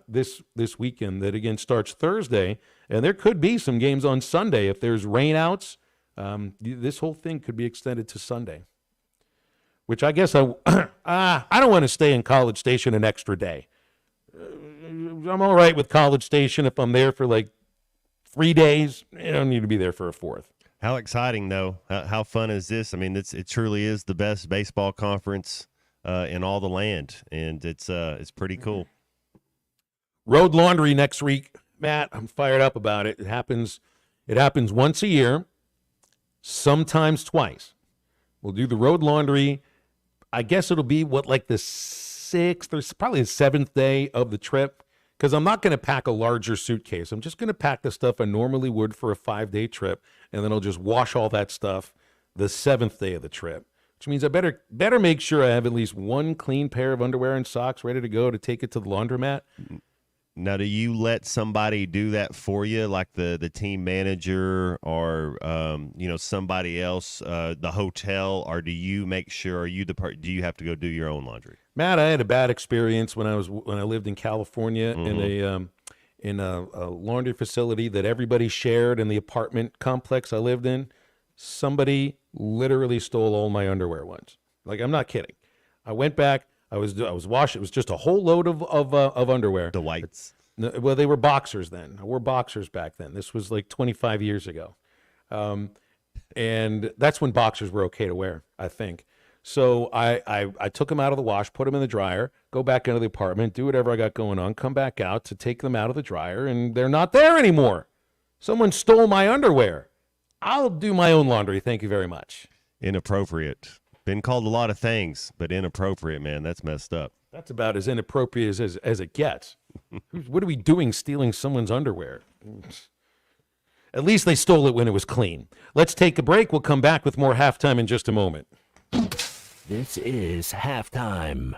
this weekend that, again, starts Thursday. And there could be some games on Sunday. If there's rainouts, this whole thing could be extended to Sunday. which I guess I don't want to stay in College Station an extra day. I'm all right with College Station if I'm there for like 3 days. I don't need to be there for a fourth. How exciting, though. How fun is this? I mean, it truly is the best baseball conference in all the land, and it's pretty cool. Road laundry next week, Matt. I'm fired up about it. It happens once a year, sometimes twice. We'll do the road laundry. I guess it'll be like the 6th or probably the 7th day of the trip, because I'm not going to pack a larger suitcase. I'm just going to pack the stuff I normally would for a 5-day trip, and then I'll just wash all that stuff the 7th day of the trip, which means I better make sure I have at least one clean pair of underwear and socks ready to go to take it to the laundromat. Now, do you let somebody do that for you, like the team manager or somebody else, the hotel, or do you make sure? Do you have to go do your own laundry? Matt, I had a bad experience when I lived in California in a laundry facility that everybody shared in the apartment complex I lived in. Somebody literally stole all my underwear once. Like, I'm not kidding. I went back. I was washing. It was just a whole load of underwear. The whites. Well, they were boxers then. I wore boxers back then. This was like 25 years ago. And that's when boxers were okay to wear, I think. So I took them out of the wash, put them in the dryer, go back into the apartment, do whatever I got going on, come back out to take them out of the dryer, and they're not there anymore. Someone stole my underwear. I'll do my own laundry. Thank you very much. Inappropriate. Been called a lot of things, but inappropriate, man. That's messed up. That's about as inappropriate as it gets. What are we doing stealing someone's underwear? At least they stole it when it was clean. Let's take a break. We'll come back with more halftime in just a moment. This is halftime.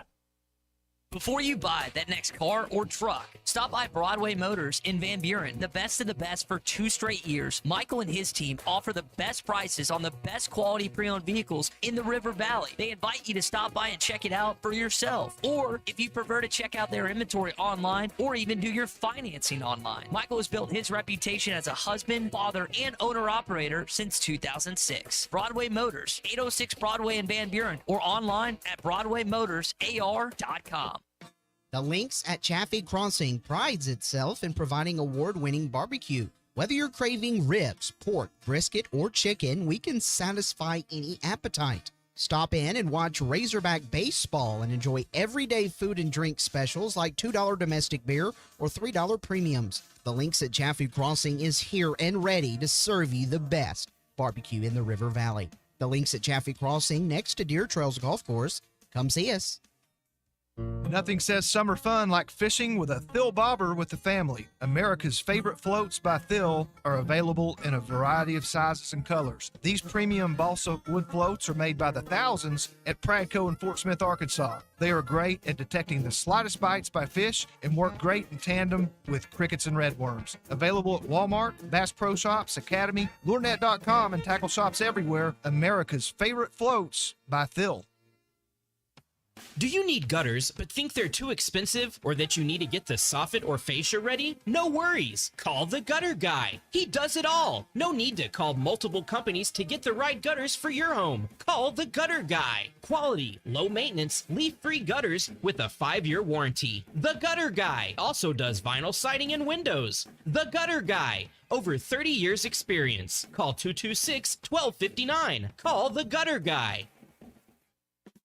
Before you buy that next car or truck, stop by Broadway Motors in Van Buren. The best of the best for 2 straight years. Michael and his team offer the best prices on the best quality pre-owned vehicles in the River Valley. They invite you to stop by and check it out for yourself. Or if you prefer to check out their inventory online or even do your financing online. Michael has built his reputation as a husband, father, and owner-operator since 2006. Broadway Motors, 806 Broadway in Van Buren, or online at BroadwayMotorsAR.com. The Links at Chaffee Crossing prides itself in providing award-winning barbecue. Whether you're craving ribs, pork, brisket, or chicken, we can satisfy any appetite. Stop in and watch Razorback baseball and enjoy everyday food and drink specials like $2 domestic beer or $3 premiums. The Links at Chaffee Crossing is here and ready to serve you the best barbecue in the River Valley. The Links at Chaffee Crossing next to Deer Trails Golf Course. Come see us. Nothing says summer fun like fishing with a Thill Bobber with the family. America's favorite floats by Thill are available in a variety of sizes and colors. These premium balsa wood floats are made by the thousands at Pradco in Fort Smith, Arkansas. They are great at detecting the slightest bites by fish and work great in tandem with crickets and redworms. Available at Walmart, Bass Pro Shops, Academy, LureNet.com, and tackle shops everywhere. America's favorite floats by Thill. Do you need gutters but think they're too expensive or that you need to get the soffit or fascia ready? No worries. Call the Gutter Guy. He does it all. No need to call multiple companies to get the right gutters for your home. Call the Gutter Guy. Quality, low maintenance, leak-free gutters with a 5-year warranty. The Gutter Guy also does vinyl siding and windows. The Gutter Guy. Over 30 years experience. Call 226-1259. Call the Gutter Guy.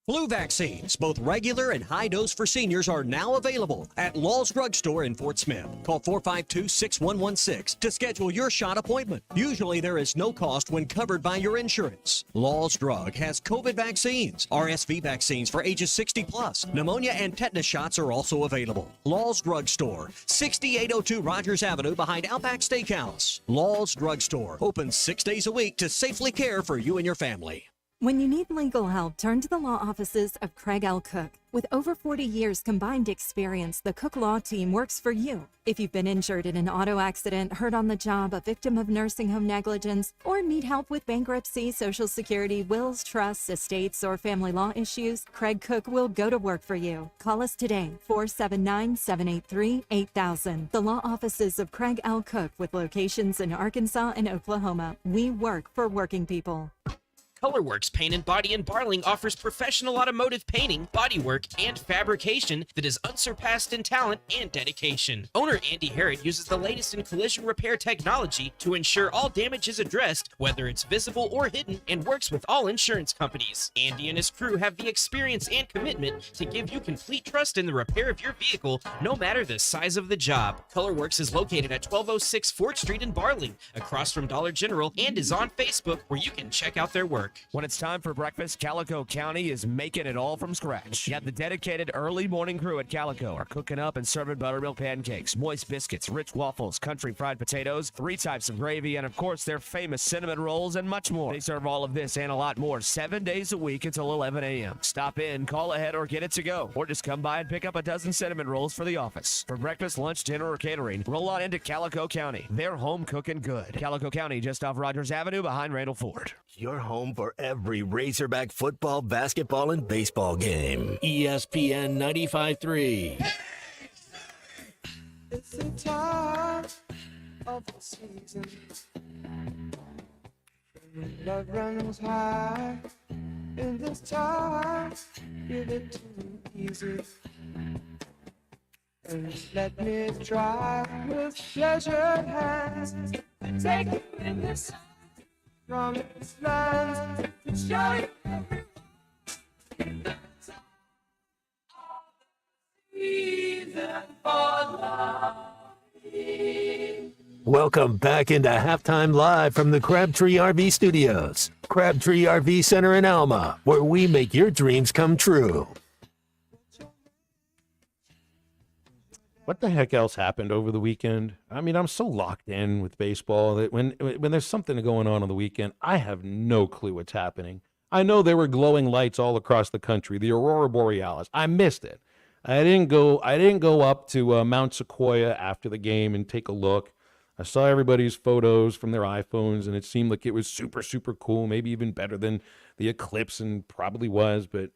Flu vaccines, both regular and high dose for seniors, are now available at Law's Drug Store in Fort Smith. Call 452-6116 to schedule your shot appointment. Usually there is no cost when covered by your insurance. Law's Drug has COVID vaccines, RSV vaccines for ages 60 plus. Pneumonia and tetanus shots are also available. Law's Drug Store, 6802 Rogers Avenue behind Outback Steakhouse. Law's Drug Store, open 6 days a week to safely care for you and your family. When you need legal help, turn to the law offices of Craig L. Cook. With over 40 years combined experience, the Cook Law Team works for you. If you've been injured in an auto accident, hurt on the job, a victim of nursing home negligence, or need help with bankruptcy, Social Security, wills, trusts, estates, or family law issues, Craig Cook will go to work for you. Call us today, 479-783-8000. The law offices of Craig L. Cook with locations in Arkansas and Oklahoma. We work for working people. Colorworks Paint and Body in Barling offers professional automotive painting, bodywork, and fabrication that is unsurpassed in talent and dedication. Owner Andy Harrod uses the latest in collision repair technology to ensure all damage is addressed, whether it's visible or hidden, and works with all insurance companies. Andy and his crew have the experience and commitment to give you complete trust in the repair of your vehicle, no matter the size of the job. Colorworks is located at 1206 Fort Street in Barling, across from Dollar General, and is on Facebook where you can check out their work. When it's time for breakfast, Calico County is making it all from scratch. You got the dedicated early morning crew at Calico are cooking up and serving buttermilk pancakes, moist biscuits, rich waffles, country fried potatoes, 3 types of gravy, and of course their famous cinnamon rolls and much more. They serve all of this and a lot more 7 days a week until 11 a.m. Stop in, call ahead, or get it to go. Or just come by and pick up a dozen cinnamon rolls for the office. For breakfast, lunch, dinner, or catering, roll on into Calico County. They're home cooking good. Calico County, just off Rogers Avenue behind Randall Ford. Your home for every Razorback football, basketball, and baseball game. ESPN 95.3. It's the time of the season. Love runs high. In this time, give it to me easy. And let me try with pleasured hands. Take you in this promised land. Show you everyone. Season for love. Welcome back into Halftime Live from the Crabtree RV Studios. Crabtree RV Center in Alma, where we make your dreams come true. What the heck else happened over the weekend? I mean, I'm so locked in with baseball that when there's something going on the weekend, I have no clue what's happening. I know there were glowing lights all across the country, the Aurora Borealis. I missed it. I didn't go up to Mount Sequoia after the game and take a look. I saw everybody's photos from their iPhones, and it seemed like it was super, super cool, maybe even better than the eclipse, and probably was. But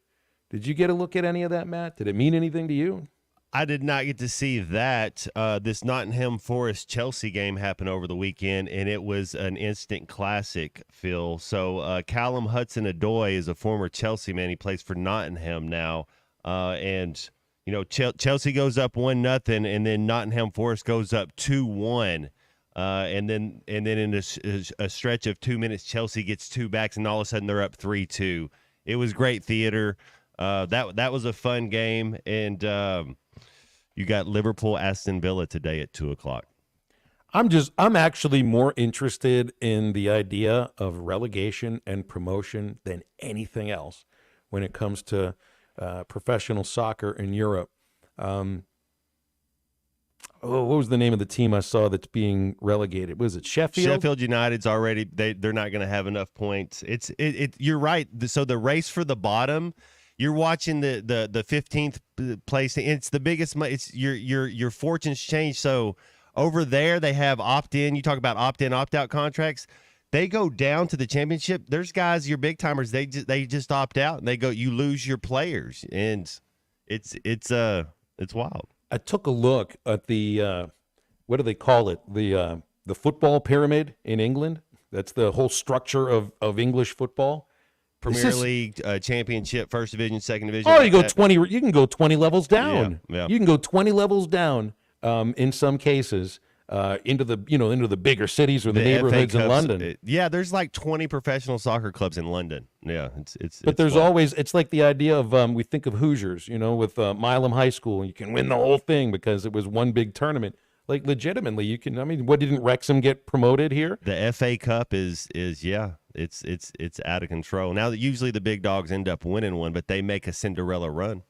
did you get a look at any of that, Matt? Did it mean anything to you? I did not get to see that. This Nottingham Forest Chelsea game happened over the weekend, and it was an instant classic, Phil. So Callum Hudson-Odoi is a former Chelsea man. He plays for Nottingham now. And, you know, Chelsea goes up 1-0, and then Nottingham Forest goes up 2-1. And then in a stretch of 2 minutes, Chelsea gets 2 backs, and all of a sudden they're up 3-2. It was great theater. That was a fun game, and you got Liverpool Aston Villa today at 2:00. I'm actually more interested in the idea of relegation and promotion than anything else when it comes to professional soccer in Europe. What was the name of the team I saw that's being relegated? Was it Sheffield? Sheffield United's already they're not going to have enough points. You're right. So the race for the bottom, you're watching the 15th place. It's the biggest. It's your fortunes change. So over there they have opt-in. You talk about opt-in, opt-out contracts. They go down to the championship. There's guys, your big timers. They just opt out and they go. You lose your players, and it's wild. I took a look at the what do they call it? The football pyramid in England. That's the whole structure of English football. Premier League, Championship, First Division, Second Division. Oh, you go 20. You can go 20 levels down. Yeah. You can go 20 levels down. In some cases, into the bigger cities or the neighborhoods in London. There's like 20 professional soccer clubs in London. Yeah, But there's always, it's like the idea of we think of Hoosiers, with Milam High School. You can win the whole thing because it was one big tournament. Like legitimately, you can. I mean, what didn't Wrexham get promoted here? The FA Cup is it's out of control. Now that usually the big dogs end up winning one, but they make a Cinderella run.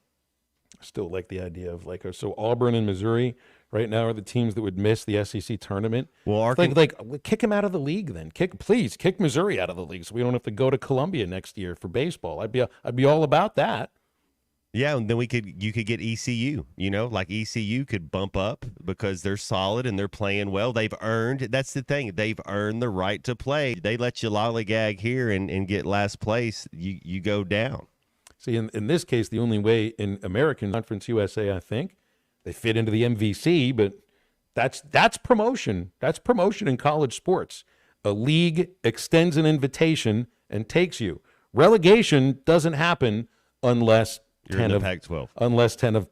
I still like the idea of so Auburn and Missouri right now are the teams that would miss the SEC tournament. Well, kick them out of the league then. Please kick Missouri out of the league so we don't have to go to Columbia next year for baseball. I'd be all about that. Yeah, and then you could get ECU, like ECU could bump up because they're solid and they're playing well. That's the thing. They've earned the right to play. They let you lollygag here and get last place. You go down. See, in this case, the only way in American Conference USA, I think, they fit into the MVC, but that's promotion. That's promotion in college sports. A league extends an invitation and takes you. Relegation doesn't happen unless You're in the Pac-12. Unless 10 of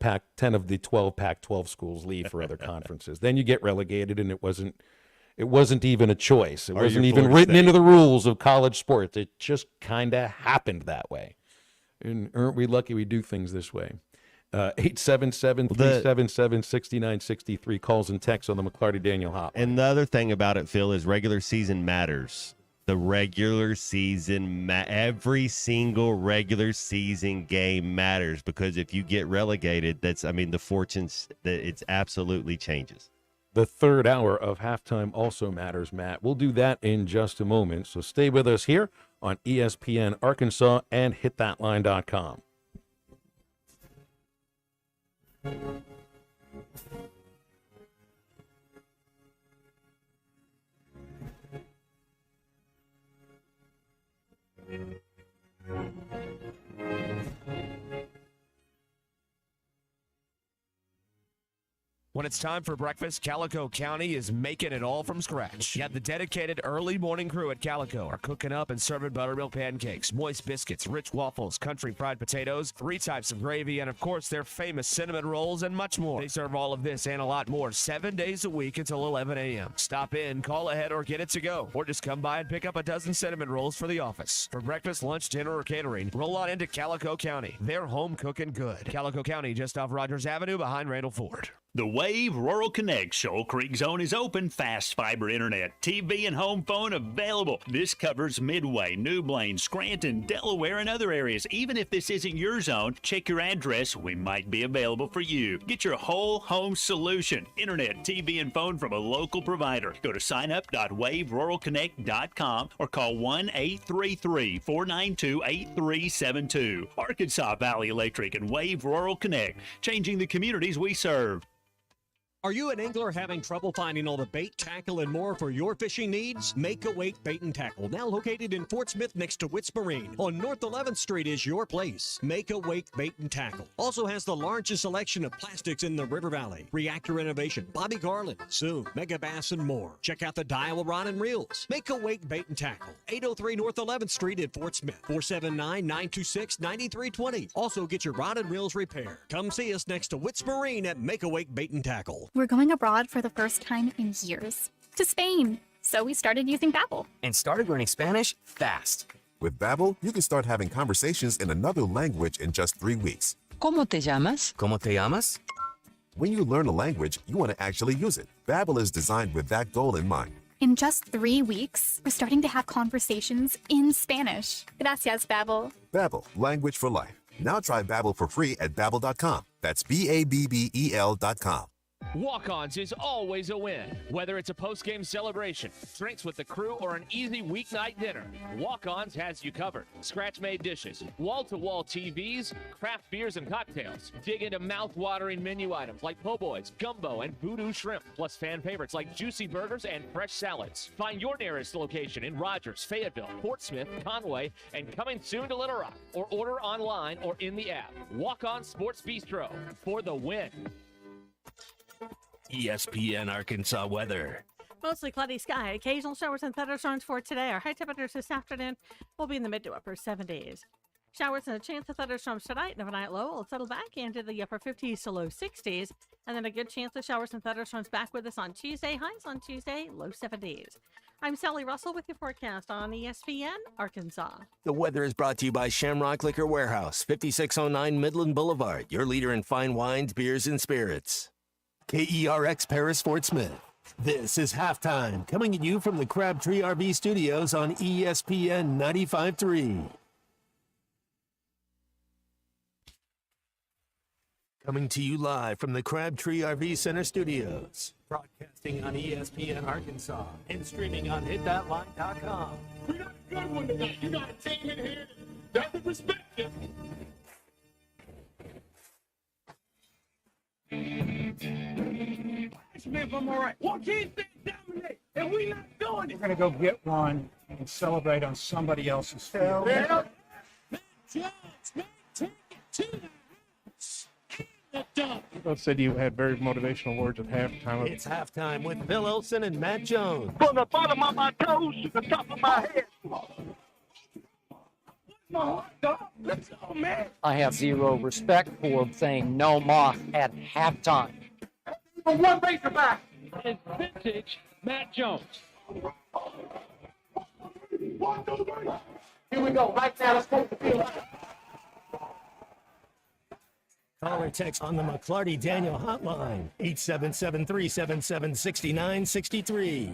the 12 Pac-12 schools leave for other conferences. Then you get relegated, and it wasn't even a choice. It wasn't even written into the rules of college sports. It just kind of happened that way. And aren't we lucky we do things this way? 877-377-6963 calls and texts on the McClarty Daniel hotline. And the other thing about it, Phil, is regular season matters. The regular season, every single regular season game matters, because if you get relegated, the fortunes, it absolutely changes. The third hour of halftime also matters, Matt. We'll do that in just a moment. So stay with us here on ESPN Arkansas and hitthatline.com. When it's time for breakfast, Calico County is making it all from scratch. Yet the dedicated early morning crew at Calico are cooking up and serving buttermilk pancakes, moist biscuits, rich waffles, country fried potatoes, 3 types of gravy, and of course their famous cinnamon rolls and much more. They serve all of this and a lot more 7 days a week until 11 a.m. Stop in, call ahead, or get it to go. Or just come by and pick up a dozen cinnamon rolls for the office. For breakfast, lunch, dinner, or catering, roll on into Calico County. They're home cooking good. Calico County, just off Rogers Avenue behind Randall Ford. The Wave Rural Connect Shoal Creek Zone is open. Fast fiber internet, TV, and home phone available. This covers Midway, New Blaine, Scranton, Delaware, and other areas. Even if this isn't your zone, check your address. We might be available for you. Get your whole home solution. Internet, TV, and phone from a local provider. Go to signup.waveruralconnect.com or call 1-833-492-8372. Arkansas Valley Electric and Wave Rural Connect, changing the communities we serve. Are you an angler having trouble finding all the bait, tackle, and more for your fishing needs? Make a Wake Bait and Tackle, now located in Fort Smith next to Witts Marine on North 11th Street, is your place. Make a Wake Bait and Tackle also has the largest selection of plastics in the River Valley. Reactor Innovation, Bobby Garland, Zoom, Mega Bass, and more. Check out the Daiwa Rod and Reels. Make a Wake Bait and Tackle, 803 North 11th Street in Fort Smith, 479-926-9320. Also get your rod and reels repaired. Come see us next to Witts Marine at Make a Wake Bait and Tackle. We're going abroad for the first time in years, to Spain. So we started using Babbel. And started learning Spanish fast. With Babbel, you can start having conversations in another language in just 3 weeks. ¿Cómo te llamas? ¿Cómo te llamas? When you learn a language, you want to actually use it. Babbel is designed with that goal in mind. In just 3 weeks, we're starting to have conversations in Spanish. Gracias, Babbel. Babbel, language for life. Now try Babbel for free at Babbel.com. That's Babbel.com. Walk-Ons is always a win. Whether it's a post-game celebration, drinks with the crew, or an easy weeknight dinner, Walk-Ons has you covered. Scratch-made dishes, wall-to-wall TVs, craft beers and cocktails. Dig into mouth-watering menu items like po' boys, gumbo, and voodoo shrimp, plus fan favorites like juicy burgers and fresh salads. Find your nearest location in Rogers, Fayetteville, Fort Smith, Conway, and coming soon to Little Rock, or order online or in the app. Walk-On Sports Bistro for the win. ESPN Arkansas weather. Mostly cloudy sky. Occasional showers and thunderstorms for today. Our high temperatures this afternoon will be in the mid to upper 70s. Showers and a chance of thunderstorms tonight. And overnight low will settle back into the upper 50s to low 60s. And then a good chance of showers and thunderstorms back with us on Tuesday. Highs on Tuesday, low 70s. I'm Sally Russell with your forecast on ESPN Arkansas. The weather is brought to you by Shamrock Liquor Warehouse, 5609 Midland Boulevard, your leader in fine wines, beers, and spirits. KERX Paris Fort Smith. This is Halftime, coming at you from the Crabtree RV Studios on ESPN 95.3. Coming to you live from the Crabtree RV Center Studios. Broadcasting on ESPN Arkansas and streaming on hitthatline.com. We got a good one tonight. You got a team in here that doesn't respect you. If I'm all right. Why can't they dominate? And we not doing it. We're going to go get one and celebrate on somebody else's field. Yeah. Take it to the house. Both said you had very motivational words at halftime. It's Halftime with Bill Olson and Matt Jones. From the bottom of my toes to the top of my head. Come on, dog. Let's go, man. I have zero respect for saying no moss at halftime. For one Razorback is vintage Matt Jones. 1, 2, 3. Here we go. Right now, let's take the field. Call or text on the McClarty Daniel hotline, 877-377-6963.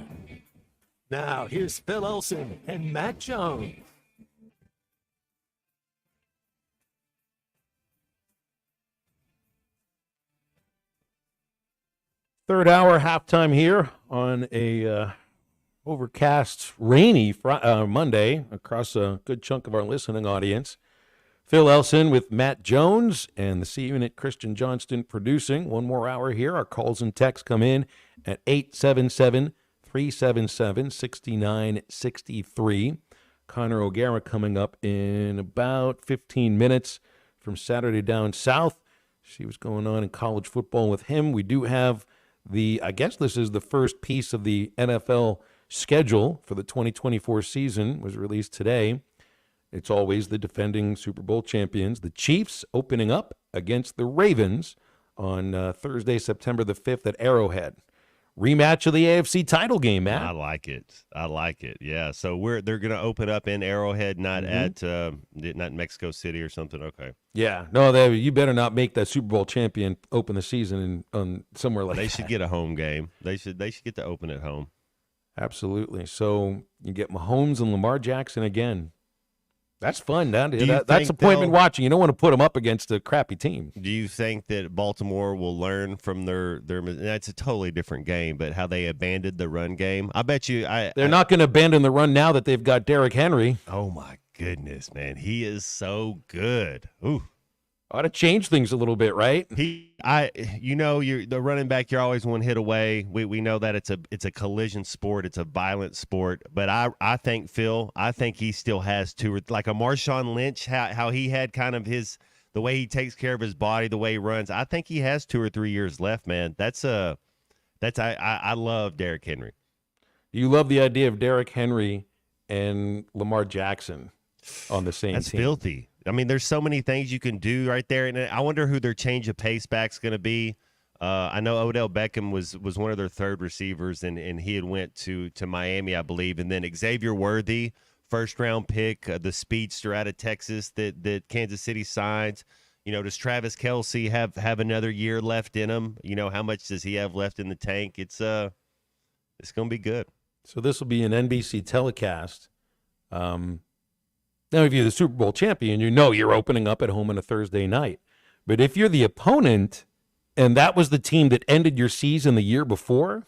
Now, here's Phil Olson and Matt Jones. Third hour, halftime here on a overcast, rainy Monday across a good chunk of our listening audience. Phil Elson with Matt Jones and the C Unit Christian Johnston producing. One more hour here. Our calls and texts come in at 877-377-6963. Connor O'Gara coming up in about 15 minutes from Saturday Down South. See what's going on in college football with him. We do have I guess this is the first piece of the NFL schedule for the 2024 season, was released today. It's always the defending Super Bowl champions, the Chiefs, opening up against the Ravens on Thursday, September the 5th at Arrowhead. Rematch of the AFC title game, Matt. I like it. Yeah. So they're going to open up in Arrowhead, not at not Mexico City or something. Okay. Yeah. No, you better not make that Super Bowl champion open the season on somewhere like that. They should get a home game. They should get to open at home. Absolutely. So you get Mahomes and Lamar Jackson again. That's fun. That's appointment watching. You don't want to put them up against a crappy team. Do you think that Baltimore will learn from their that's a totally different game, but how they abandoned the run game? I bet you they're not going to abandon the run now that they've got Derrick Henry. Oh my goodness, man. He is so good. Ooh. Ought to change things a little bit, right? You're the running back. You're always one hit away. We know that it's a collision sport. It's a violent sport. But I think Phil, he still has like a Marshawn Lynch, how he had kind of the way he takes care of his body, the way he runs. I think he has 2 or 3 years left, man. I love Derrick Henry. You love the idea of Derrick Henry and Lamar Jackson on the same team. That's filthy. I mean, there's so many things you can do right there, and I wonder who their change of pace back's going to be. I know Odell Beckham was one of their third receivers, and he had went to Miami, I believe, and then Xavier Worthy, first-round pick, the speedster out of Texas that Kansas City signs. Does Travis Kelce have another year left in him? How much does he have left in the tank? It's going to be good. So this will be an NBC telecast. Now, if you're the Super Bowl champion, you're opening up at home on a Thursday night. But if you're the opponent and that was the team that ended your season the year before,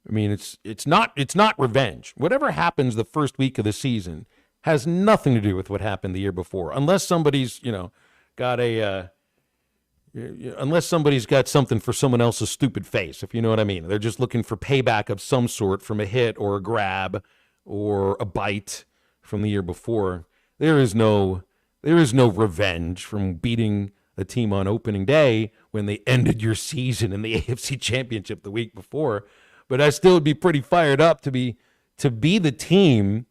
I mean, it's not revenge. Whatever happens the first week of the season has nothing to do with what happened the year before, unless somebody's got something for someone else's stupid face, if you know what I mean. They're just looking for payback of some sort from a hit or a grab or a bite from the year before. There is no revenge from beating a team on opening day when they ended your season in the AFC Championship the week before. But I still would be pretty fired up to be the team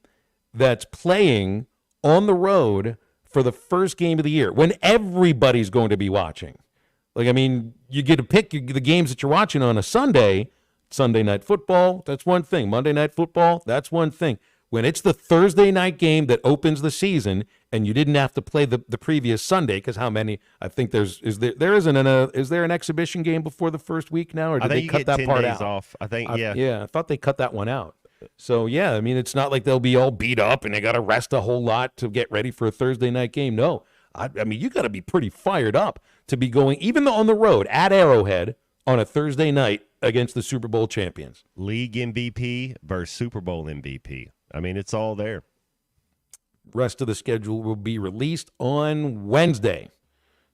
that's playing on the road for the first game of the year when everybody's going to be watching. Like, I mean, you get to pick the games that you're watching on a Sunday Night Football, that's one thing. Monday Night Football, that's one thing. When it's the Thursday night game that opens the season and you didn't have to play the previous Sunday, because how many? I think is there an exhibition game before the first week now, or did they cut that part out? Off. I think yeah. Yeah, I thought they cut that one out. So yeah, I mean, it's not like they'll be all beat up and they got to rest a whole lot to get ready for a Thursday night game. No, I mean, you got to be pretty fired up to be going even on the road at Arrowhead on a Thursday night against the Super Bowl champions. League MVP versus Super Bowl MVP. I mean, it's all there. Rest of the schedule will be released on Wednesday.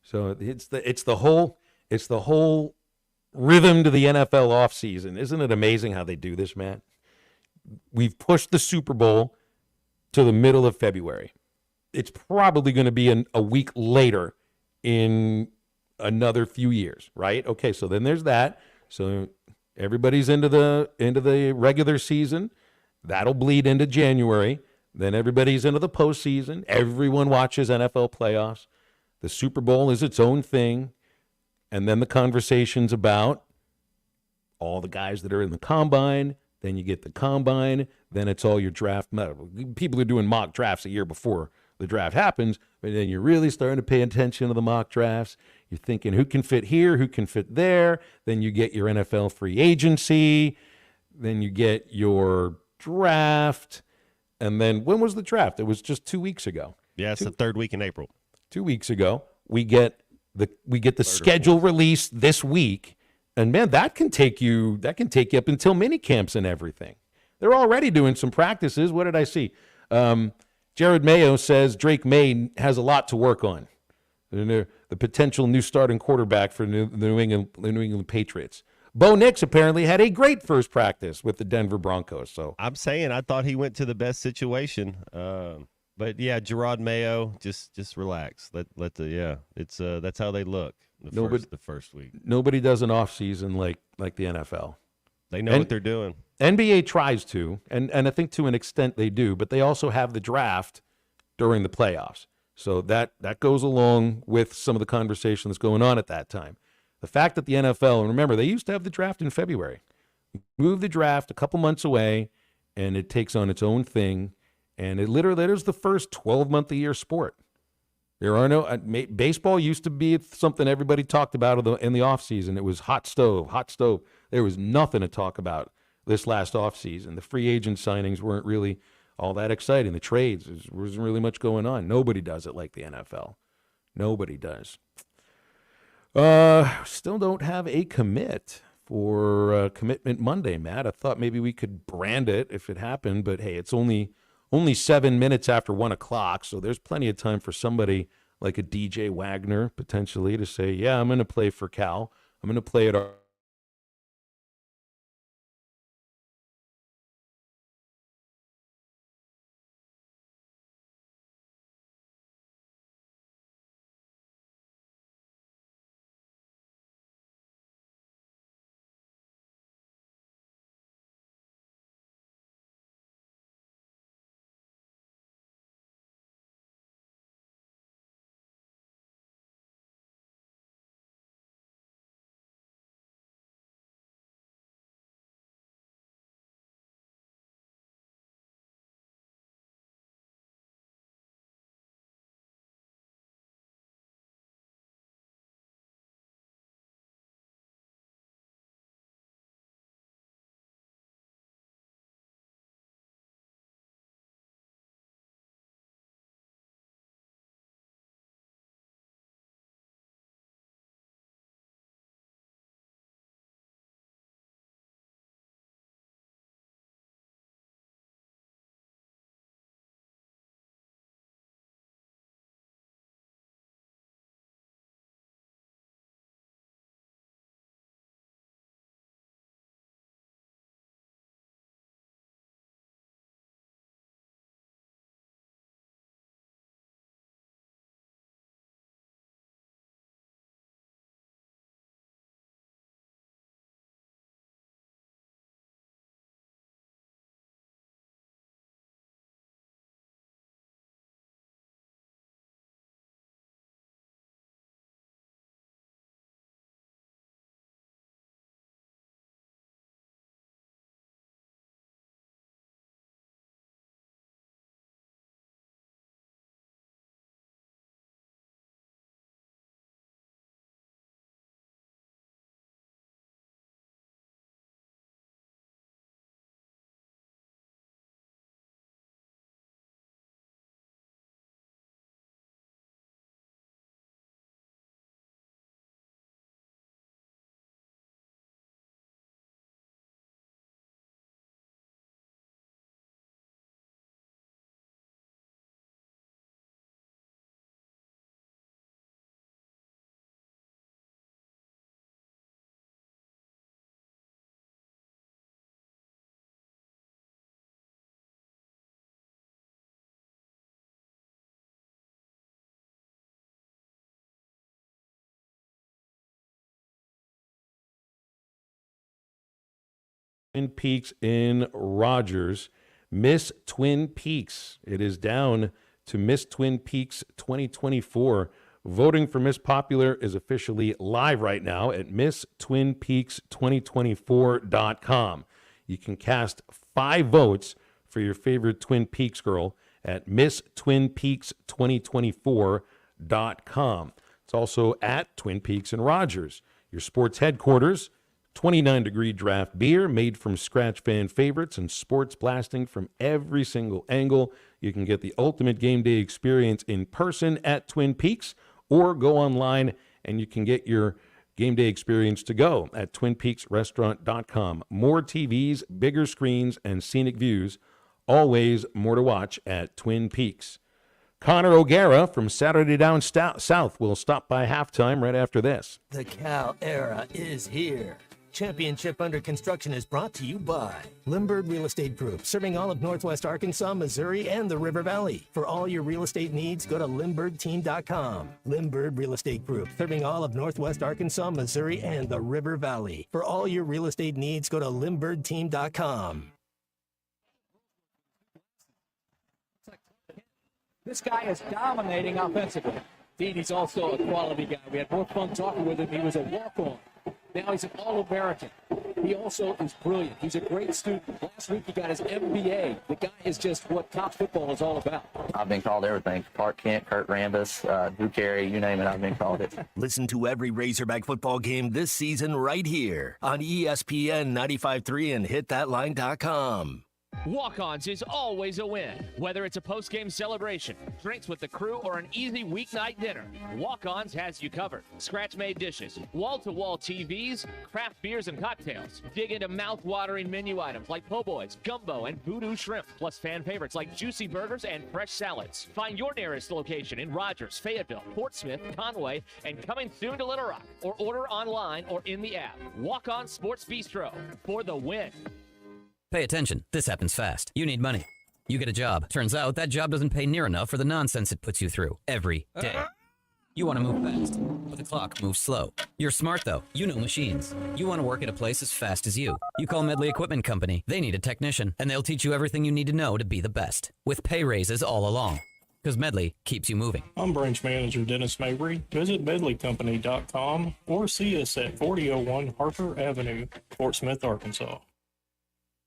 So it's the whole rhythm to the NFL offseason. Isn't it amazing how they do this, Matt? We've pushed the Super Bowl to the middle of February. It's probably going to be a week later in another few years, right? Okay, so then there's that. So everybody's into the regular season. That'll bleed into January. Then everybody's into the postseason. Everyone watches NFL playoffs. The Super Bowl is its own thing. And then the conversation's about all the guys that are in the combine. Then you get the combine. Then it's all your draft. People are doing mock drafts a year before the draft happens. But then you're really starting to pay attention to the mock drafts. You're thinking who can fit here, who can fit there. Then you get your NFL free agency. Then you get your draft. And then when was the draft? It was just 2 weeks ago. Yeah, it's the third week in April. 2 weeks ago. We get the schedule released this week. And man, that can take you up until mini camps and everything. They're already doing some practices. What did I see? Jared Mayo says Drake May has a lot to work on. The potential new starting quarterback for the New England Patriots. Bo Nix apparently had a great first practice with the Denver Broncos. So I'm saying I thought he went to the best situation. But yeah, Gerard Mayo, just relax. That's how they look the first week. Nobody does an off season like the NFL. They know what they're doing. NBA tries to, and I think to an extent they do, but they also have the draft during the playoffs. So that goes along with some of the conversation that's going on at that time. The fact that the NFL, and remember, they used to have the draft in February. Move the draft a couple months away, and it takes on its own thing. And that is the first 12-month-a-year sport. There are no baseball used to be something everybody talked about in the offseason. It was hot stove. There was nothing to talk about this last offseason. The free agent signings weren't really all that exciting. The trades, there wasn't really much going on. Nobody does it like the NFL. Nobody does. Still don't have a commit for Commitment Monday, Matt. I thought maybe we could brand it if it happened, but hey, it's only 7 minutes after 1 o'clock, so there's plenty of time for somebody like a DJ Wagner potentially to say, yeah, I'm going to play for Cal. I'm going to play at our Twin Peaks in Rogers. Miss Twin Peaks. It is down to Miss Twin Peaks 2024. Voting for Miss Popular is officially live right now at MissTwinPeaks2024.com. You can cast 5 votes for your favorite Twin Peaks girl at MissTwinPeaks2024.com. It's also at Twin Peaks and Rogers, your sports headquarters. 29-degree draft beer made from scratch fan favorites and sports blasting from every single angle. You can get the ultimate game day experience in person at Twin Peaks, or go online and you can get your game day experience to go at TwinPeaksRestaurant.com. More TVs, bigger screens, and scenic views. Always more to watch at Twin Peaks. Connor O'Gara from Saturday Down South will stop by halftime right after this. The Cal era is here. Championship Under Construction is brought to you by Limbird Real Estate Group, serving all of Northwest Arkansas, Missouri, and the River Valley. For all your real estate needs, go to LimbirdTeam.com. Limbird Real Estate Group, serving all of Northwest Arkansas, Missouri, and the River Valley. For all your real estate needs, go to LimbirdTeam.com. This guy is dominating offensively. Indeed, he's also a quality guy. We had more fun talking with him. He was a walk-on. Now he's an All-American. He also is brilliant. He's a great student. Last week he got his MBA. The guy is just what top football is all about. I've been called everything. Clark Kent, Kurt Rambis, Drew Carey, you name it, I've been called it. Listen to every Razorback football game this season right here on ESPN 95.3 and hitthatline.com. Walk-Ons is always a win. Whether it's a post-game celebration, drinks with the crew, or an easy weeknight dinner, Walk-Ons has you covered. Scratch-made dishes, wall-to-wall TVs, craft beers and cocktails. Dig into mouth-watering menu items like po' boys, gumbo, and voodoo shrimp, plus fan favorites like juicy burgers and fresh salads. Find your nearest location in Rogers, Fayetteville, Portsmouth, Conway, and coming soon to Little Rock, or order online or in the app. Walk-On Sports Bistro for the win. Pay attention. This happens fast. You need money. You get a job. Turns out that job doesn't pay near enough for the nonsense it puts you through every day. You want to move fast, but the clock moves slow. You're smart, though. You know machines. You want to work at a place as fast as you. You call Medley Equipment Company. They need a technician, and they'll teach you everything you need to know to be the best, with pay raises all along. Because Medley keeps you moving. I'm Branch Manager Dennis Mabry. Visit medleycompany.com or see us at 4001 Harper Avenue, Fort Smith, Arkansas.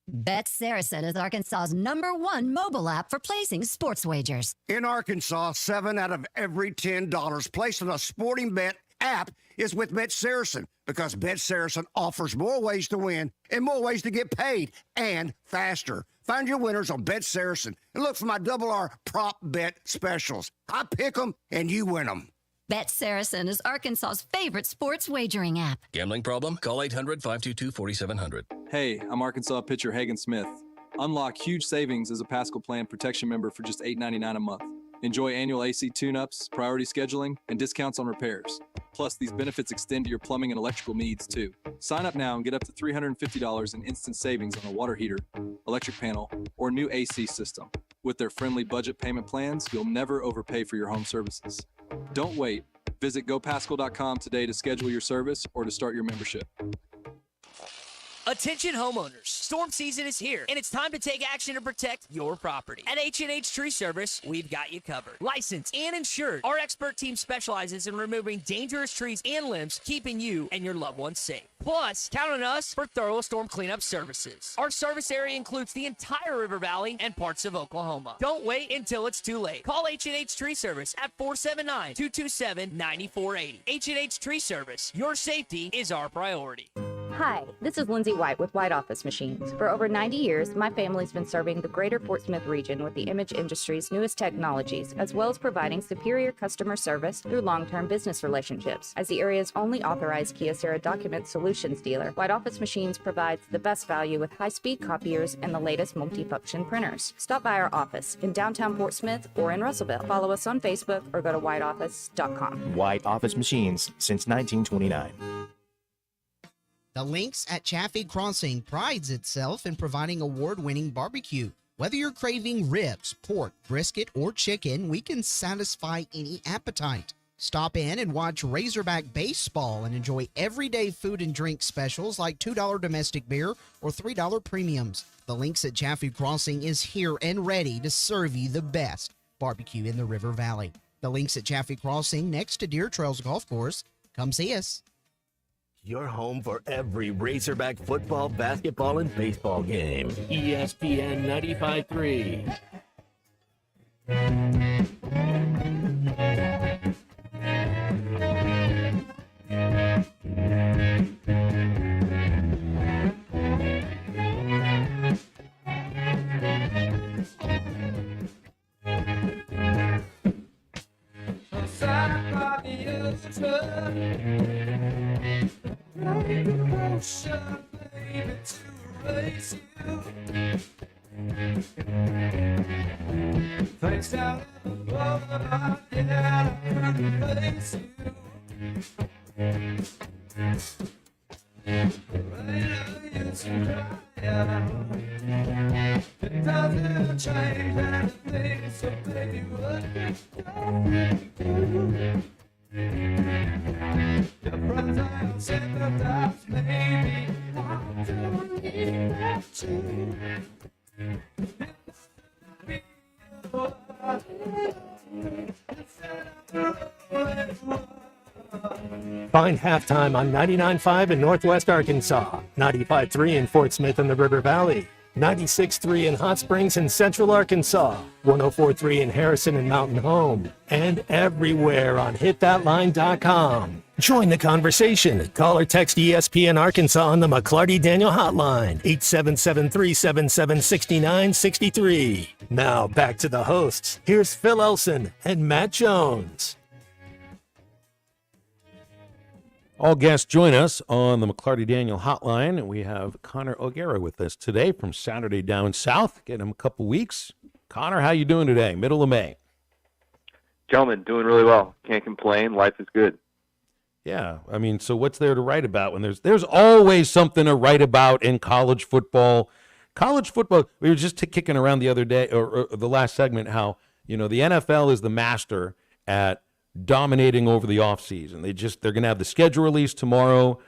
Bet Saracen is Arkansas's #1 mobile app for placing sports wagers. In Arkansas, 7 out of every $10 placed on a sporting bet app is with Bet Saracen, because Bet Saracen offers more ways to win and more ways to get paid, and faster. Find your winners on Bet Saracen and look for my R prop bet specials. I pick them and you win them. Bet Saracen is Arkansas's favorite sports wagering app. Gambling problem? Call 800-522-4700. Hey, I'm Arkansas pitcher Hagan Smith. Unlock huge savings as a Pascal Plan protection member for just $8.99 a month. Enjoy annual AC tune-ups, priority scheduling, and discounts on repairs. Plus, these benefits extend to your plumbing and electrical needs, too. Sign up now and get up to $350 in instant savings on a water heater, electric panel, or new AC system. With their friendly budget payment plans, you'll never overpay for your home services. Don't wait. Visit gopascal.com today to schedule your service or to start your membership. Attention homeowners, storm season is here, and it's time to take action to protect your property. At H&H Tree Service, we've got you covered. Licensed and insured, our expert team specializes in removing dangerous trees and limbs, keeping you and your loved ones safe. Plus, count on us for thorough storm cleanup services. Our service area includes the entire River Valley and parts of Oklahoma. Don't wait until it's too late. Call H&H Tree Service at 479-227-9480. H&H Tree Service, your safety is our priority. Hi, this is Lindsay White with White Office Machines. For over 90 years, my family's been serving the greater Fort Smith region with the image industry's newest technologies, as well as providing superior customer service through long-term business relationships. As the area's only authorized Kyocera document solutions dealer, White Office Machines provides the best value with high-speed copiers and the latest multifunction printers. Stop by our office in downtown Fort Smith or in Russellville. Follow us on Facebook or go to whiteoffice.com. White Office Machines since 1929. The Lynx at Chaffee Crossing prides itself in providing award-winning barbecue. Whether you're craving ribs, pork, brisket, or chicken, we can satisfy any appetite. Stop in and watch Razorback baseball and enjoy everyday food and drink specials like $2 domestic beer or $3 premiums. The Links at Chaffee Crossing is here and ready to serve you the best barbecue in the River Valley. The Links at Chaffee Crossing next to Deer Trails Golf Course. Come see us. Your home for every Razorback football, basketball, and baseball game. ESPN 95.3. Find Halftime on 99.5 in Northwest Arkansas, 95.3 in Fort Smith and the River Valley, 96.3 in Hot Springs and Central Arkansas, 104.3 in Harrison and Mountain Home, and everywhere on hitthatline.com. Join the conversation. Call or text ESPN Arkansas on the McClarty Daniel hotline, 877-377-6963. Now back to the hosts. Here's Phil Elson and Matt Jones. All guests join us on the McClarty Daniel hotline. We have Connor O'Gara with us today from Saturday Down South. Get him a couple weeks. Connor, how you doing today? Middle of May. Gentlemen, doing really well. Can't complain. Life is good. Yeah, I mean, so what's there to write about when there's always something to write about in college football? College football, we were just kicking around the other day, or the last segment, how, the NFL is the master at dominating over the offseason. They're going to have the schedule released tomorrow.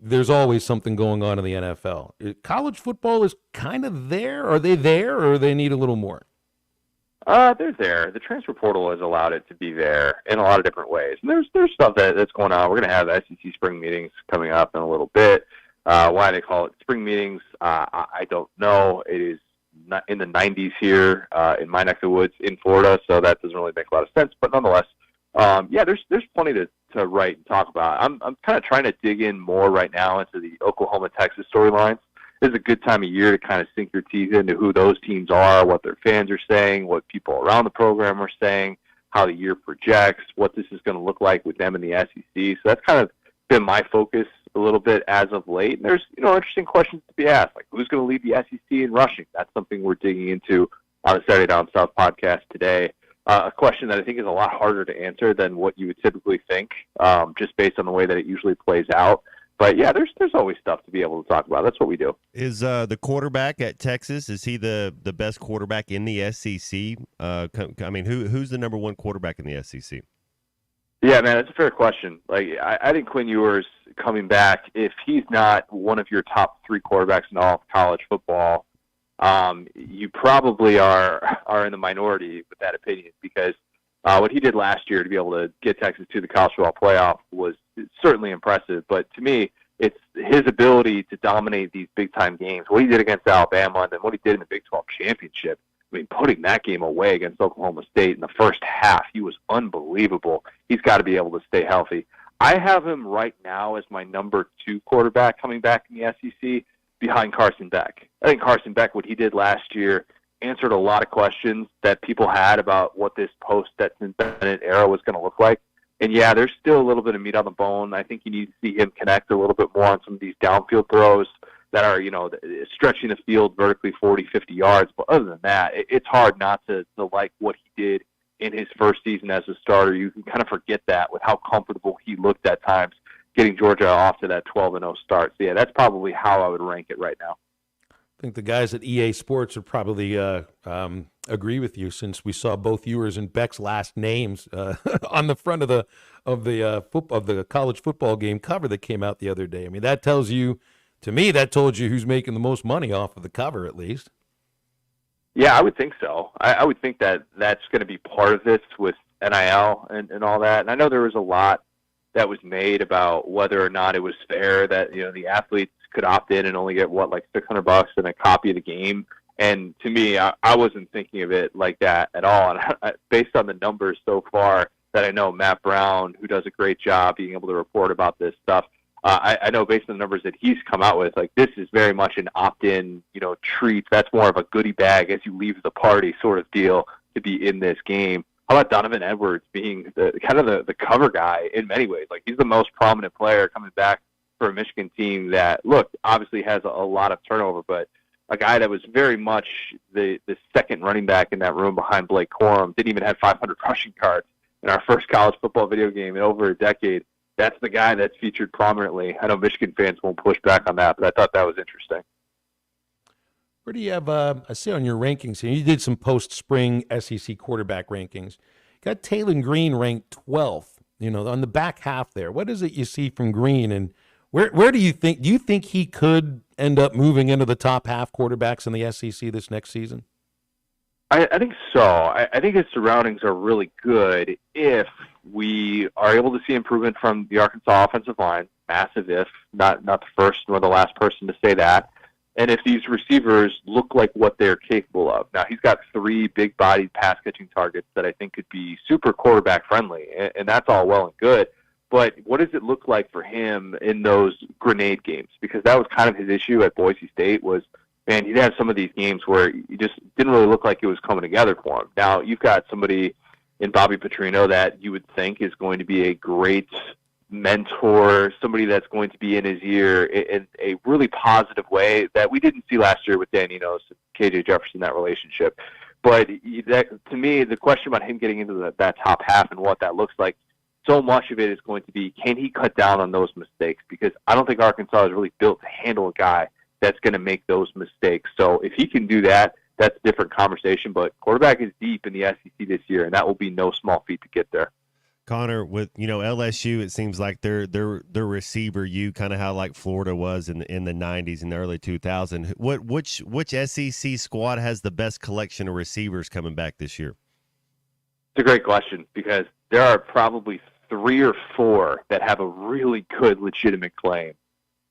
There's always something going on in the NFL. College football is kind of there. Are they there, or they need a little more? They're there. The transfer portal has allowed it to be there in a lot of different ways. And there's stuff that's going on. We're going to have SEC spring meetings coming up in a little bit. Why they call it spring meetings, I don't know. It is not in the 90s here in my neck of the woods in Florida, so that doesn't really make a lot of sense. But nonetheless, there's plenty to write and talk about. I'm kind of trying to dig in more right now into the Oklahoma-Texas storylines. This is a good time of year to kind of sink your teeth into who those teams are, what their fans are saying, what people around the program are saying, how the year projects, what this is going to look like with them in the SEC. So that's kind of been my focus a little bit as of late. And there's, interesting questions to be asked, like who's going to lead the SEC in rushing? That's something we're digging into on the Saturday Down South podcast today. A question that I think is a lot harder to answer than what you would typically think, just based on the way that it usually plays out. But yeah, there's always stuff to be able to talk about. That's what we do. Is the quarterback at Texas, is he the best quarterback in the SEC? I mean, who's the number one quarterback in the SEC? Yeah, man, that's a fair question. Like, I think Quinn Ewers coming back, if he's not one of your top three quarterbacks in all of college football, you probably are in the minority with that opinion, because what he did last year to be able to get Texas to the college football playoff was certainly impressive. But to me, it's his ability to dominate these big-time games. What he did against Alabama and then what he did in the Big 12 championship, I mean, putting that game away against Oklahoma State in the first half, he was unbelievable. He's got to be able to stay healthy. I have him right now as my number 2 quarterback coming back in the SEC behind Carson Beck. I think Carson Beck, what he did last year, answered a lot of questions that people had about what this post-Stetson Bennett era was going to look like. And, yeah, there's still a little bit of meat on the bone. I think you need to see him connect a little bit more on some of these downfield throws that are, stretching the field vertically 40, 50 yards. But other than that, it's hard not to like what he did in his first season as a starter. You can kind of forget that with how comfortable he looked at times getting Georgia off to that 12-0 start. So, yeah, that's probably how I would rank it right now. I think the guys at EA Sports would probably agree with you, since we saw both yours and Beck's last names on the front of the college football game cover that came out the other day. I mean, that tells you, to me, that told you who's making the most money off of the cover, at least. Yeah, I would think so. I would think that that's going to be part of this with NIL and all that. And I know there was a lot that was made about whether or not it was fair that, the athletes could opt in and only get like $600 and a copy of the game. And to me, I wasn't thinking of it like that at all. And based on the numbers so far that I know, Matt Brown, who does a great job being able to report about this stuff, I know based on the numbers that he's come out with, like, this is very much an opt-in, treat. That's more of a goodie bag as you leave the party sort of deal to be in this game. How about Donovan Edwards being the cover guy in many ways? Like, he's the most prominent player coming back for a Michigan team that, look, obviously has a lot of turnover, but a guy that was very much the second running back in that room behind Blake Corum, didn't even have 500 rushing yards in our first college football video game in over a decade. That's the guy that's featured prominently. I know Michigan fans won't push back on that, but I thought that was interesting. Where do you have, I see on your rankings here, you did some post-spring SEC quarterback rankings. Got Taylor Green ranked 12th, on the back half there. What is it you see from Green, and where do you think he could end up moving into the top half quarterbacks in the SEC this next season? I think so. I think his surroundings are really good if we are able to see improvement from the Arkansas offensive line. Massive if, not the first nor the last person to say that. And if these receivers look like what they're capable of. Now, he's got 3 big-bodied pass-catching targets that I think could be super quarterback-friendly, and that's all well and good. But what does it look like for him in those grenade games? Because that was kind of his issue at Boise State was, man, he'd have some of these games where he just didn't really look like it was coming together for him. Now, you've got somebody in Bobby Petrino that you would think is going to be a great mentor, somebody that's going to be in his ear in a really positive way that we didn't see last year with Dan Enos and KJ Jefferson, that relationship. But to me, the question about him getting into that top half and what that looks like, so much of it is going to be, can he cut down on those mistakes? Because I don't think Arkansas is really built to handle a guy that's going to make those mistakes. So if he can do that, that's a different conversation. But quarterback is deep in the SEC this year, and that will be no small feat to get there. Connor, with LSU, it seems like they're receiver kind of how like Florida was in the 90s and the early 2000s. Which SEC squad has the best collection of receivers coming back this year? It's a great question because there are probably 3 or 4 that have a really good legitimate claim.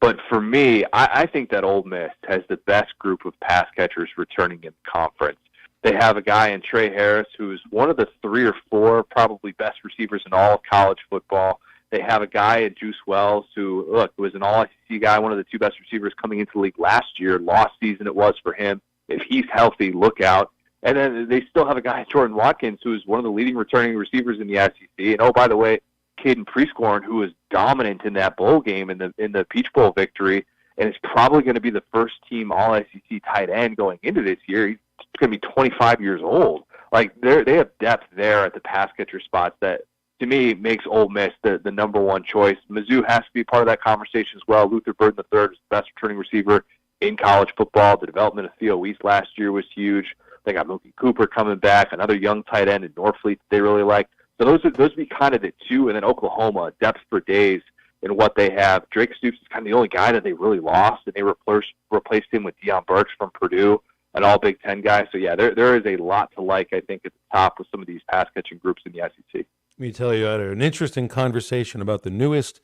But for me, I think that Ole Miss has the best group of pass catchers returning in the conference. They have a guy in Trey Harris who's one of the 3 or 4 probably best receivers in all of college football. They have a guy in Juice Wells who, look, was an all-SEC guy, one of the 2 best receivers coming into the league last year. Lost season it was for him. If he's healthy, look out. And then they still have a guy, Jordan Watkins, who is one of the leading returning receivers in the SEC. And, oh, by the way, Caden Prescorn, who was dominant in that bowl game in the Peach Bowl victory, and is probably going to be the first-team All-SEC tight end going into this year. He's going to be 25 years old. Like, they have depth there at the pass catcher spots that, to me, makes Ole Miss the number one choice. Mizzou has to be part of that conversation as well. Luther Burden III is the best returning receiver in college football. The development of Theo Weiss last year was huge. They got Mookie Cooper coming back, another young tight end in Norfleet that they really like. So those would be kind of the 2, and then Oklahoma, depth for days in what they have. Drake Stoops is kind of the only guy that they really lost, and they replaced him with Deion Burks from Purdue, an all Big Ten guy. So, yeah, there is a lot to like, I think, at the top with some of these pass-catching groups in the SEC. Let me tell you, I had an interesting conversation about the newest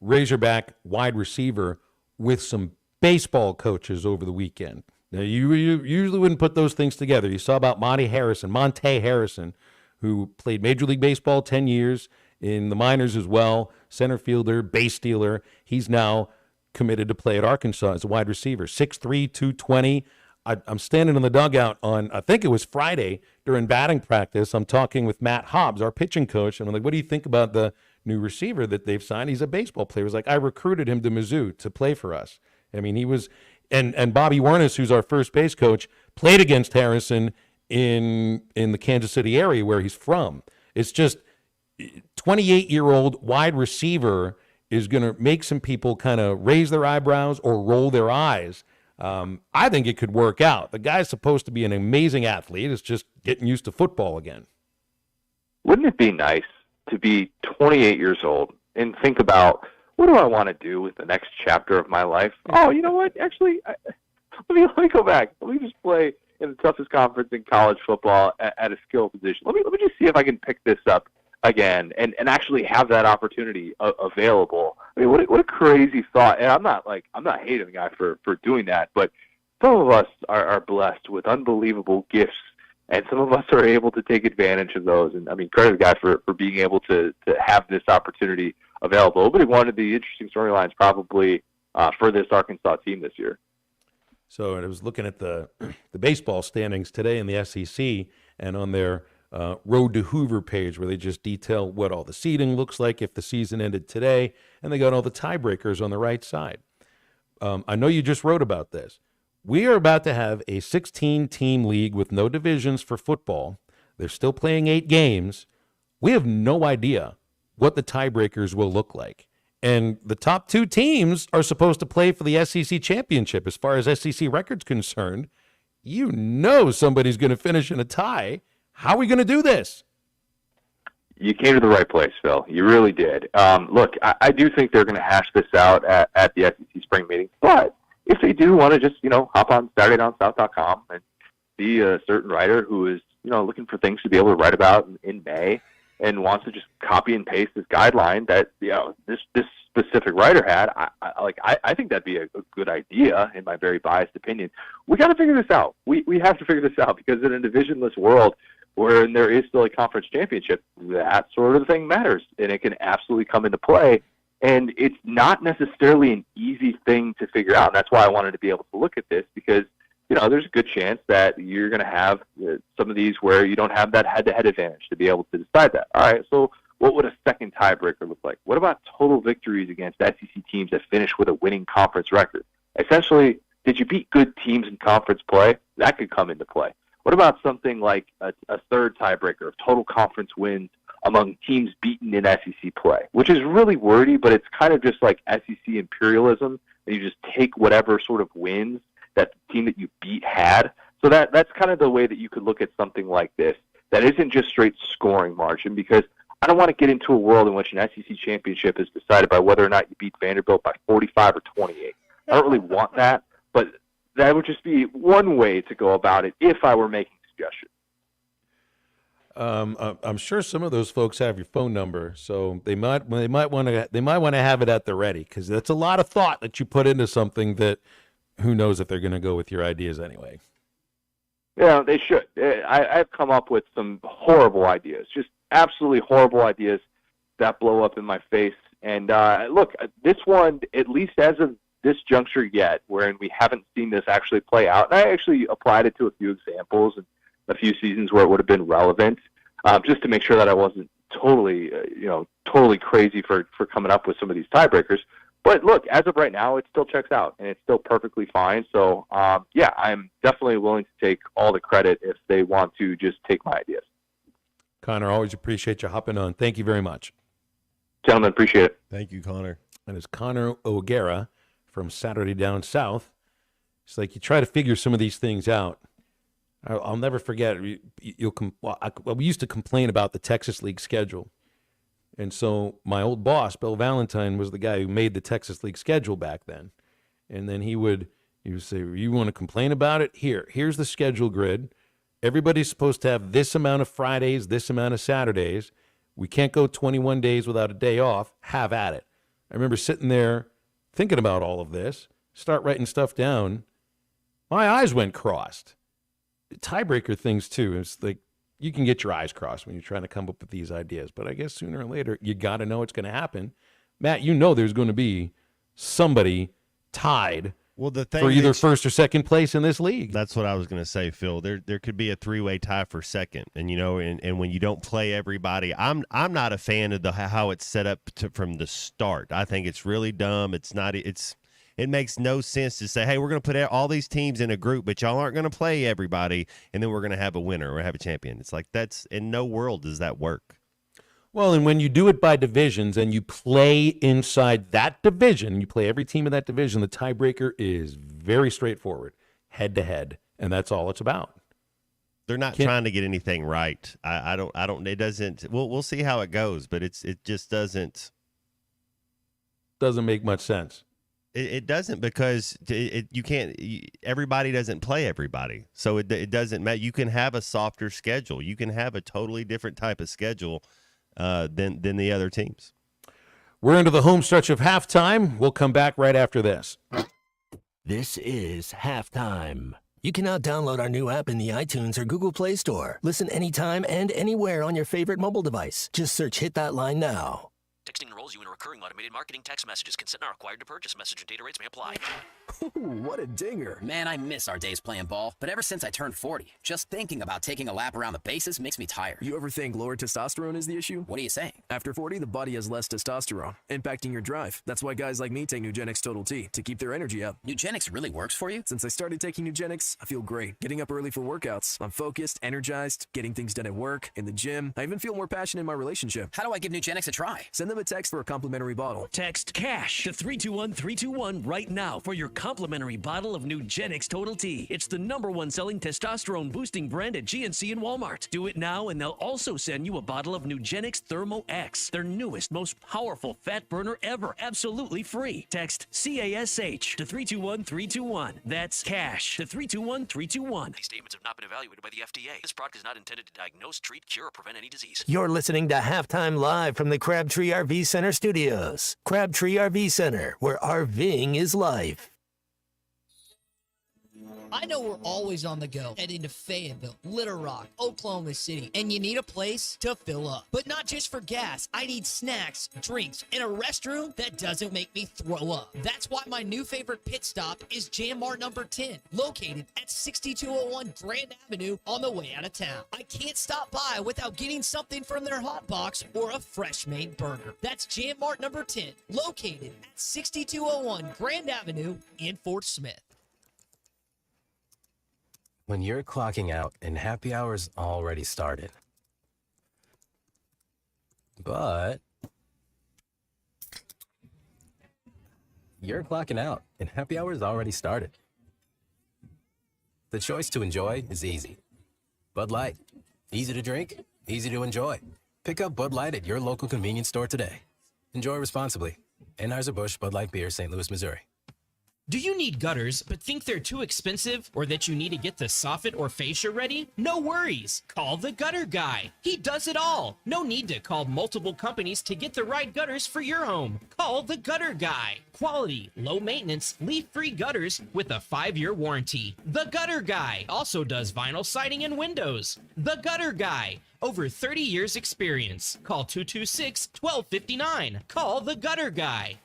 Razorback wide receiver with some baseball coaches over the weekend. Now, you usually wouldn't put those things together. You saw about Monte Harrison, who played Major League Baseball 10 years, in the minors as well, center fielder, base stealer. He's now committed to play at Arkansas as a wide receiver, 6'3", 220. I'm standing in the dugout on, I think it was Friday, during batting practice. I'm talking with Matt Hobbs, our pitching coach, and I'm like, what do you think about the new receiver that they've signed? He's a baseball player. He was like, I recruited him to Mizzou to play for us. I mean, he was, and Bobby Wernes, who's our first base coach, played against Harrison in the Kansas City area where he's from. It's just 28-year-old wide receiver is going to make some people kind of raise their eyebrows or roll their eyes. I think it could work out. The guy's supposed to be an amazing athlete. It's just getting used to football again. Wouldn't it be nice to be 28 years old and think about, what do I want to do with the next chapter of my life? Oh, you know what? Actually, let me go back. Let me just play in the toughest conference in college football at a skill position. Let me just see if I can pick this up again and actually have that opportunity available. I mean, what a crazy thought. And I'm not hating the guy for doing that, but some of us are blessed with unbelievable gifts, and some of us are able to take advantage of those. And I mean, credit the guy for being able to have this opportunity available. But one of the interesting storylines probably for this Arkansas team this year. So I was looking at the baseball standings today in the SEC, and on their Road to Hoover page, where they just detail what all the seeding looks like if the season ended today, and they got all the tiebreakers on the right side. I know you just wrote about this. We are about to have a 16-team league with no divisions for football. They're still playing 8 games. We have no idea what the tiebreakers will look like. And the top 2 teams are supposed to play for the SEC championship. As far as SEC record's concerned, you know somebody's going to finish in a tie. How are we going to do this? You came to the right place, Phil. You really did. Look, I do think they're going to hash this out at the SEC spring meeting. But if they do want to just, hop on SaturdayDownSouth.com and see a certain writer who is, looking for things to be able to write about in May and wants to just copy and paste this guideline that, this specific writer had, I think that'd be a good idea, in my very biased opinion. We got to figure this out. We have to figure this out, because in a divisionless world, where there is still a conference championship, that sort of thing matters, and it can absolutely come into play. And it's not necessarily an easy thing to figure out. And that's why I wanted to be able to look at this, because, there's a good chance that you're going to have some of these where you don't have that head-to-head advantage to be able to decide that. All right, so what would a second tiebreaker look like? What about total victories against SEC teams that finish with a winning conference record? Essentially, did you beat good teams in conference play? That could come into play. What about something like a third tiebreaker of total conference wins among teams beaten in SEC play, which is really wordy, but it's kind of just like SEC imperialism, and you just take whatever sort of wins that the team that you beat had. So that's kind of the way that you could look at something like this that isn't just straight scoring margin, because I don't want to get into a world in which an SEC championship is decided by whether or not you beat Vanderbilt by 45 or 28. I don't really want that, but that would just be one way to go about it if I were making suggestions. I'm sure some of those folks have your phone number, so they might want to have it at the ready, because that's a lot of thought that you put into something that who knows if they're going to go with your ideas anyway. Yeah, they should. I've come up with some horrible ideas, just absolutely horrible ideas that blow up in my face. And look, this one, at least as of this juncture yet, wherein we haven't seen this actually play out, and I actually applied it to a few examples and a few seasons where it would have been relevant, just to make sure that I wasn't totally crazy for coming up with some of these tiebreakers. But look, as of right now, it still checks out, and it's still perfectly fine. So, I'm definitely willing to take all the credit if they want to just take my ideas. Connor, always appreciate you hopping on. Thank you very much. Gentlemen, appreciate it. Thank you, Connor. And it's Connor O'Gara from Saturday Down South. It's like you try to figure some of these things out. I'll never forget. We used to complain about the Texas League schedule. And so my old boss, Bill Valentine, was the guy who made the Texas League schedule back then. And then he would say, you want to complain about it? Here's the schedule grid. Everybody's supposed to have this amount of Fridays, this amount of Saturdays. We can't go 21 days without a day off. Have at it. I remember sitting there thinking about all of this, start writing stuff down. My eyes went crossed. Tiebreaker things, too. It's like, you can get your eyes crossed when you're trying to come up with these ideas, but I guess sooner or later, you got to know it's going to happen. Matt, there's going to be somebody tied for either first or second place in this league. That's what I was going to say, Phil. There could be a 3-way tie for second, and and when you don't play everybody, I'm not a fan of how it's set up from the start. I think it's really dumb. It makes no sense to say, hey, we're going to put all these teams in a group, but y'all aren't going to play everybody, and then we're going to have a winner or have a champion. It's like, in no world does that work. Well, and when you do it by divisions and you play inside that division, you play every team in that division, the tiebreaker is very straightforward, head-to-head, and that's all it's about. They're not trying to get anything right. I don't. It doesn't. We'll see how it goes, but it just doesn't make much sense. It doesn't, because you can't. Everybody doesn't play everybody, so it doesn't matter. You can have a softer schedule. You can have a totally different type of schedule than the other teams. We're into the home stretch of halftime. We'll come back right after this. This is Halftime. You can now download our new app in the iTunes or Google Play Store. Listen anytime and anywhere on your favorite mobile device. Just search Hit That Line now. Texting enrolls you in recurring automated marketing text messages. Consent not required to purchase. Message and data rates may apply. Ooh, what a dinger. Man, I miss our days playing ball, but ever since I turned 40, just thinking about taking a lap around the bases makes me tired. You ever think lower testosterone is the issue? What are you saying? After 40, the body has less testosterone, impacting your drive. That's why guys like me take Nugenix Total T, to keep their energy up. Nugenix really works for you? Since I started taking Nugenix, I feel great. Getting up early for workouts. I'm focused, energized, getting things done at work, in the gym. I even feel more passionate in my relationship. How do I give Nugenix a try? Send them a text for a complimentary bottle. Text CASH to 321-321 right now for your complimentary bottle of Nugenix Total T. It's the #1 selling testosterone boosting brand at GNC and Walmart. Do it now and they'll also send you a bottle of Nugenix Thermo X, their newest, most powerful fat burner ever, absolutely free. Text CASH to 321-321. That's CASH to 321-321. These statements have not been evaluated by the FDA. This product is not intended to diagnose, treat, cure, or prevent any disease. You're listening to Halftime Live from the Crabtree RV Center studios. Crabtree RV Center, where RVing is life. I know we're always on the go, heading to Fayetteville, Little Rock, Oklahoma City, and you need a place to fill up. But not just for gas. I need snacks, drinks, and a restroom that doesn't make me throw up. That's why my new favorite pit stop is Jam Mart number 10, located at 6201 Grand Avenue on the way out of town. I can't stop by without getting something from their hot box or a fresh made burger. That's Jam Mart number 10, located at 6201 Grand Avenue in Fort Smith. When you're clocking out and happy hour's already started. But you're clocking out and happy hour's already started. The choice to enjoy is easy. Bud Light. Easy to drink, easy to enjoy. Pick up Bud Light at your local convenience store today. Enjoy responsibly. Anheuser-Busch Bud Light Beer, St. Louis, Missouri. Do you need gutters but think they're too expensive or that you need to get the soffit or fascia ready? No worries. Call the gutter guy. He does it all. No need to call multiple companies to get the right gutters for your home. Call the gutter guy. Quality, low maintenance, leak-free gutters with a 5-year warranty. The Gutter Guy also does vinyl siding and windows. The Gutter Guy. Over 30 years experience. Call 226-1259. Call the Gutter Guy.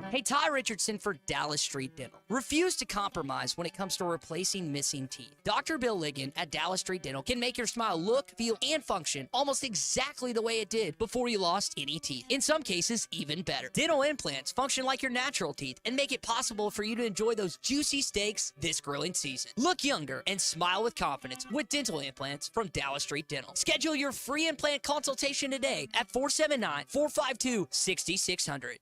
Hey, Ty Richardson for Dallas Street Dental. Refuse to compromise when it comes to replacing missing teeth. Dr. Bill Ligon at Dallas Street Dental can make your smile look, feel, and function almost exactly the way it did before you lost any teeth. In some cases, even better. Dental implants function like your natural teeth and make it possible for you to enjoy those juicy steaks this grilling season. Look younger and smile with confidence with dental implants from Dallas Street Dental. Schedule your free implant consultation today at 479-452-6600.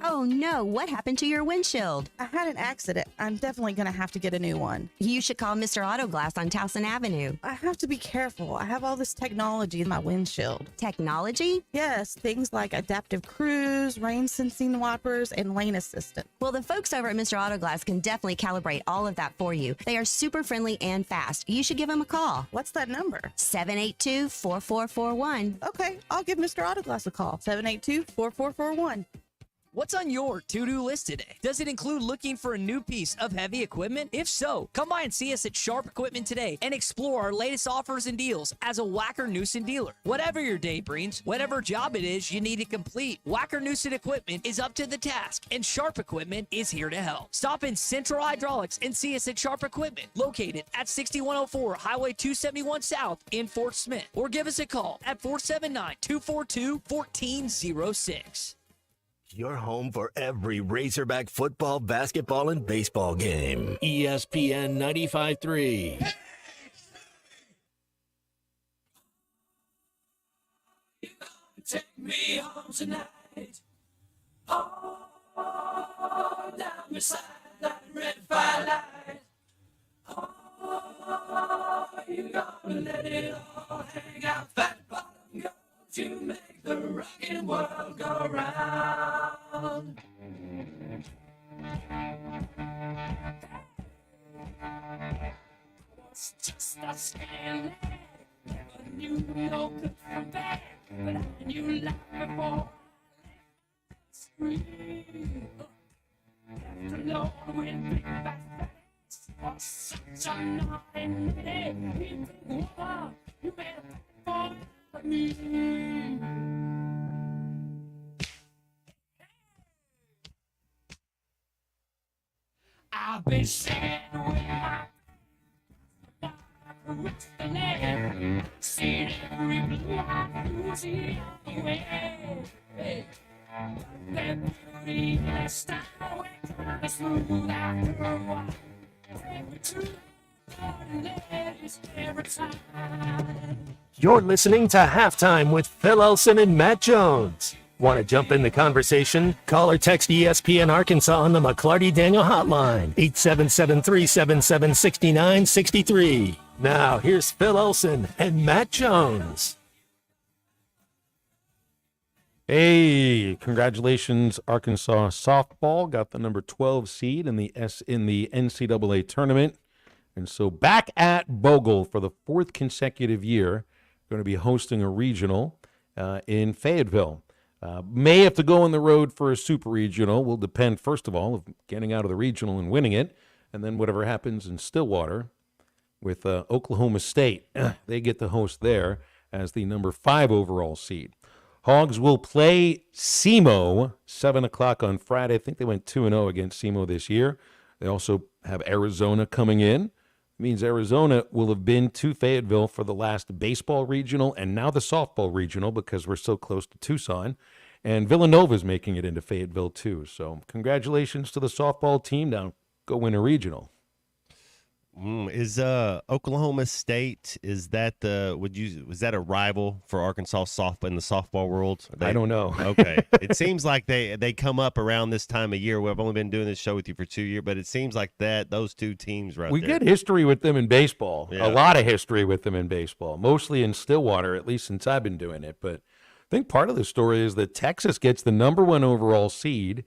Oh no, what happened to your windshield? I had an accident. I'm definitely going to have to get a new one. You should call Mr. Auto Glass on Towson Avenue. I have to be careful. I have all this technology in my windshield. Technology? Yes, things like adaptive cruise, rain sensing wipers, and lane assistant. Well, the folks over at Mr. Auto Glass can definitely calibrate all of that for you. They are super friendly and fast. You should give them a call. What's that number? 782-4441. Okay, I'll give Mr. Auto Glass a call. 782-4441. What's on your to-do list today? Does it include looking for a new piece of heavy equipment? If so, come by and see us at Sharp Equipment today and explore our latest offers and deals as a Wacker Newson dealer. Whatever your day brings, whatever job it is you need to complete, Wacker Newson Equipment is up to the task, and Sharp Equipment is here to help. Stop in Central Hydraulics and see us at Sharp Equipment, located at 6104 Highway 271 South in Fort Smith, or give us a call at 479-242-1406. Your home for every Razorback football, basketball, and baseball game. ESPN 95.3. take me home tonight. Oh, down beside that red firelight. Oh, you gonna let it all hang out. Fat bottom girl, you make the rockin' world go round. It's just a scandal. Never knew no good from bad, but I knew life before it's free. Left alone with big bad facts was such a naughty day. You big woman, you made a bad boy of me. I've been sad with my across the land, seen every blue-eyed Lucy on the way. Their beauty and their style went kind of smooth after a while. Bring me to the ladies every time. You're listening to Halftime with Phil Elson and Matt Jones. Want to jump in the conversation? Call or text ESPN Arkansas on the McClarty Daniel hotline, 877-377-6963. Now, here's Phil Elson and Matt Jones. Hey, congratulations, Arkansas softball got the number 12 seed in the NCAA tournament. And so back at Bogle for the fourth consecutive year, going to be hosting a regional in Fayetteville. May have to go on the road for a super regional. Will depend, first of all, of getting out of the regional and winning it, and then whatever happens in Stillwater with Oklahoma State. They get to host there as the number 5 overall seed. Hogs will play SEMO 7 o'clock on Friday. I think they went 2-0 against SEMO this year. They also have Arizona coming in. It means Arizona will have been to Fayetteville for the last baseball regional and now the softball regional because we're so close to Tucson. And Villanova's making it into Fayetteville too. So congratulations to the softball team. Now go win a regional. Is Oklahoma State, is that was that a rival for Arkansas softball in the softball world? I don't know. Okay. It seems like they come up around this time of year. We've only been doing this show with you for 2 years, but it seems like those two teams We get history with them in baseball. Yeah. A lot of history with them in baseball, mostly in Stillwater, at least since I've been doing it. But I think part of the story is that Texas gets the number 1 overall seed,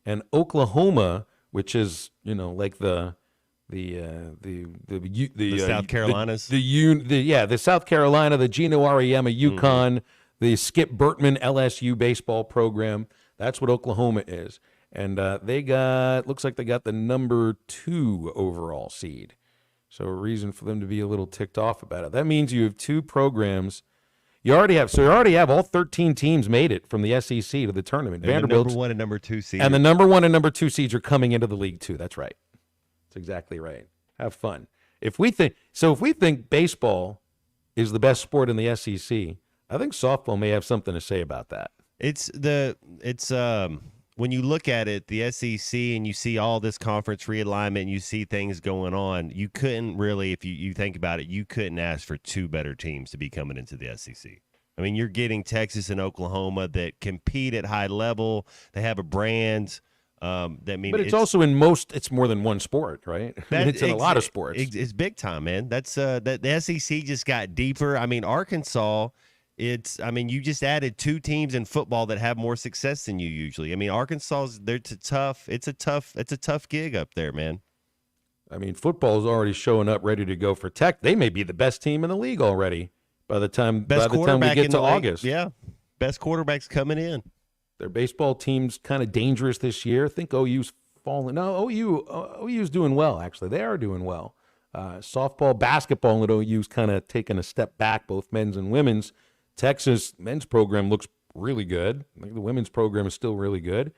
and Oklahoma, which is, like the South Carolinas, the South Carolina, the Gino Auriemma UConn, the Skip Bertman LSU baseball program. That's what Oklahoma is, and looks like they got the number 2 overall seed. So a reason for them to be a little ticked off about it. That means you have 2 programs. You already have all 13 teams made it from the SEC to the tournament. And Vanderbilt, the number 1 and number 2 seeds, and the number 1 and number 2 seeds are coming into the league too. That's right. That's exactly right. Have fun. If we think baseball is the best sport in the SEC, I think softball may have something to say about that. It's when you look at it, the SEC, and you see all this conference realignment, and you see things going on, you couldn't really, if you think about it, you couldn't ask for 2 better teams to be coming into the SEC. I mean, you're getting Texas and Oklahoma that compete at high level. They have a brand. But it's also it's more than one sport, right? It's in a lot of sports. It's big time, man. That's the SEC just got deeper. I mean, Arkansas, you just added 2 teams in football that have more success than you usually. I mean, Arkansas's tough. It's a tough gig up there, man. I mean, football is already showing up ready to go for Tech. They may be the best team in the league already by the time we get to August. Yeah, best quarterbacks coming in. Their baseball team's kind of dangerous this year. I think OU's falling. No, OU's doing well, actually. They are doing well. Softball, basketball at OU's kind of taking a step back, both men's and women's. Texas men's program looks really good. I think the women's program is still really good.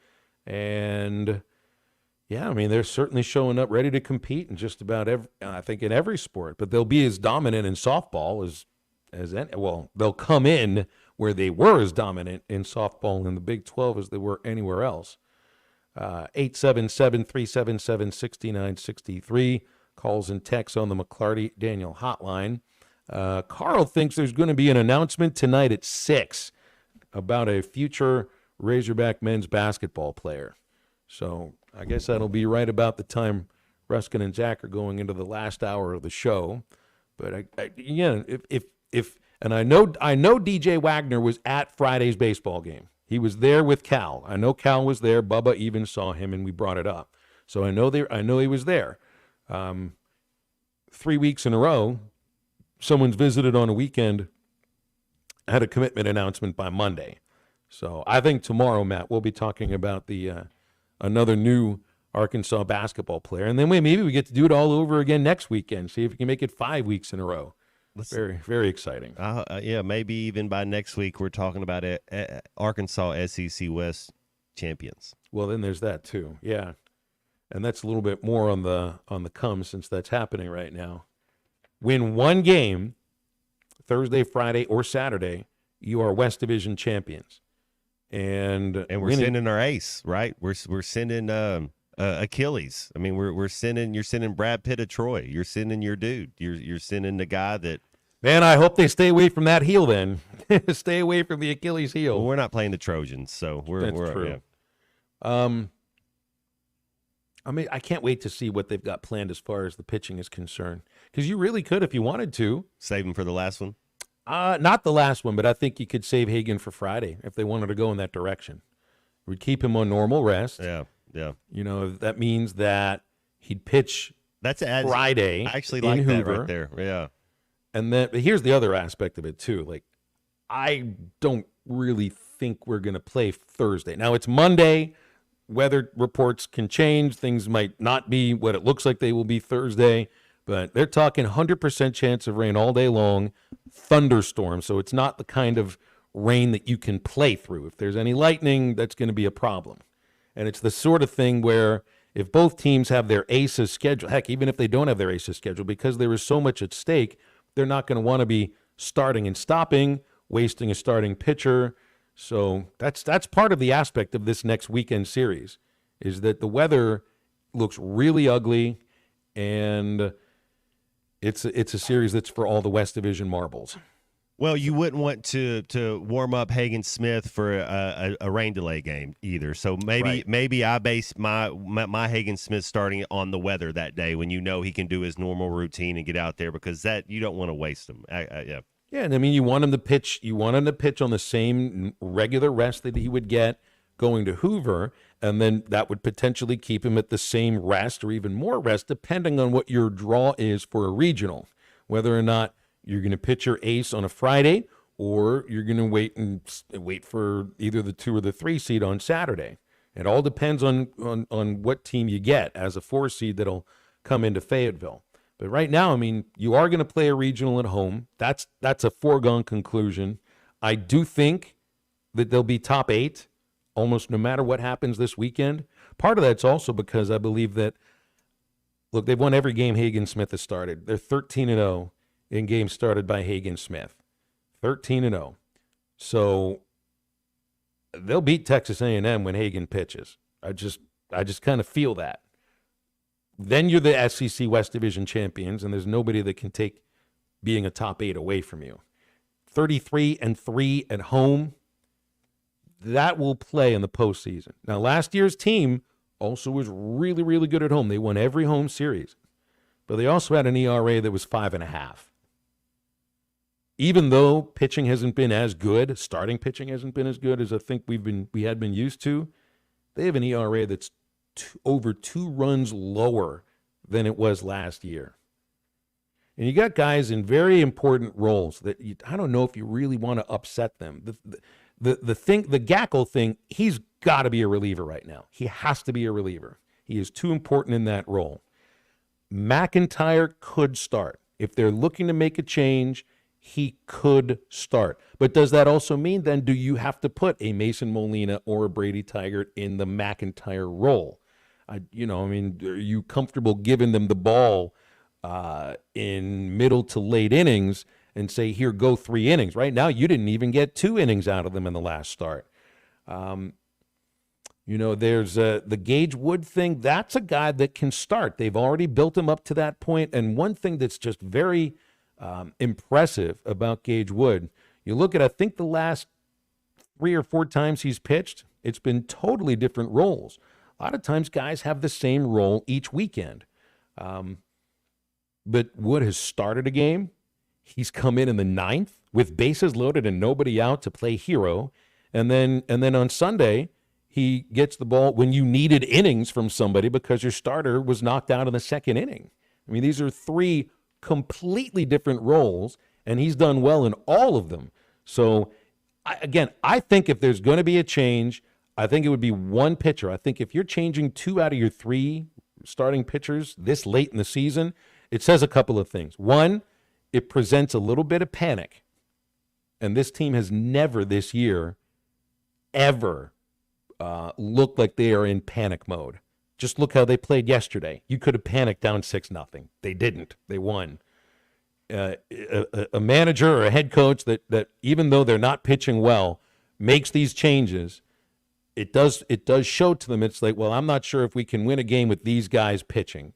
And, yeah, I mean, they're certainly showing up ready to compete in just about in every sport. But they'll be as dominant in softball as they'll come in where they were as dominant in softball in the Big 12 as they were anywhere else. 877-377-6963, calls and texts on the McClarty Daniel hotline. Carl thinks there's going to be an announcement tonight at 6. about a future Razorback men's basketball player. So I guess that'll be right about the time Ruskin and Zach are going into the last hour of the show. But and I know DJ Wagner was at Friday's baseball game. He was there with Cal. I know Cal was there. Bubba even saw him, and we brought it up. So I know he was there. 3 weeks in a row, someone's visited on a weekend, had a commitment announcement by Monday. So I think tomorrow, Matt, we'll be talking about the another new Arkansas basketball player. And then maybe we get to do it all over again next weekend, see if we can make it 5 weeks in a row. Very, very exciting. Yeah, maybe even by next week we're talking about Arkansas SEC West champions. Well, then there's that too. Yeah. And that's a little bit more on the come since that's happening right now. Win one game, Thursday, Friday, or Saturday, you are West Division champions. And we're sending our ace, right? We're sending Achilles. I mean, you're sending Brad Pitt of Troy. You're sending your dude. You're sending the guy that. Man, I hope they stay away from that heel then. Stay away from the Achilles heel. Well, we're not playing the Trojans, so we're true. Yeah. I mean, I can't wait to see what they've got planned as far as the pitching is concerned. Because you really could, if you wanted to. Save him for the last one? Not the last one, but I think you could save Hagan for Friday if they wanted to go in that direction. We'd keep him on normal rest. Yeah. You know, that means that he'd pitch Friday. I actually like in that Hoover. right there. Yeah. And then here's the other aspect of it, too. Like, I don't really think we're going to play Thursday. Now, it's Monday. Weather reports can change. Things might not be what it looks like they will be Thursday. But they're talking 100% chance of rain all day long, thunderstorm. So it's not the kind of rain that you can play through. If there's any lightning, that's going to be a problem. And it's the sort of thing where if both teams have their aces scheduled, heck, even if they don't have their aces scheduled, because there is so much at stake, they're not going to want to be starting and stopping, wasting a starting pitcher. So that's part of the aspect of this next weekend series, is that the weather looks really ugly, and it's a series that's for all the West Division marbles. Well, you wouldn't want to warm up Hagan Smith for a rain delay game either. So maybe I base my Hagan Smith starting on the weather that day when you know he can do his normal routine and get out there, because that you don't want to waste him. Yeah. Yeah, and I mean, you want him to pitch. You want him to pitch on the same regular rest that he would get going to Hoover, and then that would potentially keep him at the same rest or even more rest, depending on what your draw is for a regional, whether or not you're going to pitch your ace on a Friday, or you're going to wait for either the 2 or the 3 seed on Saturday. It all depends on what team you get as a 4 seed that'll come into Fayetteville. But right now, I mean, you are going to play a regional at home. That's a foregone conclusion. I do think that they'll be top 8 almost no matter what happens this weekend. Part of that's also because I believe that, look, they've won every game Hagan Smith has started. They're 13-0 in games started by Hagan Smith. 13-0. So they'll beat Texas A&M when Hagan pitches. I just kind of feel that. Then you're the SEC West Division champions, and there's nobody that can take being a top 8 away from you. 33-3 at home, that will play in the postseason. Now, last year's team also was really, really good at home. They won every home series, but they also had an ERA that was 5.5. Even though pitching hasn't been as good, starting pitching hasn't been as good as I think we had been used to, they have an ERA that's over 2 runs lower than it was last year. And you got guys in very important roles that I don't know if you really want to upset them. The Gackle thing, he's got to be a reliever right now. He has to be a reliever. He is too important in that role. McIntyre could start. If they're looking to make a change, he could start. But does that also mean then do you have to put a Mason Molina or a Brady Tigert in the McIntyre role? Are you comfortable giving them the ball in middle to late innings and say, here, go 3 innings? Right now, you didn't even get 2 innings out of them in the last start. There's the Gage Wood thing. That's a guy that can start. They've already built him up to that point. And one thing that's just very impressive about Gage Wood, you look at, I think, the last 3 or 4 times he's pitched, it's been totally different roles. A lot of times guys have the same role each weekend. But Wood has started a game. He's come in the 9th with bases loaded and nobody out to play hero. And then on Sunday, he gets the ball when you needed innings from somebody because your starter was knocked out in the 2nd inning. I mean, these are 3 completely different roles, and he's done well in all of them. So, I think if there's going to be a change, I think it would be one pitcher. I think if you're changing 2 out of your 3 starting pitchers this late in the season, it says a couple of things. One, it presents a little bit of panic. And this team has never this year ever looked like they are in panic mode. Just look how they played yesterday. You could have panicked down 6-0. They didn't. They won. A manager or a head coach that even though they're not pitching well makes these changes, it does show to them. It's like, well, I'm not sure if we can win a game with these guys pitching.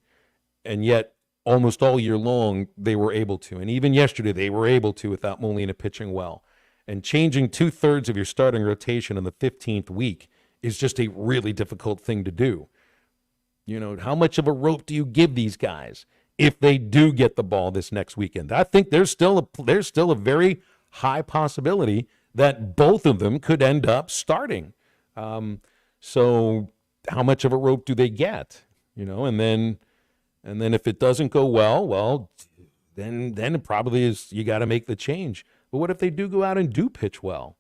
And yet almost all year long they were able to. And even yesterday they were able to without Molina pitching well. And changing 2/3 of your starting rotation in the 15th week is just a really difficult thing to do. You know, how much of a rope do you give these guys if they do get the ball this next weekend? I think there's still a very high possibility that both of them could end up starting. So how much of a rope do they get? You know, and then if it doesn't go well, then it probably is you got to make the change. But what if they do go out and do pitch well?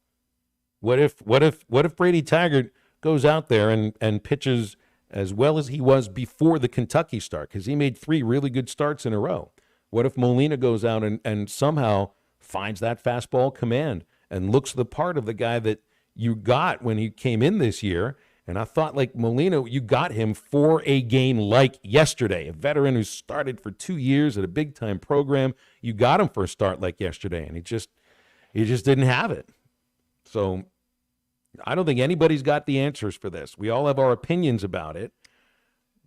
What if Brady Taggart goes out there and pitches as well as he was before the Kentucky start, because he made 3 really good starts in a row? What if Molina goes out and somehow finds that fastball command and looks the part of the guy that you got when he came in this year? And I thought, like Molina, you got him for a game like yesterday, a veteran who started for 2 years at a big-time program. You got him for a start like yesterday, and he just didn't have it. So I don't think anybody's got the answers for this. We all have our opinions about it,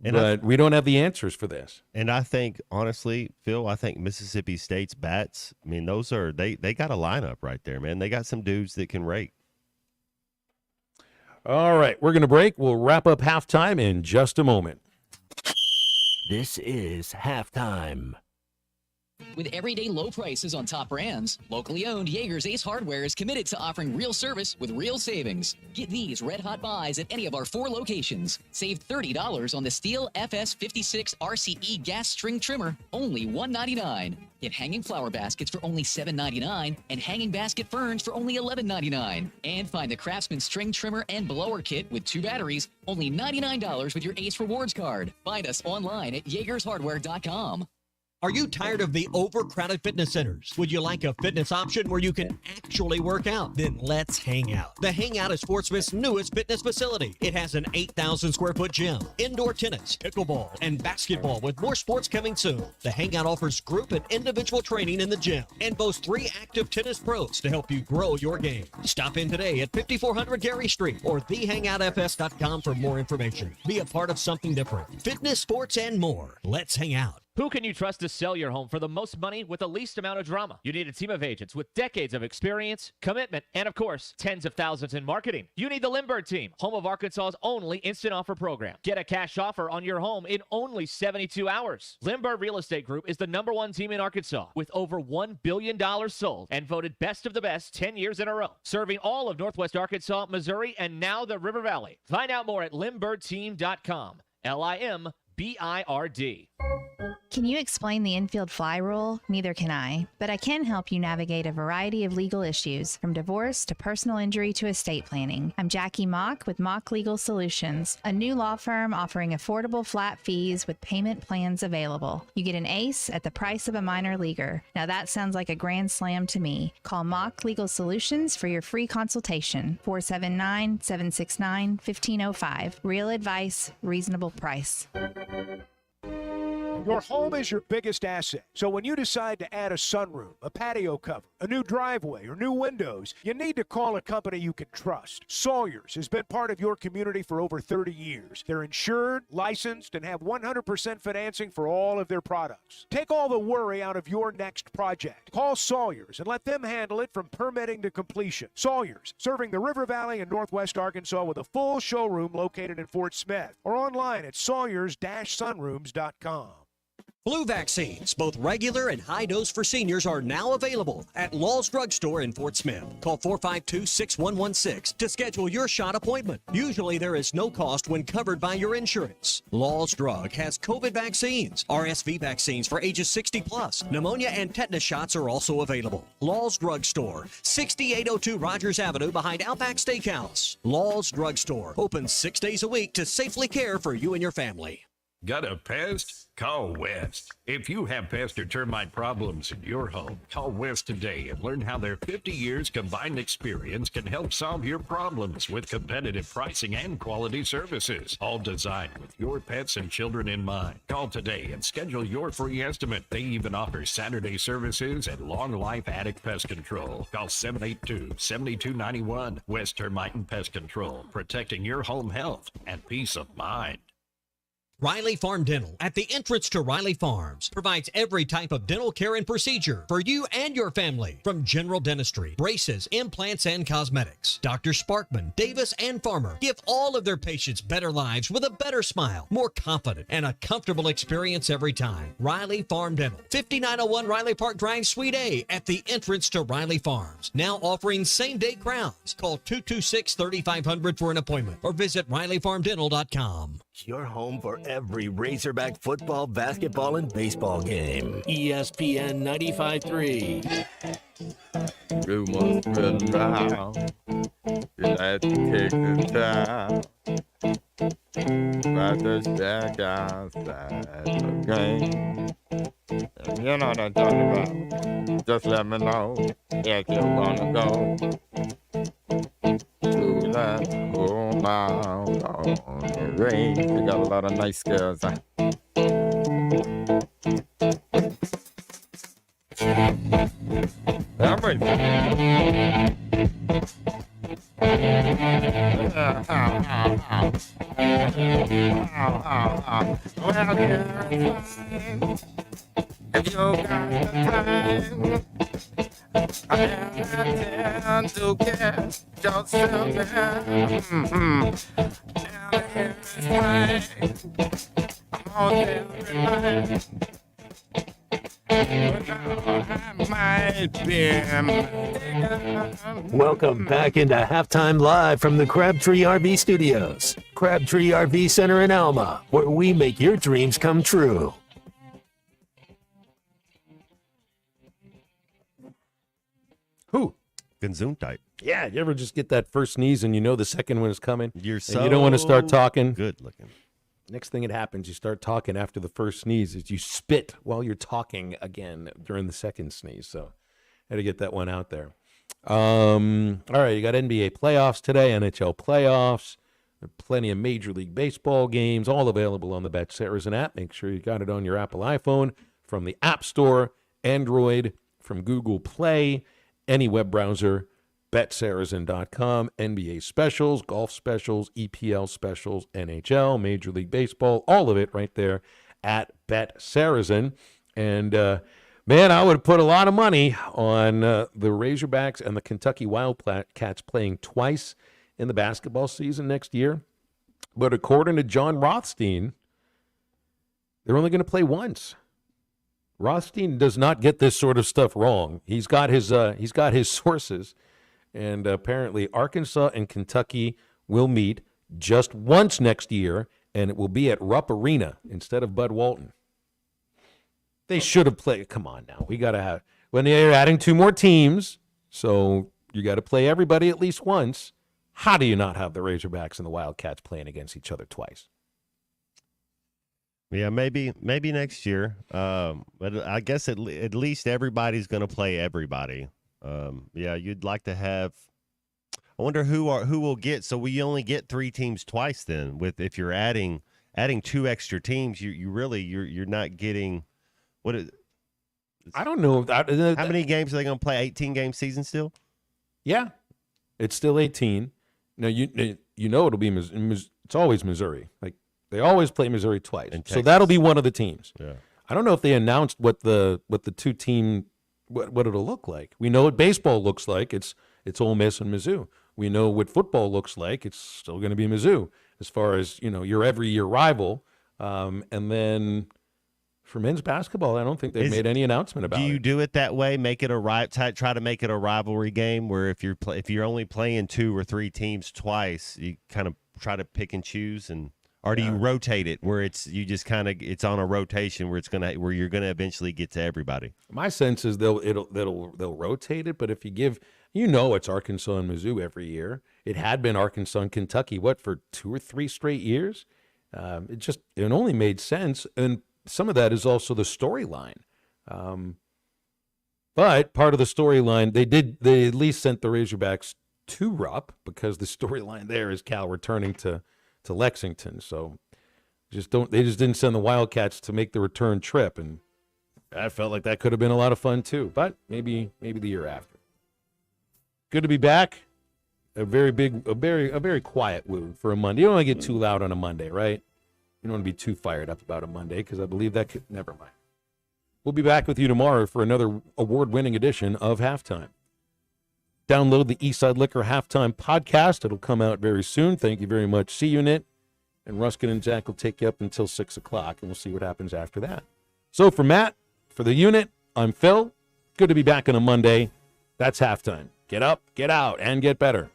but we don't have the answers for this. And I think, honestly, Phil, I think Mississippi State's bats, I mean, those are they got a lineup right there, man. They got some dudes that can rake. All right, we're going to break. We'll wrap up halftime in just a moment. This is Halftime. With everyday low prices on top brands, locally owned Jaeger's Ace Hardware is committed to offering real service with real savings. Get these red-hot buys at any of our 4 locations. Save $30 on the Steel FS56 RCE gas string trimmer, only $1.99. Get hanging flower baskets for only $7.99 and hanging basket ferns for only $11.99. And find the Craftsman string trimmer and blower kit with 2 batteries, only $99 with your Ace Rewards card. Find us online at JaegersHardware.com. Are you tired of the overcrowded fitness centers? Would you like a fitness option where you can actually work out? Then let's hang out. The Hangout is Sportsman's newest fitness facility. It has an 8,000 square foot gym, indoor tennis, pickleball, and basketball with more sports coming soon. The Hangout offers group and individual training in the gym and boasts 3 active tennis pros to help you grow your game. Stop in today at 5400 Gary Street or thehangoutfs.com for more information. Be a part of something different. Fitness, sports, and more. Let's hang out. Who can you trust to sell your home for the most money with the least amount of drama? You need a team of agents with decades of experience, commitment, and of course, tens of thousands in marketing. You need the Lindbergh team, home of Arkansas's only instant offer program. Get a cash offer on your home in only 72 hours. Lindbergh Real Estate Group is the #1 team in Arkansas with over $1 billion sold and voted best of the best 10 years in a row, serving all of Northwest Arkansas, Missouri, and now the River Valley. Find out more at LindberghTeam.com. LIMBIRD. Can you explain the infield fly rule? Neither can I, but I can help you navigate a variety of legal issues, from divorce to personal injury to estate planning. I'm Jackie Mock with Mock Legal Solutions, a new law firm offering affordable flat fees with payment plans available. You get an ace at the price of a minor leaguer. Now that sounds like a grand slam to me. Call Mock Legal Solutions for your free consultation. 479-769-1505. Real advice, reasonable price. Your home is your biggest asset. So when you decide to add a sunroom, a patio cover, a new driveway, or new windows, you need to call a company you can trust. Sawyer's has been part of your community for over 30 years. They're insured, licensed, and have 100% financing for all of their products. Take all the worry out of your next project. Call Sawyer's and let them handle it from permitting to completion. Sawyer's, serving the River Valley and Northwest Arkansas with a full showroom located in Fort Smith, or online at sawyers-sunrooms.com. Flu vaccines, both regular and high dose for seniors, are now available at Law's Drugstore in Fort Smith. Call 452-6116 to schedule your shot appointment. Usually there is no cost when covered by your insurance. Law's Drug has COVID vaccines, RSV vaccines for ages 60 plus. Pneumonia and tetanus shots are also available. Law's Drugstore, 6802 Rogers Avenue behind Outback Steakhouse. Law's Drugstore, open 6 days a week to safely care for you and your family. Got a pest? Call West. If you have pest or termite problems in your home, call West today and learn how their 50 years combined experience can help solve your problems with competitive pricing and quality services, all designed with your pets and children in mind. Call today and schedule your free estimate. They even offer Saturday services and long life attic pest control. Call 782-7291. West Termite and Pest Control, protecting your home health and peace of mind. Riley Farm Dental, at the entrance to Riley Farms, provides every type of dental care and procedure for you and your family, from general dentistry, braces, implants, and cosmetics. Dr. Sparkman, Davis, and Farmer give all of their patients better lives with a better smile, more confident, and a comfortable experience every time. Riley Farm Dental, 5901 Riley Park Drive, Suite A, at the entrance to Riley Farms. Now offering same-day crowns. Call 226-3500 for an appointment or visit RileyFarmDental.com. Your home for every Razorback football, basketball, and baseball game. ESPN 95.3. You must run around. You like to take the time. But the back outside the game. And you know what I'm talking about. Just let me know if you wanna go to that home out on the range. You got a lot of nice girls. I'm ready. Well, if you got the time, I have to get yourself there. And here's why I'm on every night. Welcome back into Halftime Live from the Crabtree RV Studios. Crabtree RV Center in Alma, where we make your dreams come true. Who? Gesundheit. Yeah, you ever just get that first sneeze and you know the second one is coming? You're and so you don't want to start talking. Good looking. Next thing that happens, you start talking after the first sneeze is you spit while you're talking again during the second sneeze. So had to get that one out there. All right, you got NBA playoffs today, NHL playoffs. There are plenty of Major League Baseball games, all available on the BetSaracen app. Make sure you got it on your Apple iPhone from the App Store, Android, from Google Play, any web browser. BetSaracen.com, NBA specials, golf specials, EPL specials, NHL, Major League Baseball, all of it right there at BetSaracen. And, man, I would have put a lot of money on the Razorbacks and the Kentucky Wildcats playing twice in the basketball season next year. But according to John Rothstein, they're only going to play once. Rothstein does not get this sort of stuff wrong. He's got his sources. And apparently Arkansas and Kentucky will meet just once next year, and it will be at Rupp Arena instead of Bud Walton. They should have played. Come on now. We got to have, when they're adding two more teams, so you got to play everybody at least once. How do you not have the Razorbacks and the Wildcats playing against each other twice? Yeah, maybe next year. But I guess at least everybody's going to play everybody. Yeah, you'd like to have. I wonder who will get. So we only get three teams twice then. If you're adding two extra teams, you're not getting. I don't know. How many games are they going to play? 18-game season still? Yeah, it's still 18. Now you know it'll be it's always Missouri. Like they always play Missouri twice, so that'll be one of the teams. Yeah. I don't know if they announced what the two team what it'll look like. We know what baseball looks like. It's Ole Miss and Mizzou. We know what football looks like. It's still going to be Mizzou as far as your every year rival. And then for men's basketball, I don't think they've made any announcement about it. Do you do it that way? Make it try to make it a rivalry game where if you're only playing 2 or 3 teams twice, you kind of try to pick and choose, or do you rotate it where it's on a rotation where you're gonna eventually get to everybody? My sense is they'll rotate it, but if you give it's Arkansas and Mizzou every year. It had been Arkansas and Kentucky for 2 or 3 straight years. It only made sense, and some of that is also the storyline. But part of the storyline, they at least sent the Razorbacks to Rupp because the storyline there is Cal returning to Lexington. So they just didn't send the Wildcats to make the return trip, and I felt like that could have been a lot of fun too. But maybe the year after. Good to be back. A very quiet woo for a Monday. You don't want to get too loud on a Monday, right? You don't want to be too fired up about a Monday because I believe that could never mind. We'll be back with you tomorrow for another award-winning edition of Halftime. Download the Eastside Liquor Halftime podcast. It'll come out very soon. Thank you very much, C-Unit. And Ruskin and Jack will take you up until 6 o'clock, and we'll see what happens after that. So for Matt, for the unit, I'm Phil. Good to be back on a Monday. That's Halftime. Get up, get out, and get better.